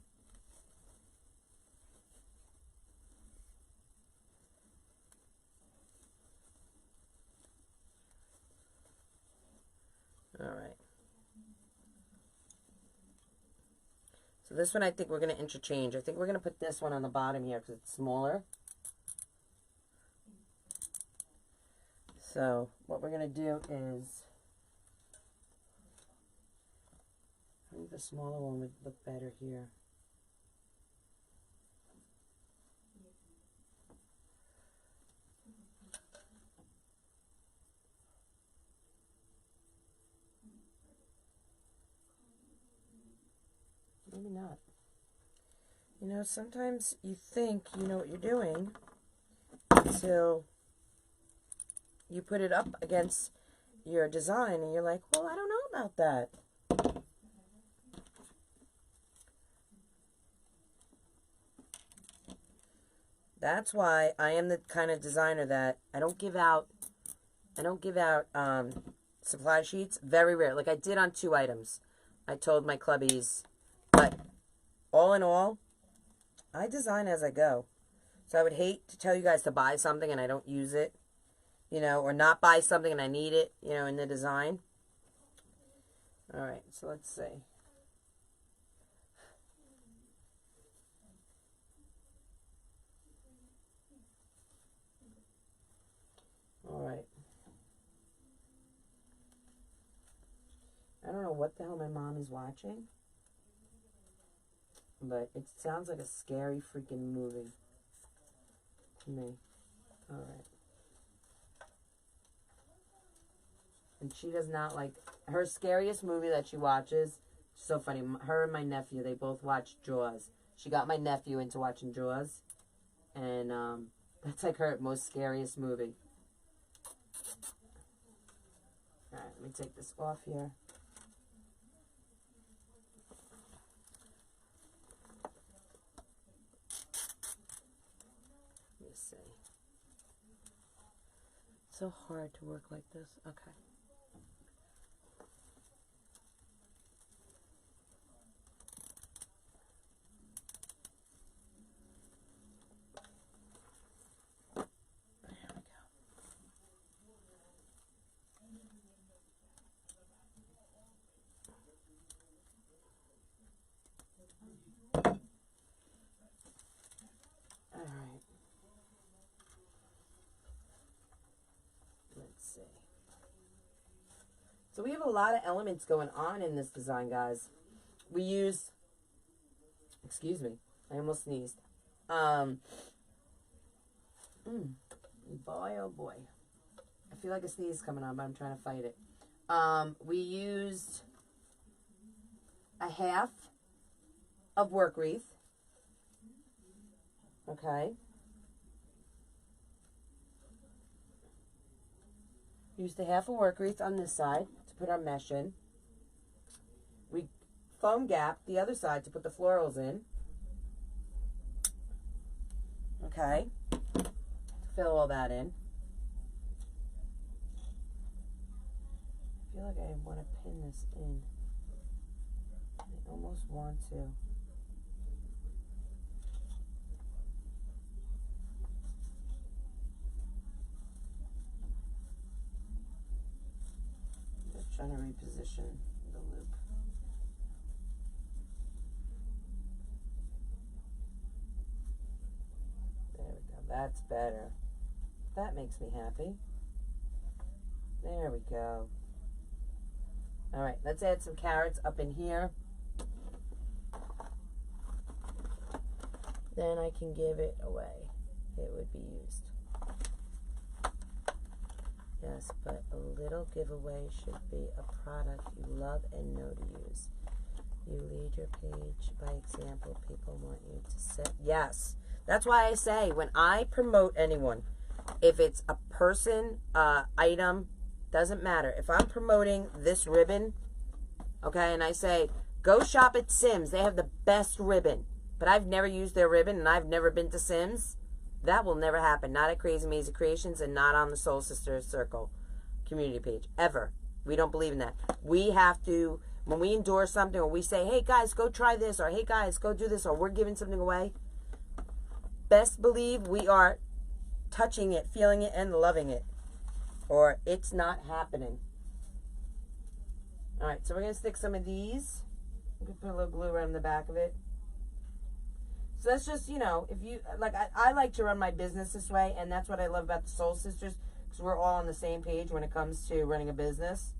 All right. So this one I think we're going to interchange. I think we're going to put this one on the bottom here because it's smaller. So what we're going to do is, I think the smaller one would look better here. Maybe not. You know, sometimes you think you know what you're doing until you put it up against your design and you're like, well, I don't know about that. That's why I am the kind of designer that I don't give out supply sheets. Very rare. Like I did on 2 items. I told my clubbies, but all in all, I design as I go. So I would hate to tell you guys to buy something and I don't use it, you know, or not buy something and I need it, you know, in the design. All right, so let's see. All right. I don't know what the hell my mom is watching, but it sounds like a scary freaking movie to me. All right. And she does not like, her scariest movie that she watches, so funny, her and my nephew, they both watch Jaws. She got my nephew into watching Jaws, and that's like her most scariest movie. All right, let me take this off here. Let me see. It's so hard to work like this. Okay. So we have a lot of elements going on in this design, guys. We use, excuse me, I almost sneezed. Boy, oh boy. I feel like a sneeze is coming on, but I'm trying to fight it. We used a half of work wreath. Okay. Used a half a work wreath on this side to put our mesh in. We foam gap the other side to put the florals in. Okay. Fill all that in. I feel like I want to pin this in. I almost want to. Trying to reposition the loop. There we go. That's better. That makes me happy. There we go. All right, let's add some carrots up in here. Then I can give it away. It would be used. Yes, but a little giveaway should be a product you love and know to use. You lead your page by example. People want you to set. Yes, that's why I say when I promote anyone, if it's a person, item, doesn't matter. If I'm promoting this ribbon, okay, and I say, go shop at Sims. They have the best ribbon. But I've never used their ribbon and I've never been to Sims. That will never happen. Not at Krazy Mazie Kreations and not on the Soul Sisters Circle. community page, ever. We don't believe in that. We have to, when we endorse something or we say, hey guys, go try this, or hey guys, go do this, or we're giving something away, best believe we are touching it, feeling it, and loving it, or it's not happening. All right, so we're going to stick some of these. We can put a little glue around the back of it. So that's just, you know, if you, like, I like to run my business this way, and that's what I love about the Soul Sisters, because we're all on the same page when it comes to running a business.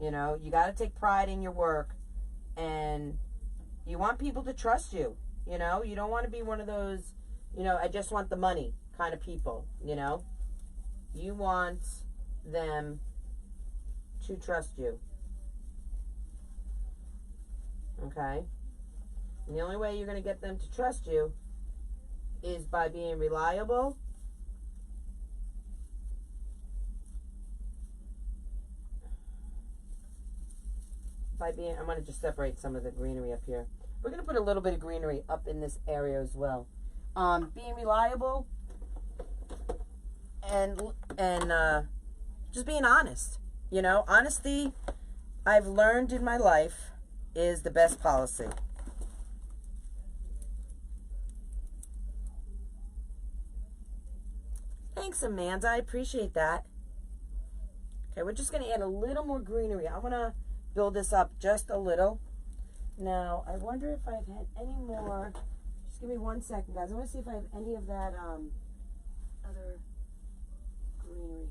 You know, you got to take pride in your work, and you want people to trust you. You know, you don't want to be one of those, you know, I just want the money kind of people, you know. You want them to trust you. Okay? And the only way you're going to get them to trust you is by being reliable, I'm going to just separate some of the greenery up here. We're going to put a little bit of greenery up in this area as well. Being reliable and just being honest. You know, honesty, I've learned in my life, is the best policy. Thanks, Amanda. I appreciate that. Okay, we're just going to add a little more greenery. I want to build this up just a little. Now, I wonder if I've had any more. Just give me 1 second, guys. I want to see if I have any of that other greenery.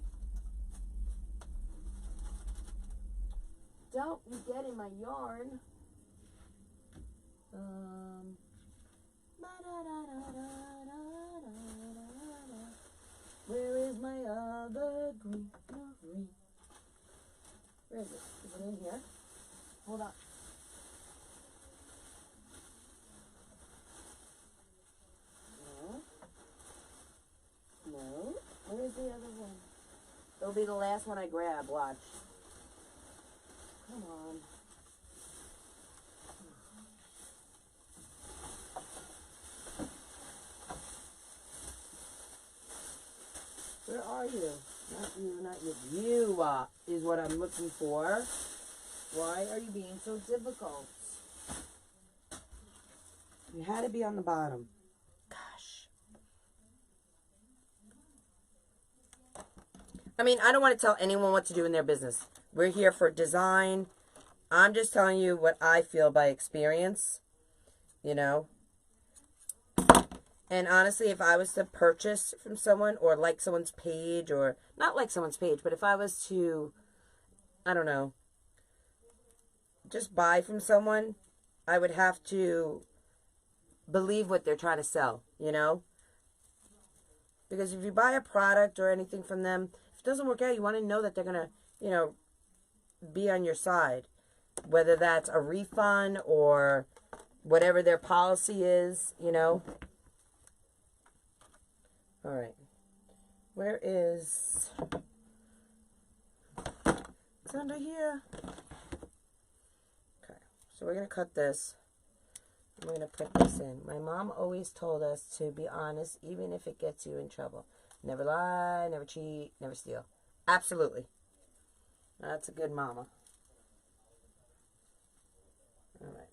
Don't you get in my yarn. Where is my other greenery? Where is it? Is it in here? Hold on. No. Where's the other one? It'll be the last one I grab. Watch. Come on. Where are you? Not you, not you. You is what I'm looking for. Why are you being so difficult? You had to be on the bottom. Gosh. I mean, I don't want to tell anyone what to do in their business. We're here for design. I'm just telling you what I feel by experience. You know? And honestly, if I was to purchase from someone or like someone's page, or not like someone's page, but if I was to, I don't know, just buy from someone, I would have to believe what they're trying to sell, you know? Because if you buy a product or anything from them, if it doesn't work out, you want to know that they're going to, you know, be on your side. Whether that's a refund or whatever their policy is, you know? All right, where is, it's under here. Okay, so we're going to cut this. I'm going to put this in. My mom always told us to be honest, even if it gets you in trouble. Never lie, never cheat, never steal. Absolutely. That's a good mama. All right.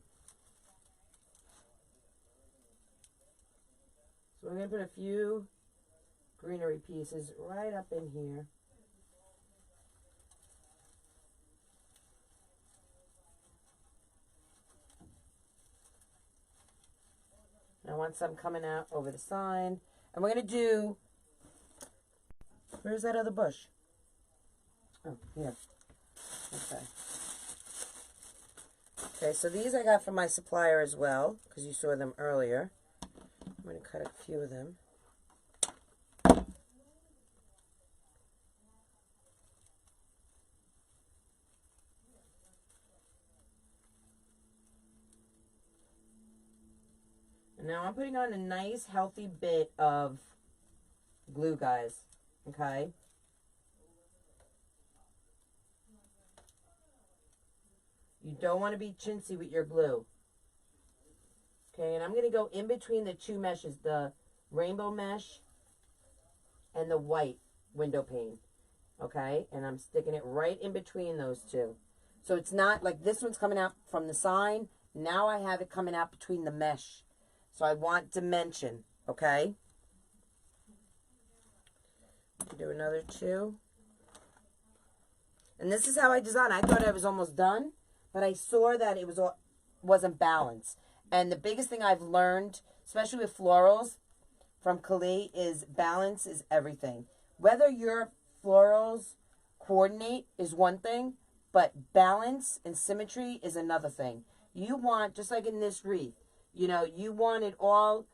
So we're going to put a few greenery pieces right up in here. I want some coming out over the side. And we're going to do, where's that other bush? Oh, here. Okay. Okay, so these I got from my supplier as well, because you saw them earlier. I'm going to cut a few of them. Now I'm putting on a nice healthy bit of glue, guys, okay? You don't want to be chintzy with your glue. Okay, and I'm going to go in between the two meshes, the rainbow mesh and the white window pane. Okay, and I'm sticking it right in between those two. So it's not like this one's coming out from the sign. Now I have it coming out between the mesh. So I want dimension, okay? Do another 2. And this is how I designed. I thought I was almost done, but I saw that it wasn't balanced. And the biggest thing I've learned, especially with florals from Kali, is balance is everything. Whether your florals coordinate is one thing, but balance and symmetry is another thing. You want, just like in this wreath, you know, you want it all,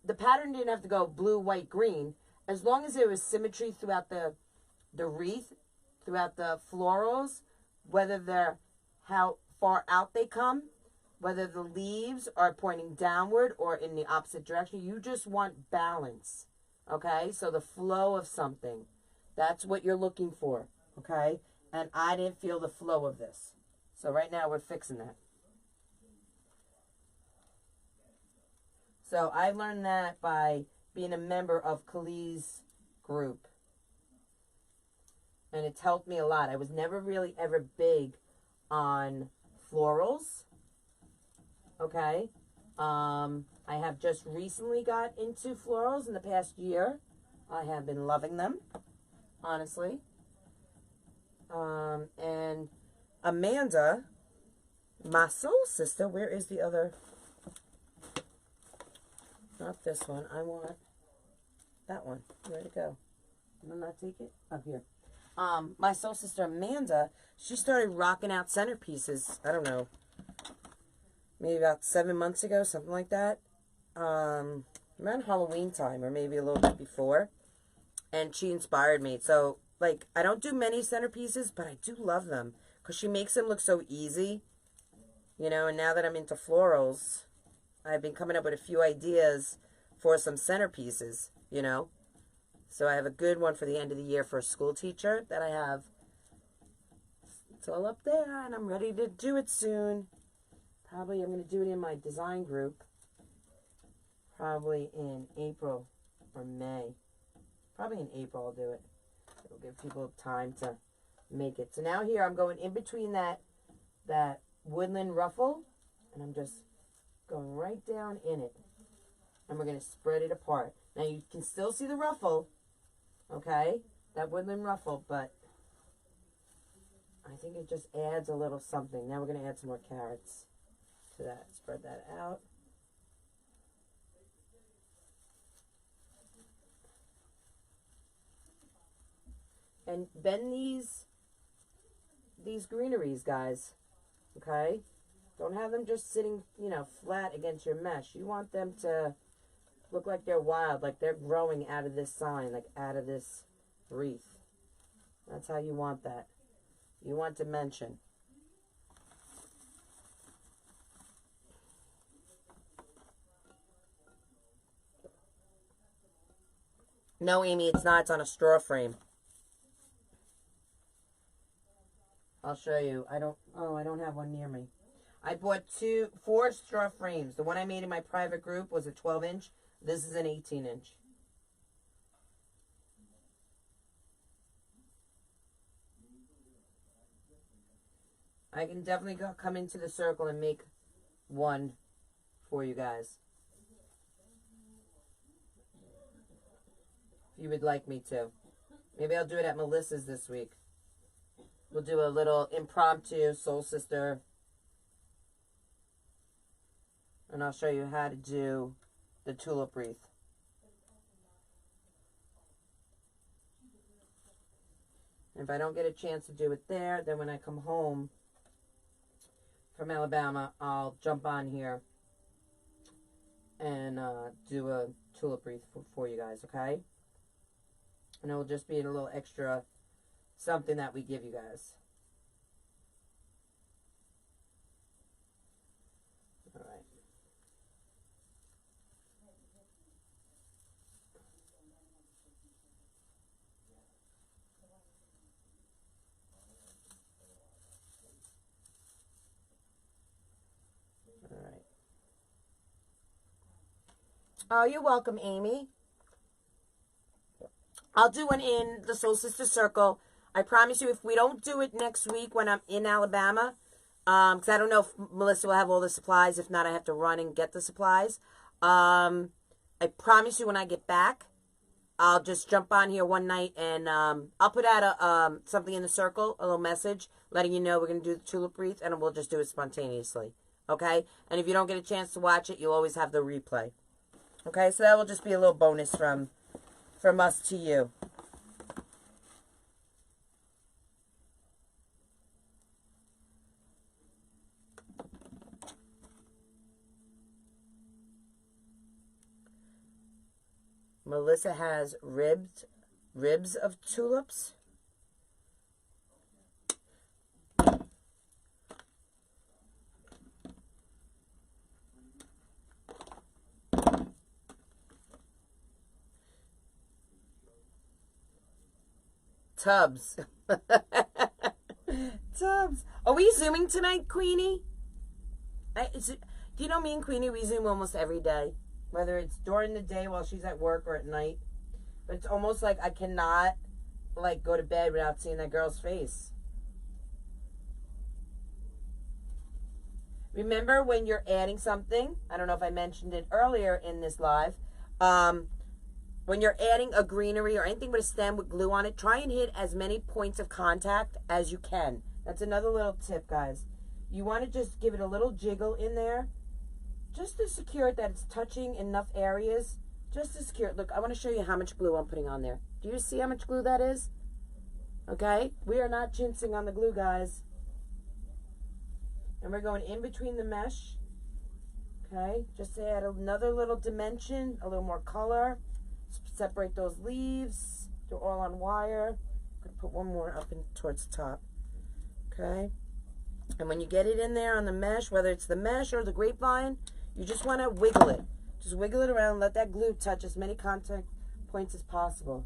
the pattern didn't have to go blue, white, green. As long as there was symmetry throughout the wreath, throughout the florals, whether they're how far out they come, whether the leaves are pointing downward or in the opposite direction, you just want balance, okay? So the flow of something, that's what you're looking for, okay? And I didn't feel the flow of this. So right now we're fixing that. So I learned that by being a member of Kali's group. And it's helped me a lot. I was never really ever big on florals. Okay. I have just recently got into florals in the past year. I have been loving them, honestly. And Amanda, my soul sister, where is the other? Not this one. I want that one. Where'd it go? Did I not take it? Up here. My soul sister Amanda, she started rocking out centerpieces. I don't know, maybe about 7 months ago, something like that. Around Halloween time, or maybe a little bit before. And she inspired me. So, like, I don't do many centerpieces, but I do love them because she makes them look so easy. You know, and now that I'm into florals, I've been coming up with a few ideas for some centerpieces, you know. So I have a good one for the end of the year for a school teacher that I have. It's all up there, and I'm ready to do it soon. Probably I'm going to do it in my design group. Probably in April or May. Probably in April I'll do it. It'll give people time to make it. So now here I'm going in between that woodland ruffle, and I'm just going right down in it. And we're going to spread it apart. Now you can still see the ruffle, okay? That woodland ruffle, but I think it just adds a little something. Now we're going to add some more carrots to that. Spread that out. And bend these greeneries, guys, okay? Don't have them just sitting, you know, flat against your mesh. You want them to look like they're wild, like they're growing out of this sign, like out of this wreath. That's how you want that. You want dimension. No, Amy, it's not. It's on a straw frame. I'll show you. I don't have one near me. I bought 4 straw frames. The one I made in my private group was a 12-inch. This is an 18-inch. I can definitely come into the circle and make one for you guys, if you would like me to. Maybe I'll do it at Melissa's this week. We'll do a little impromptu soul sister, and I'll show you how to do the tulip wreath. And if I don't get a chance to do it there, then when I come home from Alabama, I'll jump on here and do a tulip wreath for you guys, okay? And it will just be a little extra something that we give you guys. All right. All right. Oh, you're welcome, Amy. I'll do one in the Soul Sister Circle. I promise you, if we don't do it next week when I'm in Alabama, because I don't know if Melissa will have all the supplies. If not, I have to run and get the supplies. I promise you, when I get back, I'll just jump on here one night and I'll put out a something in the circle, a little message letting you know we're going to do the tulip wreath, and we'll just do it spontaneously. Okay? And if you don't get a chance to watch it, you'll always have the replay. Okay? So that will just be a little bonus from us to you. Melissa has ribs of tulips. Tubs. Tubs. Are we Zooming tonight, Queenie? Do you know me and Queenie, we Zoom almost every day. Whether it's during the day while she's at work or at night. But it's almost like I cannot, like, go to bed without seeing that girl's face. Remember when you're adding something, I don't know if I mentioned it earlier in this live, when you're adding a greenery or anything with a stem with glue on it, try and hit as many points of contact as you can. That's another little tip, guys. You want to just give it a little jiggle in there, just to secure it that it's touching enough areas, just to secure it. Look, I want to show you how much glue I'm putting on there. Do you see how much glue that is? Okay? We are not chinsing on the glue, guys. And we're going in between the mesh. Okay? Just to add another little dimension, a little more color. Separate those leaves. They're all on wire. I'm going to put one more up in towards the top. Okay? And when you get it in there on the mesh, whether it's the mesh or the grapevine, you just want to wiggle it. Just wiggle it around. Let that glue touch as many contact points as possible.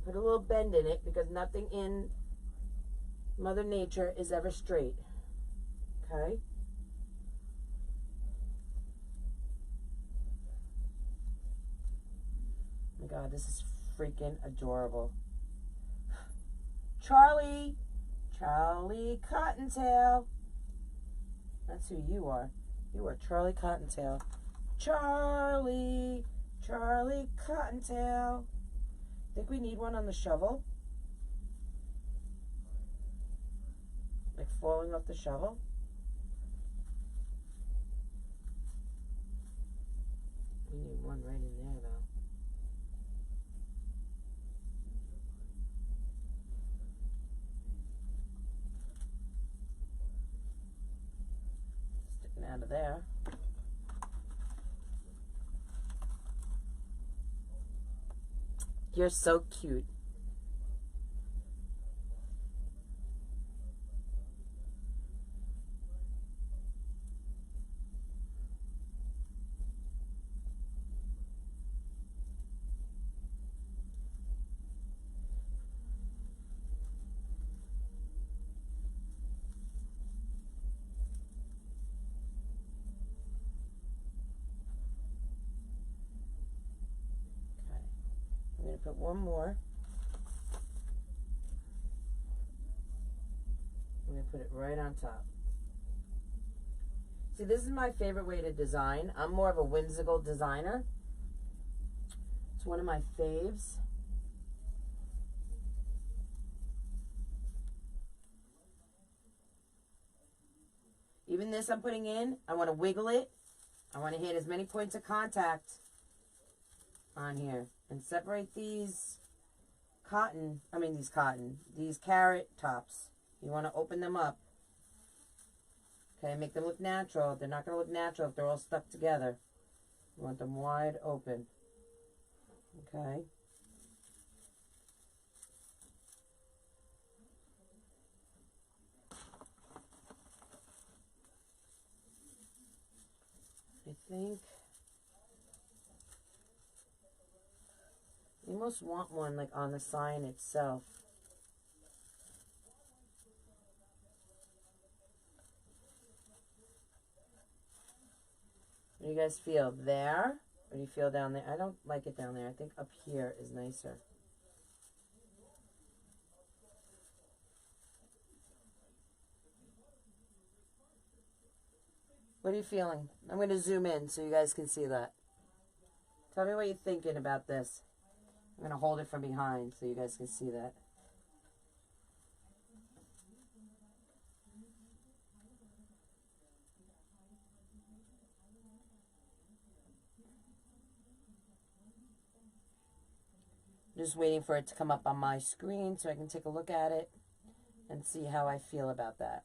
Put a little bend in it because nothing in Mother Nature is ever straight. Okay? Oh my God, this is freaking adorable. Charlie Cottontail. That's who you are. You are Charlie Cottontail. Charlie Cottontail. Think we need one on the shovel? Like falling off the shovel? We need one right in there, though. Sticking out of there. You're so cute. I'm going to put one more. I'm going to put it right on top. See, this is my favorite way to design. I'm more of a whimsical designer. It's one of my faves. Even this I'm putting in, I want to wiggle it. I want to hit as many points of contact on here. And separate these these carrot tops. You want to open them up. Okay, make them look natural. They're not going to look natural if they're all stuck together. You want them wide open. Okay. I think almost want one like on the sign itself. What do you guys feel? There? Or do you feel down there? I don't like it down there. I think up here is nicer. What are you feeling? I'm going to zoom in so you guys can see that. Tell me what you're thinking about this. I'm going to hold it from behind so you guys can see that. Just waiting for it to come up on my screen so I can take a look at it and see how I feel about that.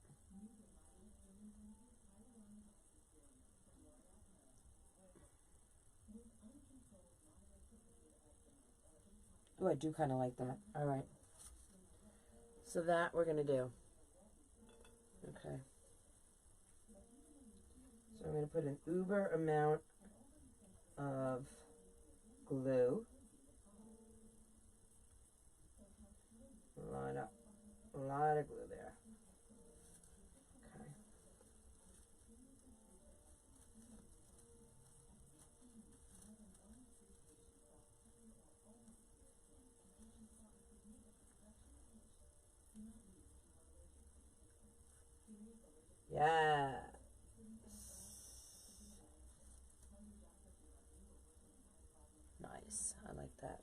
Oh, I do kind of like that. All right. So that we're going to do. Okay. So I'm going to put an uber amount of glue. A lot of glue there. Okay. Yeah. Nice. I like that.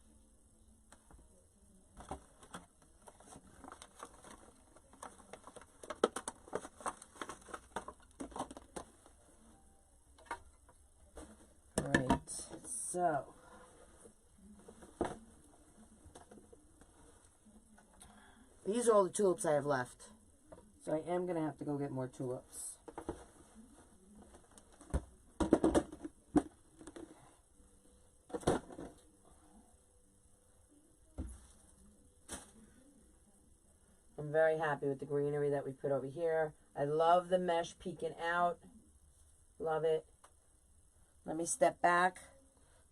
So, these are all the tulips I have left. So I am going to have to go get more tulips. I'm very happy with the greenery that we put over here. I love the mesh peeking out. Love it. Let me step back.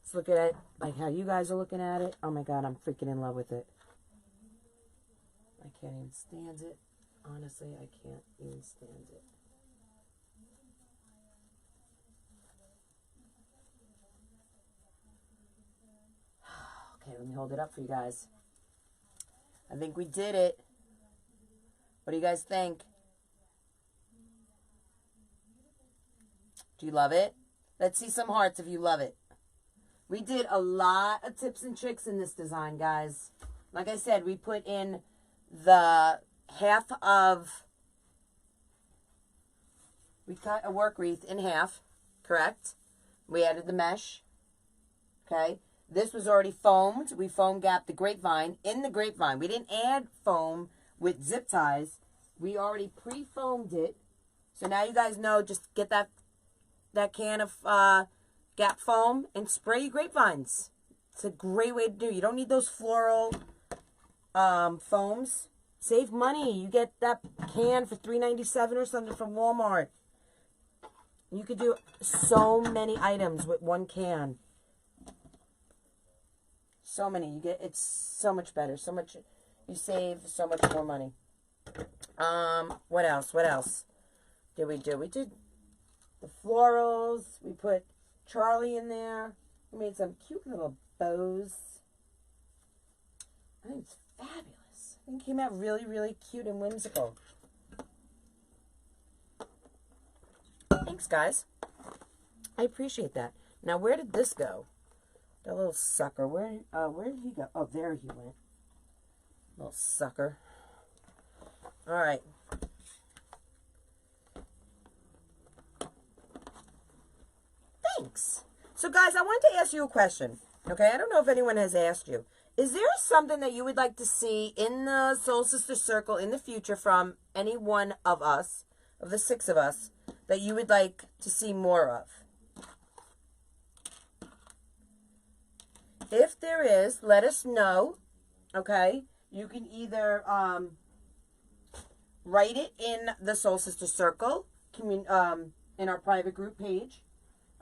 Let's look at it like how you guys are looking at it. Oh my God, I'm freaking in love with it. I can't even stand it. Honestly, I can't even stand it. Okay, let me hold it up for you guys. I think we did it. What do you guys think? Do you love it? Let's see some hearts if you love it. We did a lot of tips and tricks in this design, guys. Like I said, we put in the half of... We cut a work wreath in half, correct? We added the mesh, okay? This was already foamed. We foam gapped the grapevine in the grapevine. We didn't add foam with zip ties. We already pre-foamed it. So now you guys know, just get that can of gap foam and spray your grapevines. It's a great way to do. You don't need those floral foams. Save money. You get that can for $3.97 or something from Walmart. You could do so many items with one can. So many. You get, it's so much better. So much, you save so much more money. What else? What else did we do? We did the florals. We put Charlie in there. We made some cute little bows. I think it's fabulous. I think it came out really, really cute and whimsical. Thanks, guys. I appreciate that. Now, where did this go? That little sucker. Where did he go? Oh, there he went. Little sucker. All right. Thanks. So, guys, I wanted to ask you a question. Okay, I don't know if anyone has asked you. Is there something that you would like to see in the Soul Sister Circle in the future from any one of us, of the 6 of us, that you would like to see more of? If there is, let us know. Okay, you can either write it in the Soul Sister Circle, in our private group page.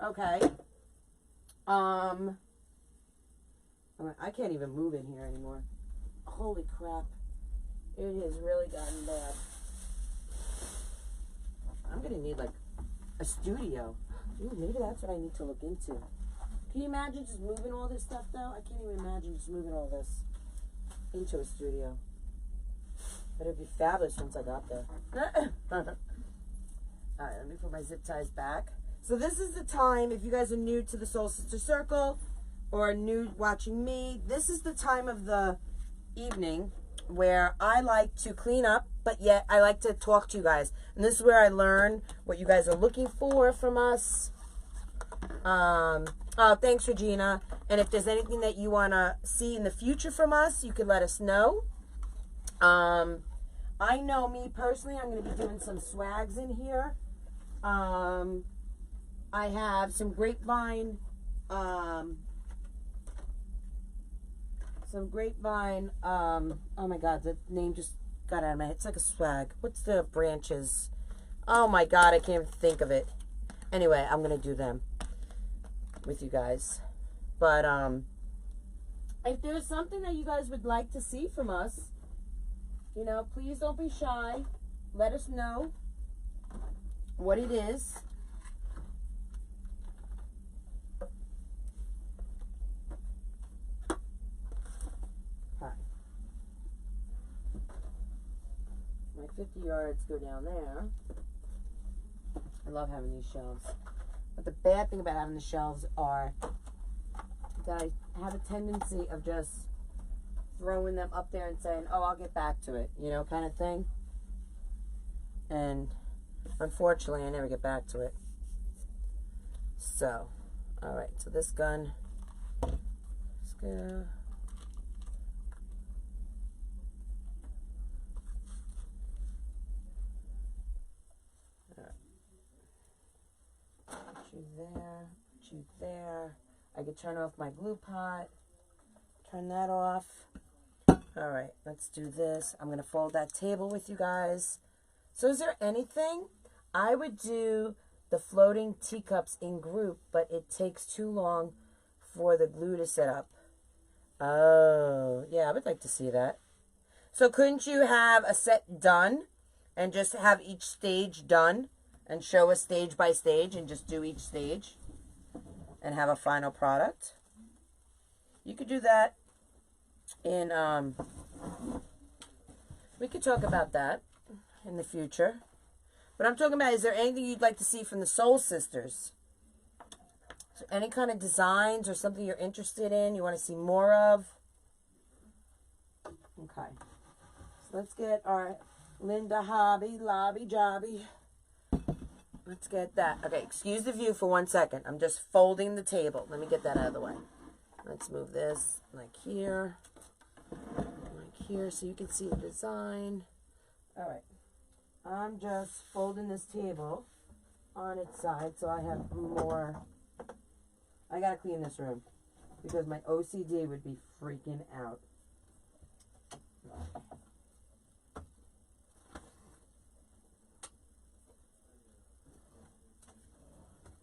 Okay. I can't even move in here anymore. Holy crap. It has really gotten bad. I'm going to need like a studio. Ooh, maybe that's what I need to look into. Can you imagine just moving all this stuff though? I can't even imagine just moving all this into a studio. But it'd be fabulous once I got there. Alright, let me put my zip ties back. So this is the time, if you guys are new to the Soul Sister Circle or new watching me, this is the time of the evening where I like to clean up, but yet I like to talk to you guys. And this is where I learn what you guys are looking for from us. Oh, thanks, Regina. And if there's anything that you want to see in the future from us, you can let us know. I know me personally, I'm going to be doing some swags in here. I have some Grapevine, oh my God, the name just got out of my head. It's like a swag. What's the branches? Oh my God, I can't even think of it. Anyway, I'm going to do them with you guys. But, if there's something that you guys would like to see from us, you know, please don't be shy. Let us know what it is. Hi. My 50 yards go down there. I love having these shelves. But the bad thing about having the shelves are that I have a tendency of just throwing them up there and saying, oh, I'll get back to it, you know, kind of thing. And unfortunately, I never get back to it. So, all right, so this gun, let's go. All right. Put you there, put you there. I could turn off my glue pot, turn that off. All right, let's do this. I'm going to fold that table with you guys. So is there anything? I would do the floating teacups in group, but it takes too long for the glue to set up. Oh, yeah, I would like to see that. So couldn't you have a set done and just have each stage done and show us stage by stage and just do each stage and have a final product? You could do that. And we could talk about that in the future. But I'm talking about, is there anything you'd like to see from the Soul Sisters? So any kind of designs or something you're interested in, you want to see more of? Okay. So let's get our Linda Hobby Lobby Jobby. Let's get that. Okay, excuse the view for 1 second. I'm just folding the table. Let me get that out of the way. Let's move this like here. Like here so you can see the design. All right. I'm just folding this table on its side so I have more. I gotta clean this room because my OCD would be freaking out.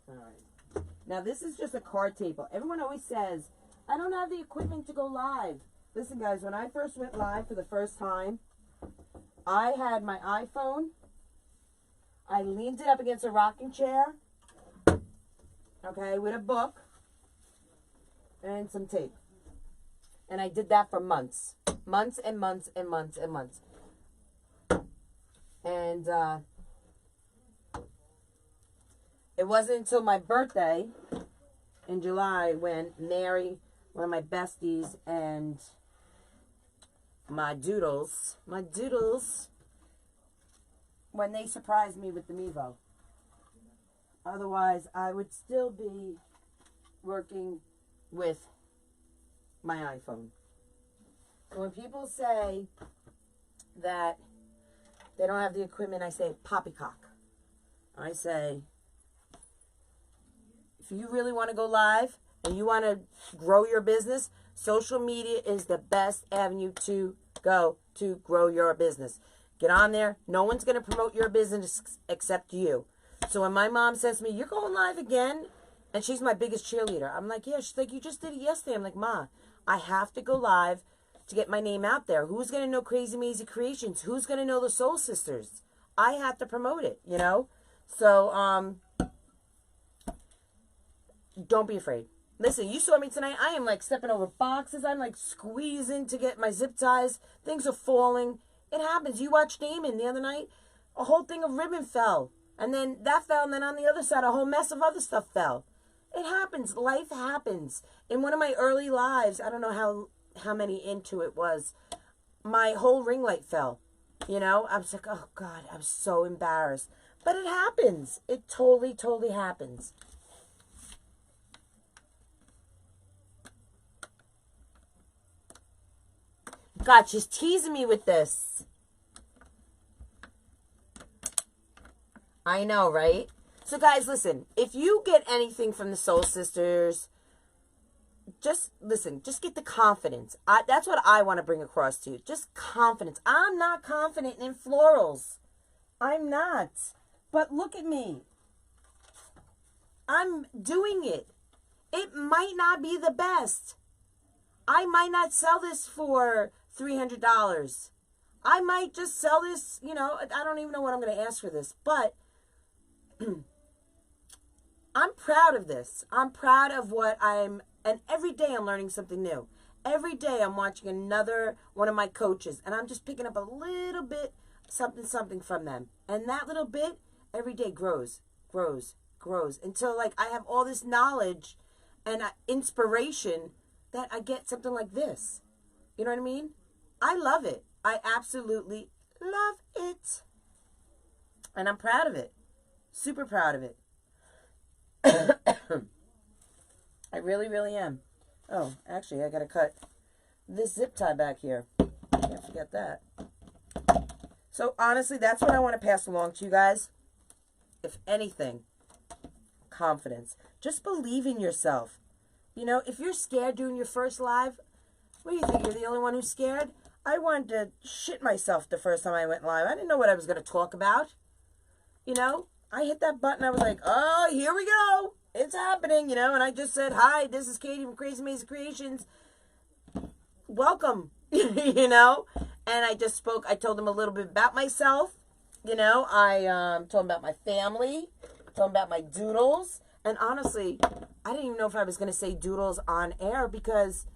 Alright. Now this is just a card table. Everyone always says, I don't have the equipment to go live. Listen guys, when I first went live for the first time, I had my iPhone. I leaned it up against a rocking chair. Okay, with a book. And some tape. And I did that for months. Months and months and months and months. And it wasn't until my birthday in July when Mary, one of my besties, and my doodles, when they surprised me with the Mevo. Otherwise, I would still be working with my iPhone. So when people say that they don't have the equipment, I say poppycock. I say, if you really want to go live and you want to grow your business, social media is the best avenue to go to grow your business. Get on there. No one's going to promote your business except you. So when my mom says to me, you're going live again? And she's my biggest cheerleader. I'm like, yeah. She's like, you just did it yesterday. I'm like, Ma, I have to go live to get my name out there. Who's going to know Krazy Mazie Kreations? Who's going to know the Soul Sisters? I have to promote it, you know? So, don't be afraid. Listen, you saw me tonight. I am like stepping over boxes. I'm like squeezing to get my zip ties. Things are falling. It happens. You watched Damon the other night. A whole thing of ribbon fell. And then that fell. And then on the other side, a whole mess of other stuff fell. It happens. Life happens. In one of my early lives, I don't know how many into it was, my whole ring light fell. You know, I was like, oh God, I'm so embarrassed. But it happens. It totally, totally happens. God, she's teasing me with this. I know, right? So guys, listen, if you get anything from the Soul Sisters, just listen, just get the confidence. That's what I want to bring across to you. Just confidence. I'm not confident in florals. I'm not. But look at me. I'm doing it. It might not be the best. I might not sell this for $300. I might just sell this, you know, I don't even know what I'm going to ask for this, but I'm proud of this. I'm proud of what and every day I'm learning something new. Every day I'm watching another one of my coaches, and I'm just picking up a little bit, something from them. And that little bit, every day grows, until like I have all this knowledge and inspiration that I get something like this. You know what I mean? I love it. I absolutely love it. And I'm proud of it. Super proud of it. I really, really am. Oh, actually, I got to cut this zip tie back here. Can't forget that. So, honestly, that's what I want to pass along to you guys. If anything, confidence. Just believe in yourself. You know, if you're scared doing your first live, what do you think? You're the only one who's scared? I wanted to shit myself the first time I went live. I didn't know what I was going to talk about. You know, I hit that button. I was like, oh, here we go. It's happening, you know. And I just said, hi, this is Katie from Krazy Mazie Kreations. Welcome, you know. And I just spoke. I told them a little bit about myself. You know, I told them about my family. Told them about my doodles. And honestly, I didn't even know if I was going to say doodles on air because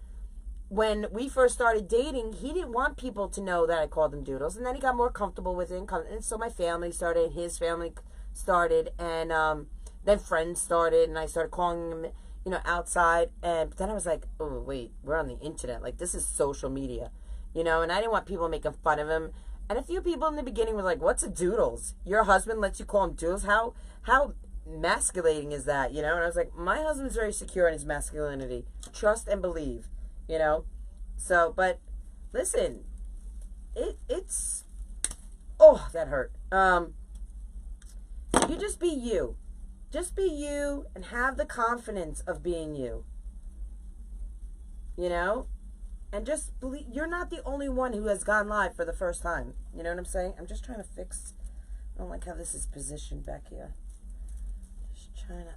when we first started dating, he didn't want people to know that I called them doodles. And then he got more comfortable with it. And so my family started, his family started, and then friends started, and I started calling him, you know, outside. And then I was like, oh, wait, we're on the internet. Like, this is social media, you know, and I didn't want people making fun of him. And a few people in the beginning were like, what's a doodles? Your husband lets you call him doodles? How masculating is that, you know? And I was like, my husband's very secure in his masculinity. Trust and believe, you know? So, but listen, it's, oh, that hurt. You just be you. Just be you and have the confidence of being you. You know? And just believe, you're not the only one who has gone live for the first time. You know what I'm saying? I'm just trying to fix, I don't like how this is positioned back here. Just trying to,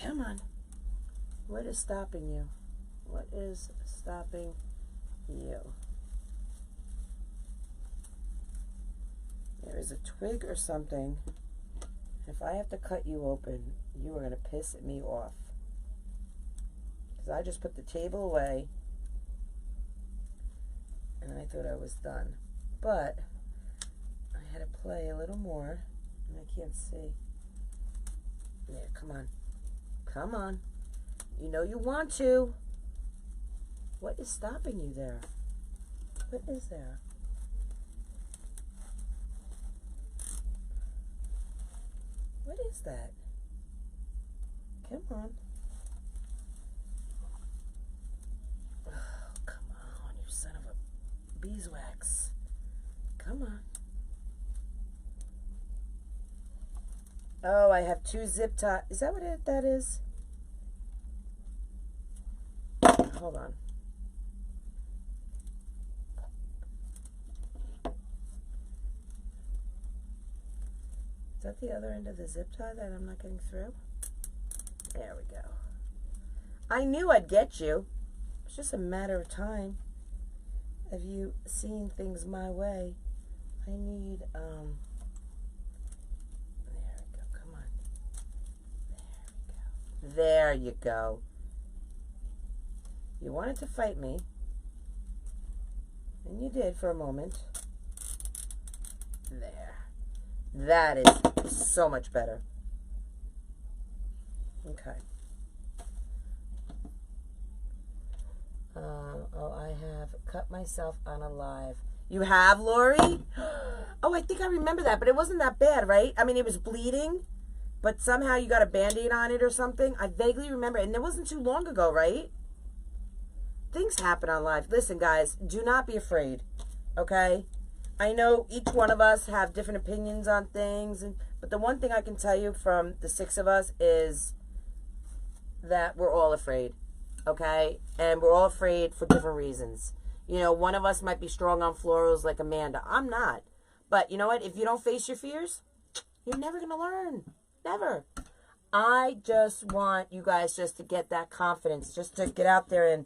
come on. What is stopping you? What is stopping you? There is a twig or something. If I have to cut you open, you are going to piss me off. Because I just put the table away. And I thought I was done. But I had to play a little more. And I can't see. Yeah, come on. Come on. You know you want to. What is stopping you there? What is there? What is that? Come on. Oh, come on, you son of a beeswax. Come on. Oh, I have two zip ties. Is that what that is? Hold on. Is that the other end of the zip tie that I'm not getting through? There we go. I knew I'd get you. It's just a matter of time of you seeing things my way. I need, there we go, come on. There we go. There you go. You wanted to fight me, and you did for a moment. There. That is so much better. Okay. Oh, I have cut myself on a live. You have, Lori? Oh, I think I remember that, but it wasn't that bad, right? I mean, it was bleeding, but somehow you got a Band-Aid on it or something. I vaguely remember, and it wasn't too long ago, right? Things happen on live. Listen, guys, do not be afraid, okay? I know each one of us have different opinions on things, but the one thing I can tell you from the 6 of us is that we're all afraid, okay? And we're all afraid for different reasons. You know, one of us might be strong on florals like Amanda. I'm not. But you know what? If you don't face your fears, you're never going to learn. Never. I just want you guys just to get that confidence, just to get out there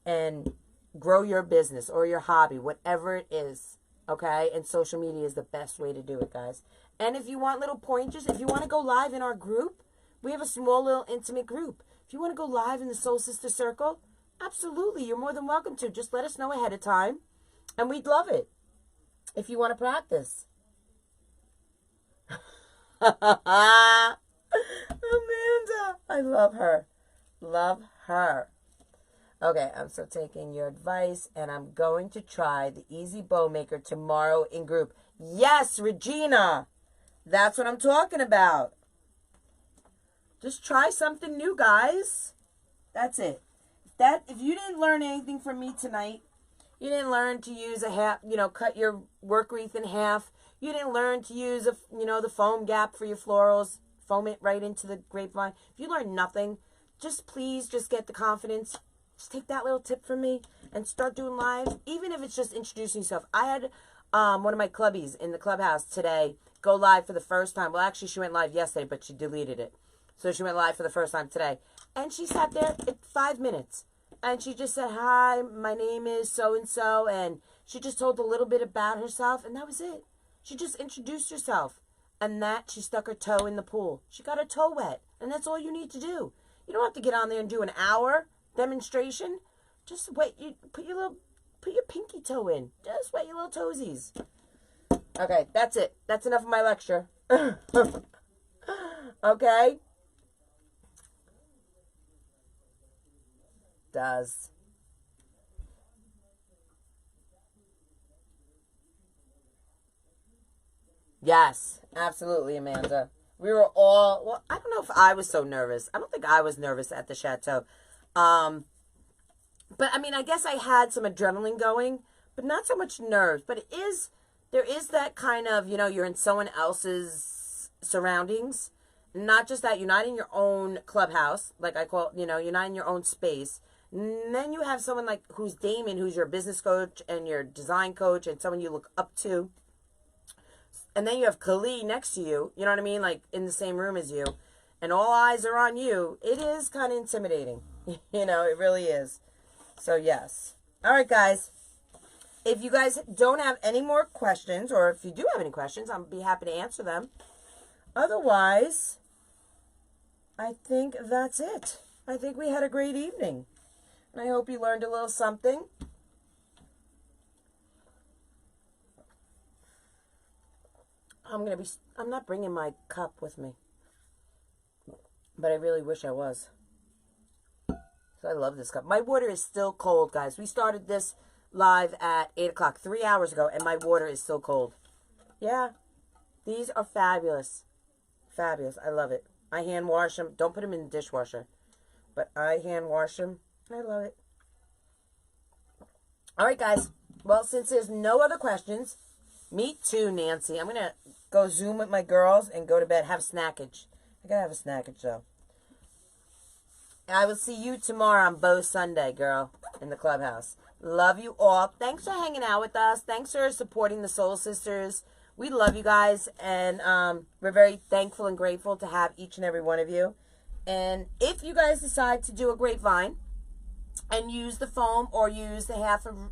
and grow your business or your hobby, whatever it is, okay? And social media is the best way to do it, guys. And if you want little pointers, if you want to go live in our group, we have a small little intimate group. If you want to go live in the Soul Sister Circle, absolutely, you're more than welcome to. Just let us know ahead of time, and we'd love it if you want to practice. Amanda, I love her. Love her. Okay, I'm still taking your advice, and I'm going to try the Easy Bow Maker tomorrow in group. Yes, Regina. That's what I'm talking about. Just try something new, guys. That's it. If you didn't learn anything from me tonight, you didn't learn to use a half, cut your work wreath in half. You didn't learn to use the foam gap for your florals, foam it right into the grapevine. If you learned nothing, please get the confidence. Just take that little tip from me and start doing lives, even if it's just introducing yourself. I had one of my clubbies in the clubhouse today go live for the first time. Well, actually, she went live yesterday, but she deleted it. So she went live for the first time today. And she sat there at 5 minutes. And she just said, hi, my name is so-and-so. And she just told a little bit about herself. And that was it. She just introduced herself. And she stuck her toe in the pool. She got her toe wet. And that's all you need to do. You don't have to get on there and do an hour demonstration. Just wet. Put your pinky toe in. Just wet your little toesies. Okay, that's it. That's enough of my lecture. Okay? Does. Yes, absolutely, Amanda. We were all, well, I don't know if I was so nervous. I don't think I was nervous at the chateau. But I mean, I guess I had some adrenaline going, but not so much nerves. But there is that kind of, you're in someone else's surroundings. Not just that, you're not in your own clubhouse, like I call, you're not in your own space. And then you have someone like who's Damon, who's your business coach and your design coach and someone you look up to. And then you have Kali next to you, you know what I mean? Like in the same room as you. And all eyes are on you. It is kind of intimidating. It really is. So yes. All right, guys. If you guys don't have any more questions, or if you do have any questions, I'll be happy to answer them. Otherwise, I think that's it. I think we had a great evening. And I hope you learned a little something. I'm not bringing my cup with me. But I really wish I was. So I love this cup. My water is still cold, guys. We started this live at 8 o'clock, 3 hours ago, and my water is still cold. Yeah. These are fabulous. Fabulous. I love it. I hand wash them. Don't put them in the dishwasher. But I hand wash them. I love it. All right, guys. Well, since there's no other questions, me too, Nancy. I'm going to go Zoom with my girls and go to bed. Have snackage. I got to have a snackage, though. I will see you tomorrow on Bow Sunday, girl, in the clubhouse. Love you all. Thanks for hanging out with us. Thanks for supporting the Soul Sisters. We love you guys, and we're very thankful and grateful to have each and every one of you. And if you guys decide to do a grapevine, and use the foam or use the half of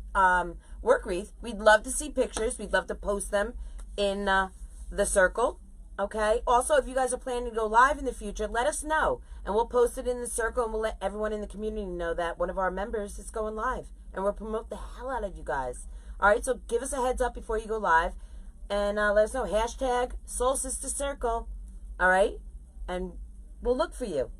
work wreath. We'd love to see pictures. We'd love to post them in the circle. Okay. Also, if you guys are planning to go live in the future, let us know, and we'll post it in the circle, and we'll let everyone in the community know that one of our members is going live, and we'll promote the hell out of you guys. All right. So give us a heads up before you go live, and let us know. Hashtag Soul Sister Circle. All right, and we'll look for you.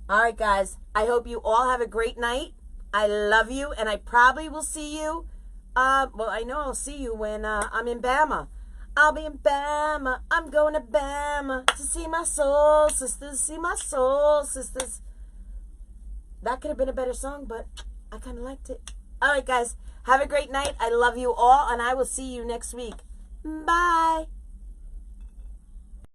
All right, guys. I hope you all have a great night. I love you, and I probably will see you. Well, I know I'll see you when I'm in Bama. I'll be in Bama. I'm going to Bama to see my soul sisters. See my soul sisters. That could have been a better song, but I kind of liked it. All right, guys. Have a great night. I love you all, and I will see you next week. Bye.